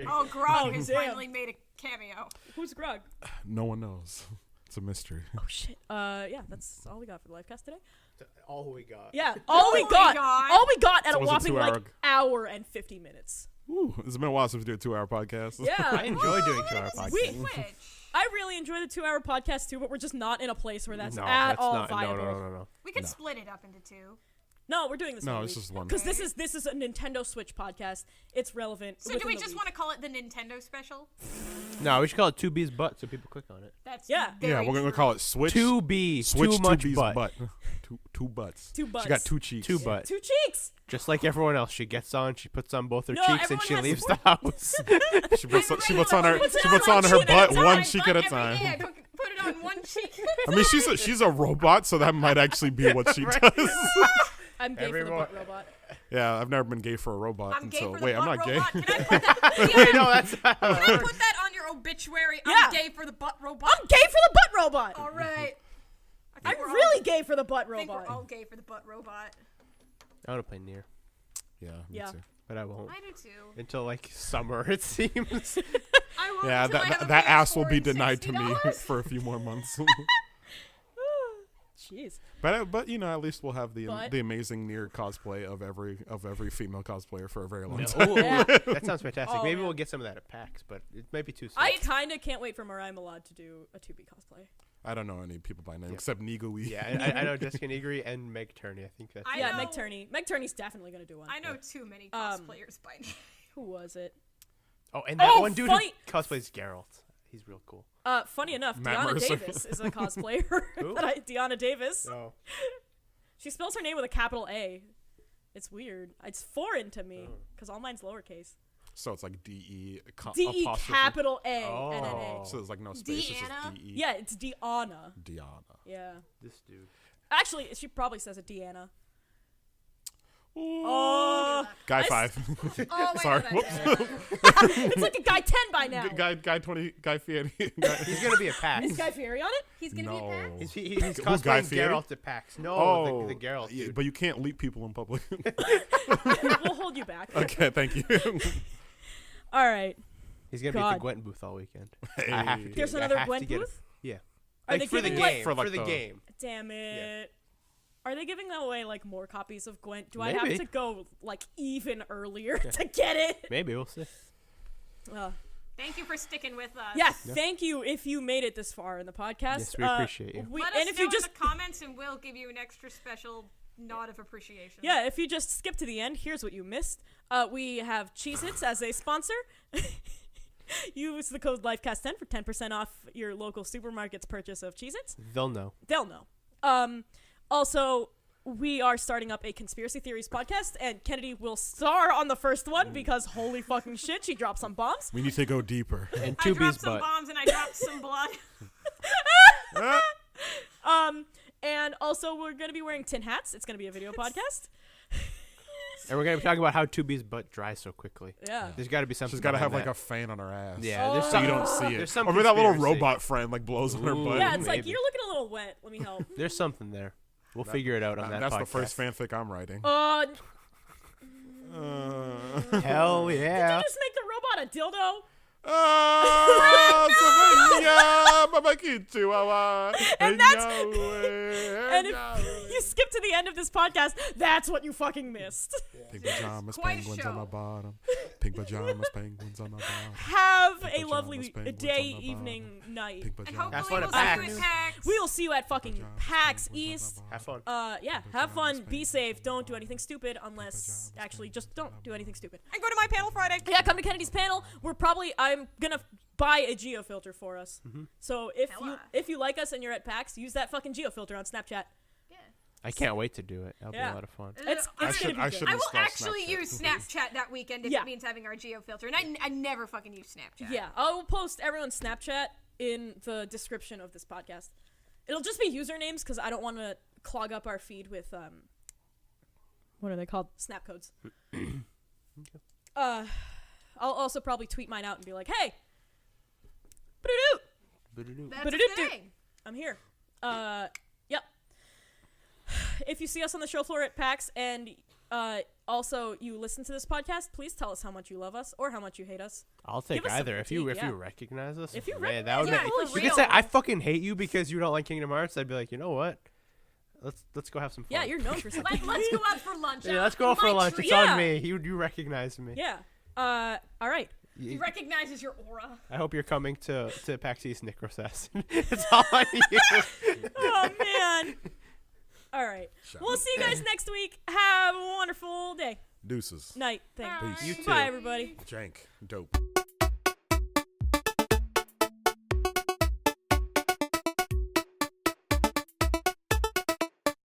Oh, Grog has damn. finally made a cameo. Who's Grog? No one knows. It's a mystery. Oh shit. Yeah, that's all we got for the Lifecast today. all we got. Yeah, all we got at So a it was a whopping 2 hour like hour and 50 minutes. Ooh, it's been a while since we did a 2-hour podcast. I Yeah. enjoy doing 2-hour podcasts. Which? I really enjoy the 2-hour podcast too, but we're just not in a place where that's No, at that's all not. viable. No. We could split it up into two. No, we're doing this. No, it's just one. Because this is a Nintendo Switch podcast. It's relevant. So do we just want to call it the Nintendo special? No, we should call it 2B's butt so people click on it. That's Yeah. Yeah, we're gonna call it Switch. 2B. Switch Too much 2B's butt. Two butts. Two butts. She got two cheeks. Two butt. Two cheeks. Just like everyone else, she gets on, she puts on both her No, cheeks, and everyone she has leaves to the house. She puts on her one her cheek at a butt one time. cheek at a time. Yeah, put it on one cheek. I mean, she's a robot, so that might actually be what she does. I'm gay for the Everyone- butt robot. Yeah, I've never been gay for a robot I'm gay until. for the Wait, I'm butt not gay. robot. Can I put that? Wait, no, that's Can I put that on your obituary? Yeah. I'm gay for the butt robot. I'm gay for the butt robot. All right. I I'm think we're really all, gay for the butt I think we're robot. all gay for the butt robot. I want to play Nier, Yeah, me Yeah. too. but I won't I do too. until like summer. It seems. I won't Yeah, until I have a that ass PS4 will be and denied to me $60. for a few more months. Jeez. But you know, at least we'll have the But- amazing Nier cosplay of every female cosplayer for a very long No. time. Ooh, Yeah. that sounds fantastic. Oh, Maybe man. we'll get some of that at PAX, but it might be too soon. I kind of can't wait for Mariah Milad to do a 2B cosplay. I don't know any people by name Yeah. except Nigui. Yeah, I know Jessica Nigri and Meg Turney. I think that's. I Yeah, know- Meg Turney. Meg Turney's definitely gonna do one. I know too many Um, cosplayers by name. Who was it? Oh, and that Oh, one dude funny- who cosplays Geralt. He's real cool. Funny enough, Matt Deanna Mercer. Davis is a cosplayer. Who? Deanna Davis. Oh. She spells her name with a capital A. It's weird. It's foreign to me because all mine's lowercase. So it's like DE D-E apostrophe. capital A Oh. N-N-A. So there's like no space. It's Deanna? just DE. Yeah, it's Deanna. Deanna. Yeah. This dude. Actually, she probably says it Deanna. Ooh. Oh, Guy I s- 5. Oh, wait, Sorry. no, that's it's like a guy 10 by now. Guy 20. Guy Fieri. He's gonna be a PAX. Is Guy Fieri on it? He's gonna be a No. pack. He's Who's cosplaying Guy Fieri? Geralt at PAX. No, Oh, the Geralt yeah, dude. but you can't leap people in public. We'll hold you back. Okay, thank you. All right. He's gonna be at God. the Gwent booth all weekend. Hey. I have to. There's I another have to Gwent get booth? Yeah. Are Like they for the giving, game. like- For, For the the- game. Damn it. Are they giving away like more copies of Gwent? Do I have Maybe. to go like even earlier to get it? Maybe we'll see. Thank you for sticking with us. Yeah, thank you if you made it this far in the podcast. Yes, we appreciate you. Let and us if know you just in the comments, and we'll give you an extra special nod of appreciation. yeah, if you just skip to the end, here's what you missed. We have Cheez-Its as a sponsor. Use the code Lifecast10 for 10% off your local supermarket's purchase of Cheez-Its. They'll know. They'll know. Also, we are starting up a conspiracy theories podcast, and Kennedy will star on the first one because holy fucking shit, she dropped some bombs. We need to go deeper. And I 2B's dropped some butt. bombs and I dropped some blood. And also we're gonna be wearing tin hats. It's gonna be a video podcast. And we're gonna be talking about how 2B's butt dries so quickly. Yeah. There's got to be something. She's got to have behind like that. a fan on her ass. Yeah, there's Oh. So some. you don't see it. There's some Or maybe that little conspiracy. robot friend like blows on her Ooh. butt. Yeah, it's like maybe. you're looking a little wet. Let me help. There's something there. We'll figure it out on that. That's podcast. the first fanfic I'm writing. Hell yeah! Did you just make the robot a dildo? And And if you skip to the end of this podcast, that's what you fucking missed. Pink pajamas, Quite a penguins show. on my bottom. Pink pajamas, penguins on my bottom. Have Pink a lovely pajamas, penguins day, on my evening, night. Pink And pajamas. hopefully fun we'll at see you PAX. at PAX. We will see you at fucking PAX East. Have fun. Yeah, have fun, be safe, don't do anything stupid unless, actually, just don't do anything stupid. And go to my panel Friday. Yeah, come to Kennedy's panel. I'm gonna buy a geofilter for us. So Hella. if you like us and you're at PAX, use that fucking geofilter on Snapchat. I can't wait to do it. That'll be Yeah. a lot of fun. It's I gonna should- be I good. should- I will install actually Snapchat. use Snapchat that weekend if Yeah. it means having our geofilter. And I never fucking use Snapchat. Yeah, I'll post everyone's Snapchat in the description of this podcast. It'll just be usernames because I don't want to clog up our feed with what are they called? Snap codes. I'll also probably tweet mine out and be like, "Hey, ba-da-doo, That's Ba-da-doo-doo. a thing. I'm here." Yep. If you see us on the show floor at PAX and also you listen to this podcast, please tell us how much you love us or how much you hate us. I'll take Give us some either. If you critique, yeah. recognize us, If you man, that would recognize be. us, for You could real. say I fucking hate you because you don't like Kingdom Hearts. I'd be like, you know what? Let's go have some fun. Yeah, you're known for something. Let's go out for lunch. Yeah, let's go for My lunch. treat. It's Yeah. on me. You recognize me. Yeah. All right. He recognizes your aura. I hope you're coming to PAX East Necrosess. It's all on you. Oh man. All right. right. Shout We'll out. see you guys next week. Have a wonderful day. Deuces. Night. Thanks. Peace. You too. Bye, everybody. Jank. Dope.